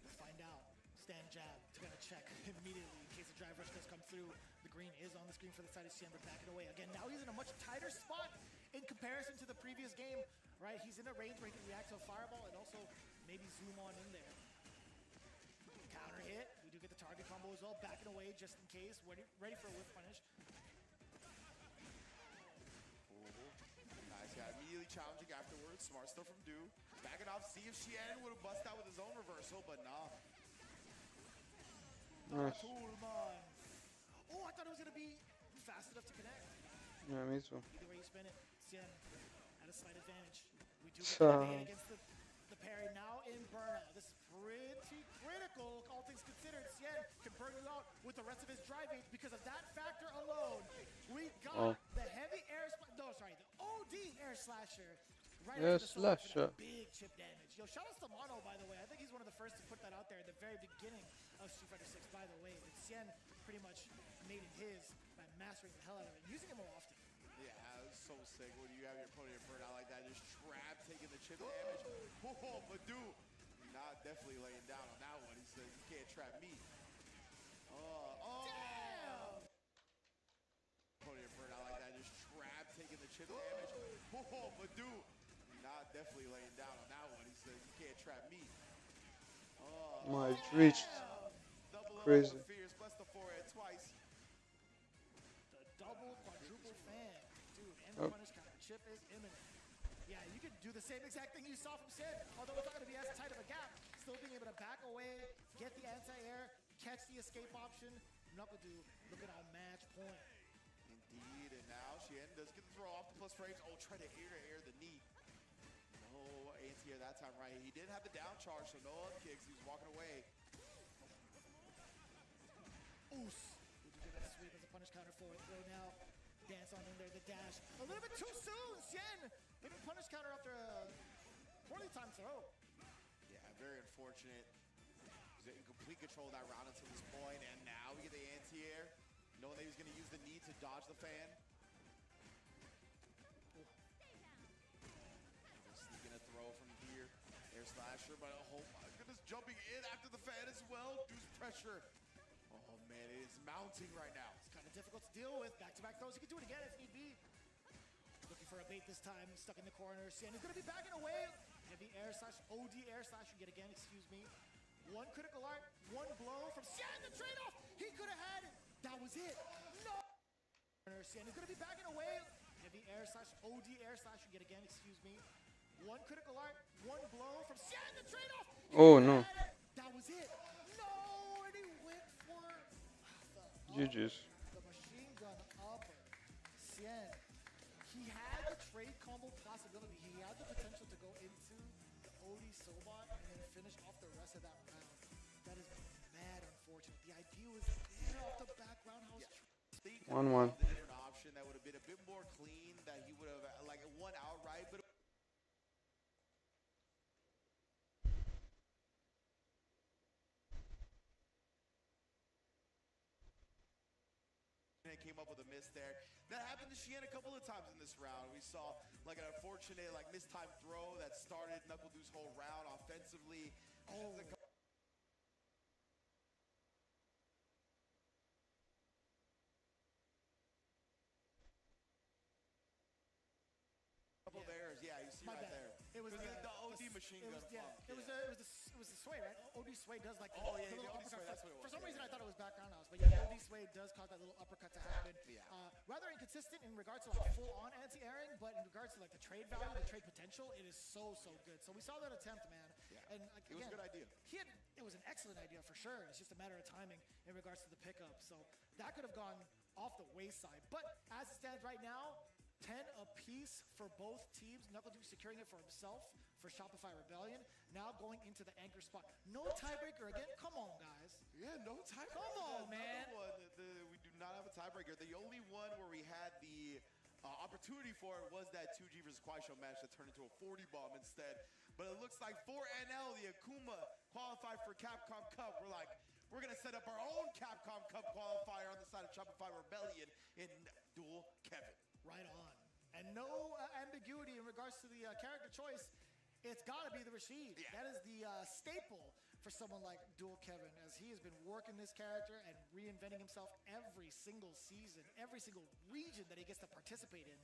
We'll find out. Stand jab to kind of check immediately in case the drive rush does come through. The green is on the screen for the side of Sien, but back it away. Again, now he's in a much tighter spot in comparison to the previous game, right? He's in a range where he can react to a fireball and also maybe zoom on in there. Counter hit. We do get the target combo as well. Backing away just in case. Ready for a whiff punish. Nice guy. Immediately challenging afterwards. Smart stuff from Du. Backing off. See if Xian would have busted out with his own reversal, but nah. Nice. Oh, I thought it was going to be fast enough to connect. Yeah, me too. Either way you spin it, Sien at a slight advantage. We do get the against the parry now in burnout. This is pretty critical, all things considered. Sien can burn it out with the rest of his driving because of that factor alone. We got the heavy air, the OD air slasher. Right air slasher. Big chip damage. Yo, shout out to Mono, by the way. I think he's one of the first to put that out there at the very beginning of Street Fighter 6, by the way. But Sien pretty much made it his by mastering the hell out of it, using it more often. Yeah, it was so sick when you have your opponent burn out like that, just trap taking the chip damage. Oh, but Du, not definitely laying down on that one. He says, you can't trap me. Damn! Opponent burn out like that, just trap taking the chip damage. Oh, but Du, not definitely laying down on that one. He says, you can't trap me. My reached. Crazy. Fears, plus the forehead twice. The double, quadruple fan. Dude, and the punish counter. Chip is imminent. Yeah, you could do the same exact thing you saw from Sien, although it's not going to be as tight of a gap. Still being able to back away, get the anti-air, catch the escape option. Knuckle Dude looking on match point. Indeed, and now Xian does get the throw off the plus frames. Oh, try to air the knee. No anti-air that time, right? He did have the down charge, so no up kicks. He was walking away. Oos. We do get that sweep as a punish counter for it. Throw now. Dance on in there, the dash. A little bit too soon, Sien. Hitting punish counter after a poorly timed throw. Yeah, very unfortunate. He's in complete control of that round until this point, and now we get the anti-air. Knowing that he was going to use the knee to dodge the fan. Sneaking a throw from here. Air slasher, but oh my goodness, jumping in after the fan as well. Dude's pressure. Oh man, it is mounting right now. It's kind of difficult to deal with. Back-to-back throws. He can do it again if need be. Looking for a bait this time. Stuck in the corner. Sien is going to be backing away. Heavy air slash, OD air slash yet again, excuse me. One critical art, one blow from Sien. The trade-off. He could have had it. That was it. No. Sien is going to be backing away. Heavy air slash, OD air slash yet again, excuse me. One critical art, one blow from Sien. The trade-off. Oh no. That was it. No, and he went for GG's. the machine gun upper. Sien, he had the trade combo possibility. He had the potential to go into the OD Sobot and then finish off the rest of that round. That is mad unfortunate. The idea was there off the back roundhouse. 1-1. Different option that would have been a bit more clean won outright, but and came up with a miss there. That happened to Sheehan a couple of times in this round. We saw like an unfortunate like mistimed throw that started Knuckle Deu's whole round offensively. Oh. Couple of errors, yeah, you see My right bad. there. It was the OD machine gun. It was the sway, right? OD sway does like the, Oh, yeah, the the little OD uppercut. sway, that's what it was. For some Yeah, reason, yeah. I thought it was background house, but yeah, OD sway does cause that little uppercut to happen. Yeah. Rather inconsistent in regards to like full-on anti-airing, but in regards to like the trade value, the trade potential, it is so good. So we saw that attempt, man. Yeah. And like, It was a again, good idea. It was an excellent idea for sure. It's just a matter of timing in regards to the pickup. So that could have gone off the wayside. But as it stands right now, 10 apiece for both teams. Knuckle Deu securing it for himself for Shopify Rebellion. Now going into the anchor spot. No tiebreaker again. Come on, guys. Yeah, no tiebreaker. Come on, man. We do not have a tiebreaker. The only one where we had the opportunity for it was that 2G versus KuaiShou match that turned into a 40 bomb instead. But it looks like for NL, the Akuma qualified for Capcom Cup. We're going to set up our own Capcom Cup qualifier on the side of Shopify Rebellion in Dual Kevin. Right on. And no ambiguity in regards to the character choice. It's got to be the Rashid. Yeah. That is the staple for someone like Dual Kevin, as he has been working this character and reinventing himself every single season, every single region that he gets to participate in.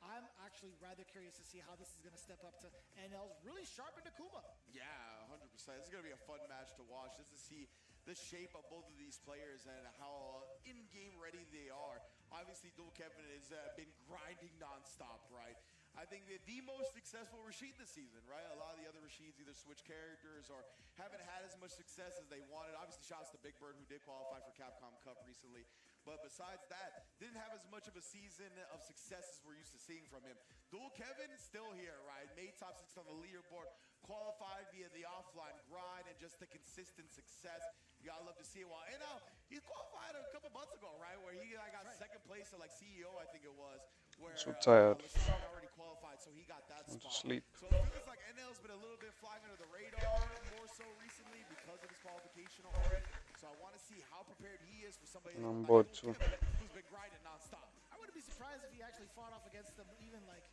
I'm actually rather curious to see how this is going to step up to NL's really sharpened Akuma. Yeah, 100%. This is going to be a fun match to watch just to see the shape of both of these players and how in-game ready they are. Obviously, Dual Kevin has been grinding nonstop, right? I think that the most successful Rashid this season, right? A lot of the other Rashids either switch characters or haven't had as much success as they wanted. Obviously, shouts to Big Bird, who did qualify for Capcom Cup recently. But besides that, didn't have as much of a season of success as we're used to seeing from him. Dual Kevin still here, right? Made top 6 on the leaderboard, qualified via the offline grind and just the consistent success. You gotta love to see it. Well, and now he qualified a couple months ago, right? Where he got second place at like CEO, I think it was. Where So tired. already qualified, so he got that Want to spot. sleep. So it feels like NL's been a little bit flying under the radar more so recently because of his qualification already. So I want to see how prepared he is for somebody And I'm like bored Dual too. Kevin, who's been grinding nonstop. I wouldn't be surprised if he actually fought off against them even like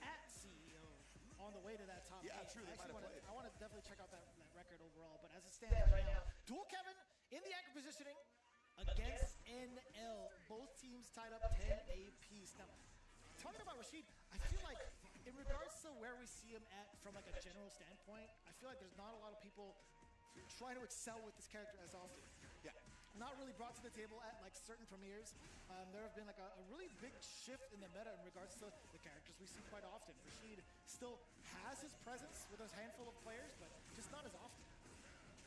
at CEO on the way to that top Yeah, eight. true, they might have played. I want to definitely check out that record overall. But as it stands right now, Dual Kevin in the anchor positioning against NL. Both teams tied up 10 apiece. Now, talking about Rashid, I feel like in regards to where we see him at from like a general standpoint, I feel like there's not a lot of people trying to excel with this character as often. Yeah. Not really brought to the table at like certain premieres. There have been like a really big shift in the meta in regards to the characters we see quite often. Rashid still has his presence with a handful of players, but just not as often.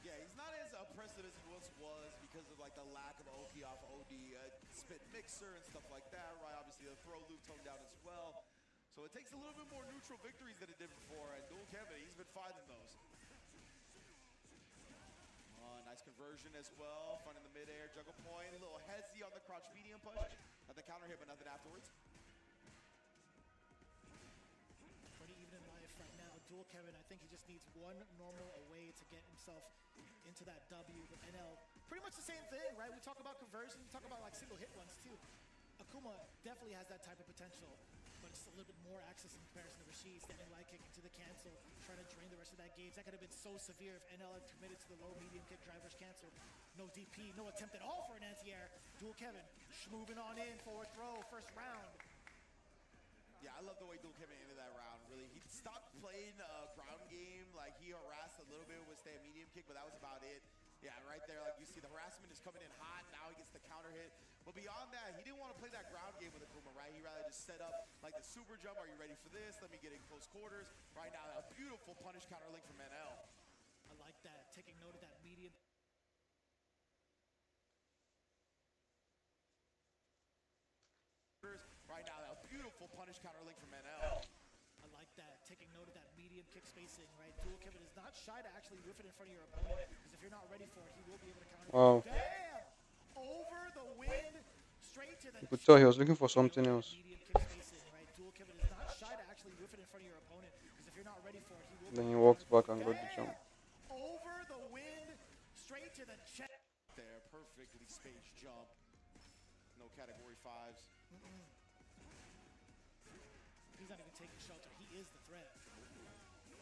Yeah, he's not as oppressive as he once was because of like the lack of OP off OD, spit mixer and stuff like that, right? Obviously the throw loop toned down as well. So it takes a little bit more neutral victories than it did before, and Dual Kevin, he's been finding those. Nice conversion as well, fun in the midair, juggle point, a little hezzy on the crotch medium punch, at the counter hit, but nothing afterwards. Pretty even in life right now. Dual Kevin, I think he just needs one normal away to get himself into that W with NL. Pretty much the same thing, right? We talk about conversion, we talk about like single hit ones too. Akuma definitely has that type of potential, but it's a little bit more access in comparison to Rashid, standing light kick into the cancel, trying to drain the rest of that gauge. That could have been so severe if NL had committed to the low medium kick driver's cancel. No DP, no attempt at all for an anti-air. Dual Kevin moving on in, forward throw, first round. Yeah, I love the way Dual Kevin ended that round, really. He stopped playing ground game, like he harassed a little bit with stay medium kick, but that was about it. Yeah, right there, like you see the harassment is coming in hot, now he gets the counter hit. But beyond that, he didn't want to play that ground game with Akuma, right? He'd rather just set up like the super jump. Are you ready for this? Let me get in close quarters. Right now, a beautiful punish counter link from NL. I like that, taking note of that medium. Right now, a beautiful punish counter link from NL. I like that, taking note of that medium kick spacing, right? Dual Kevin is not shy to actually whiff it in front of your opponent, because if you're not ready for it, he will be able to counter. Wow. Damn! Over the wind, straight to the... You could tell he was looking for something else. Medium kick spacing, right? Dual Kevin is not shy to actually whiff it in Then he walks back and got the jump. Over the wind, straight to the chest. There, perfectly spaced jump. No category 5s. He's not even taking shelter. He is the threat.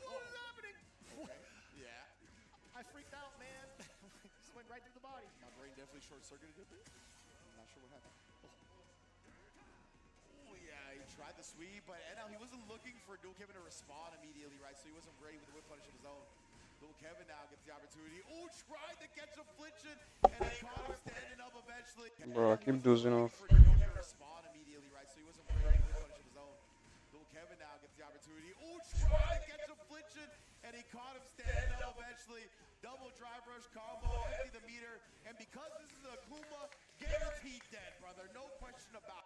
What is happening? Okay. Yeah. I freaked out, man. Just went right through the body. My brain definitely short-circuited a bit. I'm not sure what happened. Oh, yeah, he tried the sweep, but now he wasn't looking for Dual Kevin to respond immediately, right? So he wasn't ready with the whip punish of his own. Dual Kevin now gets the opportunity. Oh, tried to catch affliction, and he caught him standing up eventually. Bro, I keep dozing off. Respond immediately, right? So he wasn't ready with the whip punish of his own. Dual Kevin now gets the opportunity. Oh, tried to catch affliction, and he caught him standing up eventually. Double drive rush combo, empty the meter, and because this is a Kuma, guaranteed dead, brother. No question about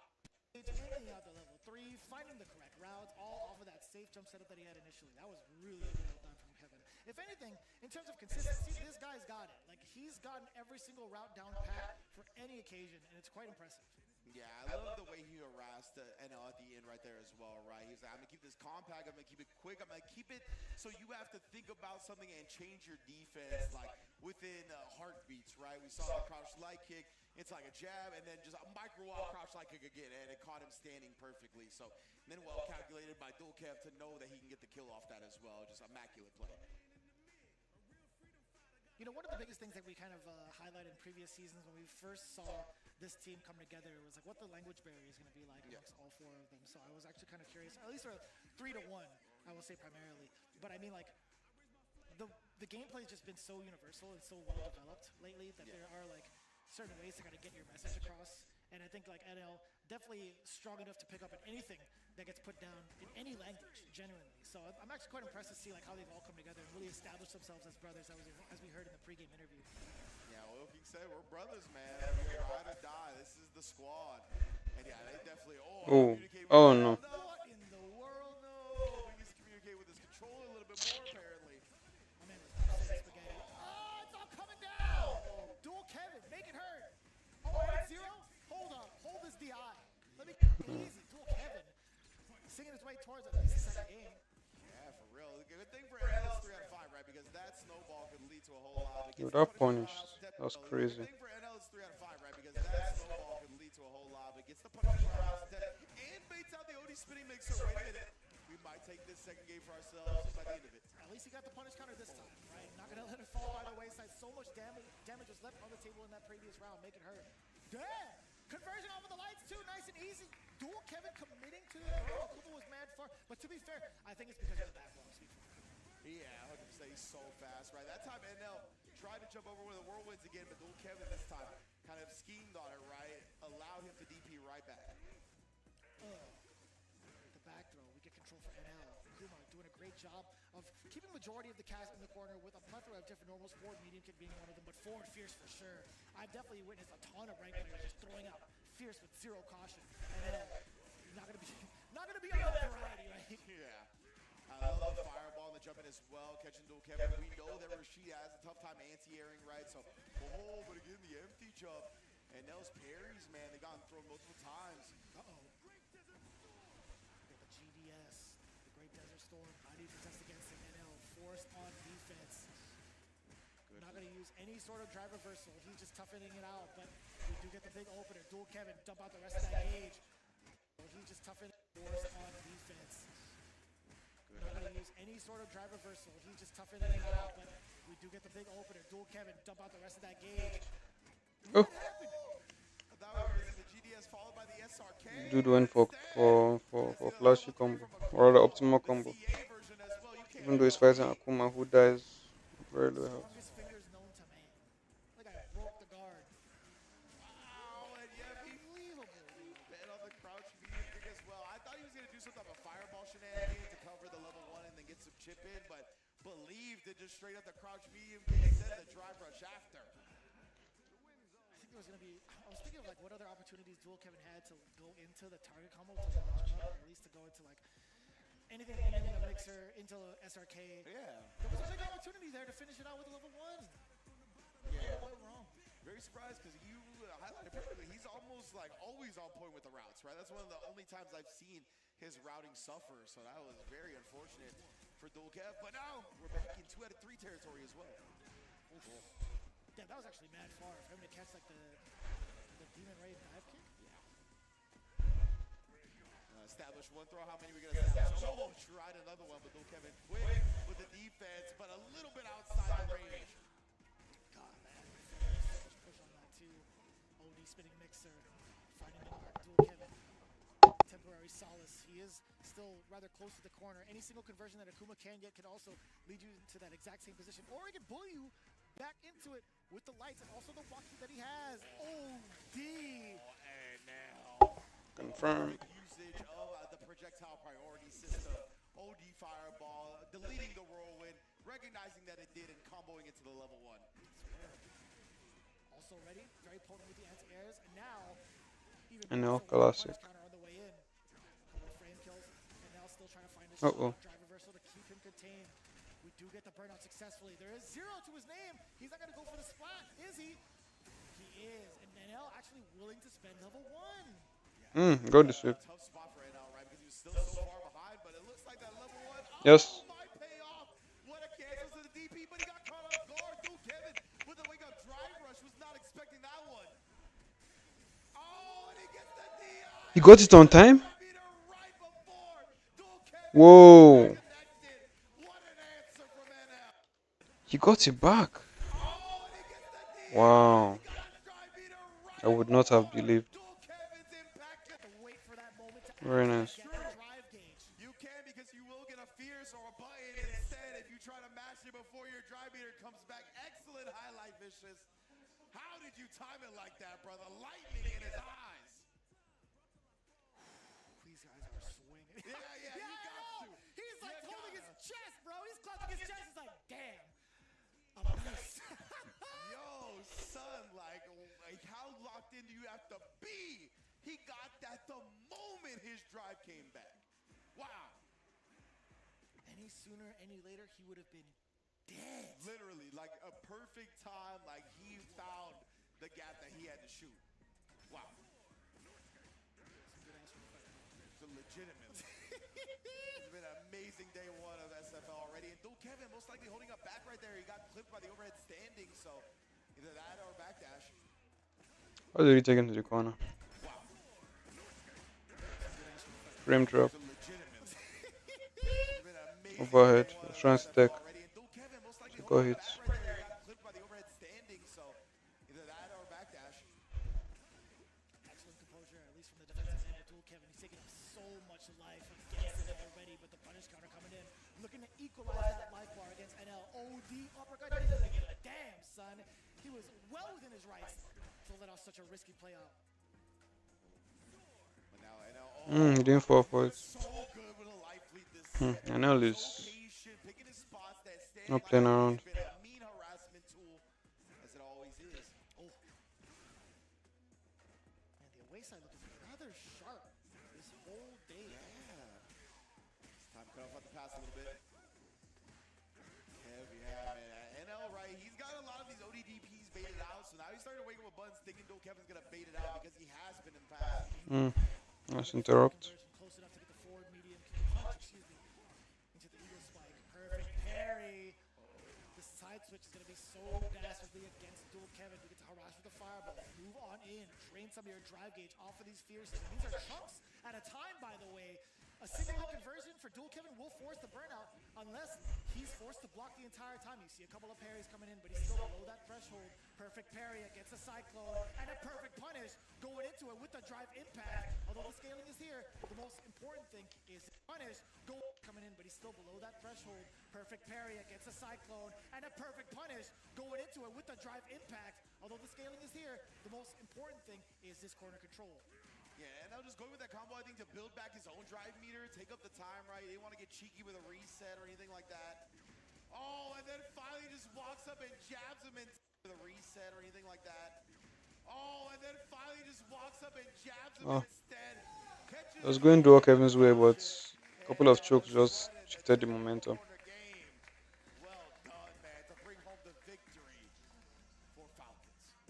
it. Ending out the level 3, finding the correct routes, all off of that safe jump setup that he had initially. That was really well done from Kevin. If anything, in terms of consistency, this guy's got it. Like, he's gotten every single route down pat for any occasion, and it's quite impressive. Yeah, I love the way he harassed NL at the end right there as well, right? He's like, I'm going to keep this compact, I'm going to keep it quick, I'm going to keep it so you have to think about something and change your defense, like, within heartbeats, right? We saw the crouch light kick, it's like a jab, and then just a micro-wall crouch light kick again, and it caught him standing perfectly. So, then well calculated by Dual Kev to know that he can get the kill off that as well. Just immaculate play. You know, one of the biggest things that we kind of highlighted in previous seasons when we first saw this team come together was like what the language barrier is going to be like amongst all 4 of them. So I was actually kind of curious, at least for 3-1, I will say primarily. But I mean, like, the gameplay has just been so universal and so well developed lately that there are like certain ways to kind of get your message across. And I think like NL definitely strong enough to pick up at anything that gets put down in any language, genuinely. So I'm actually quite impressed to see like how they've all come together and really established themselves as brothers, as we heard in the pregame interview. Yeah, well, King said we're brothers, man. We're ride or die. This is the squad. And yeah, they definitely Oh no. What in the world? No. We need to communicate with his controller a little bit more, apparently. My man was spaghetti. Oh, it's all coming down. Dual Kevin, make it hurt. Oh, and 0? Hold up. Hold this DI. Let me easy. Dual Kevin singing his way towards at least the second game. Yeah, for real. The good thing for NL is 3 out of 5, right? Because that snowball could lead to a whole lot. Dude, that punished. That was crazy. The good thing for NL is 3 out of 5, right? Because that snowball could lead to a whole lot. But gets the punishment and baits out the OD spinning mixer. Wait a minute. We might take this second game for ourselves by the end of it. At least he got the punish counter this time, right? Not going to let it fall by the wayside. So much damage was left on the table in that previous round. Make it hurt. Damn! Conversion off of the lights too, nice and easy. Dual Kevin committing to the throw. Kuba was mad for, but to be fair, I think it's because of the back block. Yeah, 100%. He's so fast, right? That time NL tried to jump over with the whirlwinds again, but Dual Kevin this time kind of schemed on it, right? Allowed him to DP right back. The back throw, we get control for NL. Kuma doing a great job of keeping majority of the cast in the corner with a plethora of different normals. Forward medium kick being one of them, but forward fierce for sure. I've definitely witnessed a ton of rank players just throwing out fierce with 0 caution. And not gonna be on that variety, right? Yeah. I love the fireball and the jumping as well, catching Dual Kevin. We know that Rashid has a tough time anti-airing, right? So, but again, the empty jump. And those parries, man, they got thrown multiple times. Get the GDS, the Great Desert Storm. How do you protest against an NL? Forced on defense. Not going to use any sort of drive reversal. He's just toughening it out, but we do get the big opener. Dual Kevin, dump out the rest of that gauge. He's just toughening forced on defense. Not going to use any sort of drive reversal. He's just toughening it out, but we do get the big opener. Dual Kevin, dump out the rest of that gauge. Oh. That was the GDS followed by the SRK. Dude went for flashy combo, or the optimal combo. Even though he's fighting Akuma, who dies very low health. Fingers known to man. Like I broke the guard. Wow, and yeah, unbelievable. Bet on the crouch medium kick as well. I thought he was going to do some type of fireball shenanigan to cover the level 1 and then get some chip in, but believed it just straight up the crouch medium kick and then the drive rush after. I think there was going to be, I was thinking of like what other opportunities Dual Kevin had to go into the target combo to launch up, or at least to go into like anything in a mixer, into SRK. Yeah. There was a big opportunity there to finish it out with a level 1. Yeah. What went wrong? Very surprised because you highlighted perfectly. He's almost like always on point with the routes, right? That's one of the only times I've seen his routing suffer. So that was very unfortunate for for Dulkev, but now we're back in 2 out of 3 territory as well. Yeah, that was actually mad far for him to catch like the Demon Ray dive kick. Establish one throw. How many are we going to establish? Oh, tried another one, but Dulkev quick with the defense, but a little bit outside the range. God, man. Push on that too. OD spinning mixer. Finding the mark. Dulkev. Temporary solace. He is still rather close to the corner. Any single conversion that Akuma can get can also lead you into that exact same position, or he can bully you back into it with the lights and also the walkie that he has. OD. And now Confirmed. Usage of the projectile priority system. OD fireball, deleting the whirlwind, recognizing that it did, and comboing it to the level 1. Also ready, very potent with the anti-airs, and now even NL more so classic. with the counter on the way in. Couple of frame kills, and now still trying to find his shot, drive reversal to keep him contained. We do get the burnout successfully. There is 0 to his name. He's not going to go for the splat, is he? He is, and NL actually willing to spend level 1. Go to sweep. Tough spot for NL, right? Because he was still so far behind, but it looks like that level 1 Yes. might pay off. What a cancel to the DP, but he got caught off guard. Kevin with a wake-up drive rush, was not expecting that one. Oh, and he gets the DI. He got it on time? Right before Whoa. connected. What an answer from NL. He got it back. Wow. I would not have believed. Very nice. You can, because you will get a fierce or a button instead if you try to mash it before your drive meter comes back. Excellent highlight, Vicious. How did you time it like that, brother? Lightning in his eyes. These guys are swinging. Yeah, you got to. He's like holding his chest, bro. He's clutching his chest. He's like, damn. Nice. Yo, son, like how locked in do you have to be? He got that the moment his drive came back. Wow. Any sooner, any later, he would have been dead. Literally, like a perfect time, like he found the gap that he had to shoot. Wow. Legitimately. It's been an amazing day 1 of SFL already. And Kevin most likely holding up back right there. He got clipped by the overhead standing, so either that or backdash. How did he take him to the corner? Wow. Frame drop. Overhead. Trying to take. Go hit. Clipped by the overhead standing, so either that or backdash. Excellent composure, at least from the defensive end of Kevin. He's taking so much life against it already, but the punish counter coming in, looking to equalize that life bar against NL. OD uppercut. He doesn't give a damn, son. He was well within his rights to let off such a risky play out. But now NL, He didn't fall for it. so good with a life lead this set. NL is Patient, picking his spots that stand not playing around. been a mean harassment tool, as it always is. Oh. And the away side looking rather sharp this whole day. It's time to cut off at the pass a little bit. Kev, yeah, man. NL, right? He's got a lot of these ODDPs baited out, so now he's starting to wake up with buttons, thinking Kevin's going to bait it out because he has been in the past. Nice interrupt. Close enough to get the forward medium punch, into the eagle spike. Perfect parry. The side switch is going to be so dastardly against Kevin. You get to harass with the fireball. Move on in. Drain some of your drive gauge off of these fierces. These are chunks at a time, by the way. A single hit conversion for Kevin will force the burnout unless he's forced to block the entire time. You see a couple of parries coming in, but he's still below that threshold. Perfect parry against a cyclone and a perfect punish going into it with the drive impact. Although the scaling is here, the most important thing is punish coming in, but he's still below that threshold. Perfect parry against a cyclone and a perfect punish going into it with the drive impact. Although the scaling is here, the most important thing is this corner control. Yeah, and now just going with that combo, I think, to build back his own drive meter, take up the time, right? He didn't want to get cheeky with a reset or anything like that. Oh, and then finally just walks up and jabs him into the reset or anything like that. Oh, and then finally just walks up and jabs him instead. I was going to walk Kevin's way, but a couple of chokes just shifted the momentum. Well done, man, to bring home the victory for Falcons.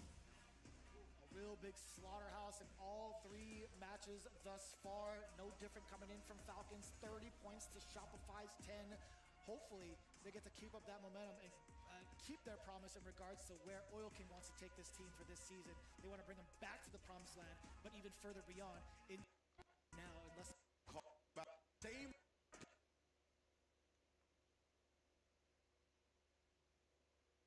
A real big slaughterhouse in all 3 matches thus far. No different coming in from Falcons. 30 points to Shopify's 10. hopefully they get to keep up that momentum and keep their promise in regards to where Oil King wants to take this team for this season. They want to bring them back to the promised land, but even further beyond. In now, unless same.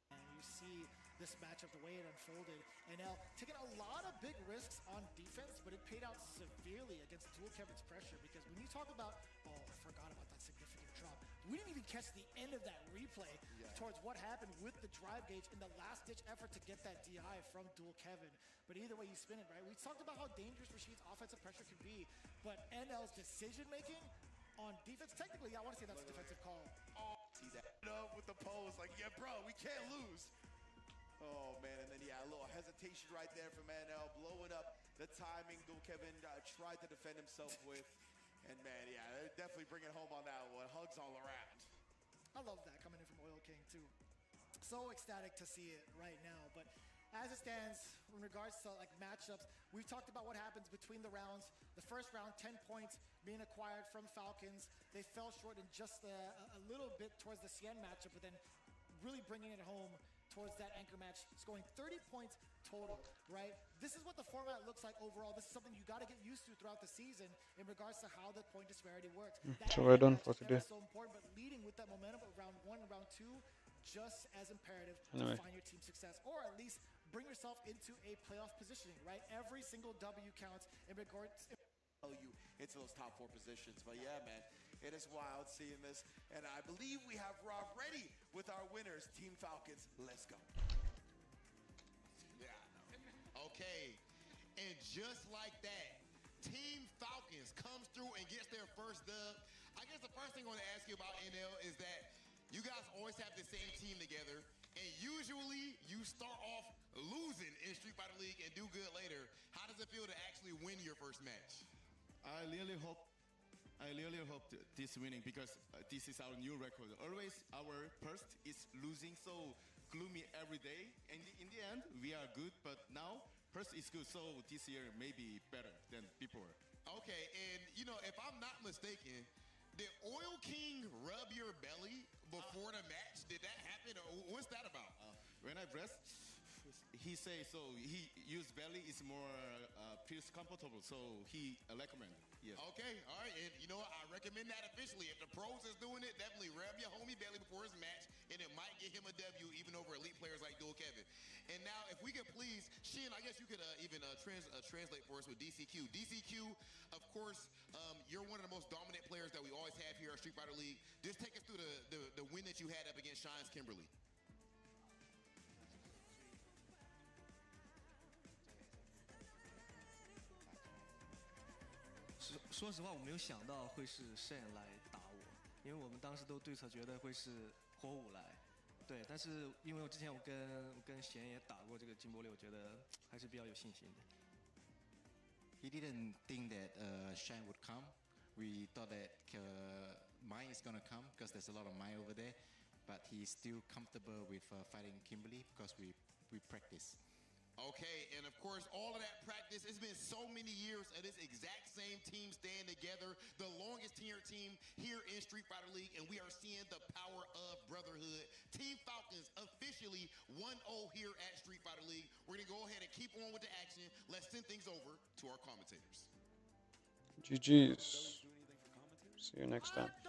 And you see this matchup, the way it unfolded. NL taking a lot of big risks on defense, but it paid out severely against Dual Kevin's pressure, because when you talk about, oh, I forgot about that significant drop. We didn't even catch the end of that replay towards what happened with the drive gauge in the last-ditch effort to get that DI from Dual Kevin. But either way you spin it, right? We talked about how dangerous Rashid's offensive pressure can be, but NL's decision-making on defense, technically, I want to say that's a defensive call. Oh, see that up with the pose, like, yeah, bro, we can't lose. Oh, man, and then, yeah, a little hesitation right there from NL, blowing up the timing Dual Kevin tried to defend himself with. And, man, yeah, they're definitely bringing home on that one. Hugs all around. I love that coming in from Oil King, too. So ecstatic to see it right now. But as it stands, in regards to, like, matchups, we've talked about what happens between the rounds. The first round, 10 points being acquired from Falcons. They fell short in just a little bit towards the Cien matchup, but then really bringing it home towards that anchor match, scoring 30 points total, right? This is what the format looks like overall. This is something you got to get used to throughout the season in regards to how the point disparity works. So we're done for today. So important, but leading with that momentum of round 1 and round 2, just as imperative Anyway. to find your team success, or at least bring yourself into a playoff positioning, right? Every single W counts in regards You into those top 4 positions. But yeah, man, it is wild seeing this. And I believe we have Rob ready with our winners, Team Falcons. Let's go. Yeah. Okay. And just like that, Team Falcons comes through and gets their first dub. I guess the first thing I want to ask you about NL is that you guys always have the same team together, and usually you start off losing in Street Fighter League and do good later. How does it feel to actually win your first match? I really hope this winning, because this is our new record. Always our first is losing, so gloomy every day. And in the end, we are good, but now first is good. So this year may be better than before. Okay, and you know, if I'm not mistaken, did Oil King rub your belly before the match? Did that happen, or what's that about? When I press, he say so. He used belly is more feels comfortable, so he recommend. Yes. Okay, all right, and you know what? I recommend that officially. If the pros is doing it, definitely rub your homie belly before his match, and it might get him a W even over elite players like Dual Kevin. And now, if we could please, Shin, I guess you could even translate for us with DCQ. DCQ, of course, you're one of the most dominant players that we always have here at Street Fighter League. Just take us through the win that you had up against Shines Kimberly. 说实话，我没有想到会是 Shen 来打我，因为我们当时都对策觉得会是火舞来，对，但是因为我之前我跟贤也打过这个金波六，我觉得还是比较有信心的。He didn't think that Shine would come. We thought that Mai is gonna come because there's a lot of Mai over there, but he's still comfortable with fighting Kimberly because we practice. Okay, and of course, all of that practice, it's been so many years of this exact same team staying together, the longest tenured team here in Street Fighter League, and we are seeing the power of brotherhood. Team Falcons officially 1-0 here at Street Fighter League. We're going to go ahead and keep on with the action. Let's send things over to our commentators. GG's. See you next time.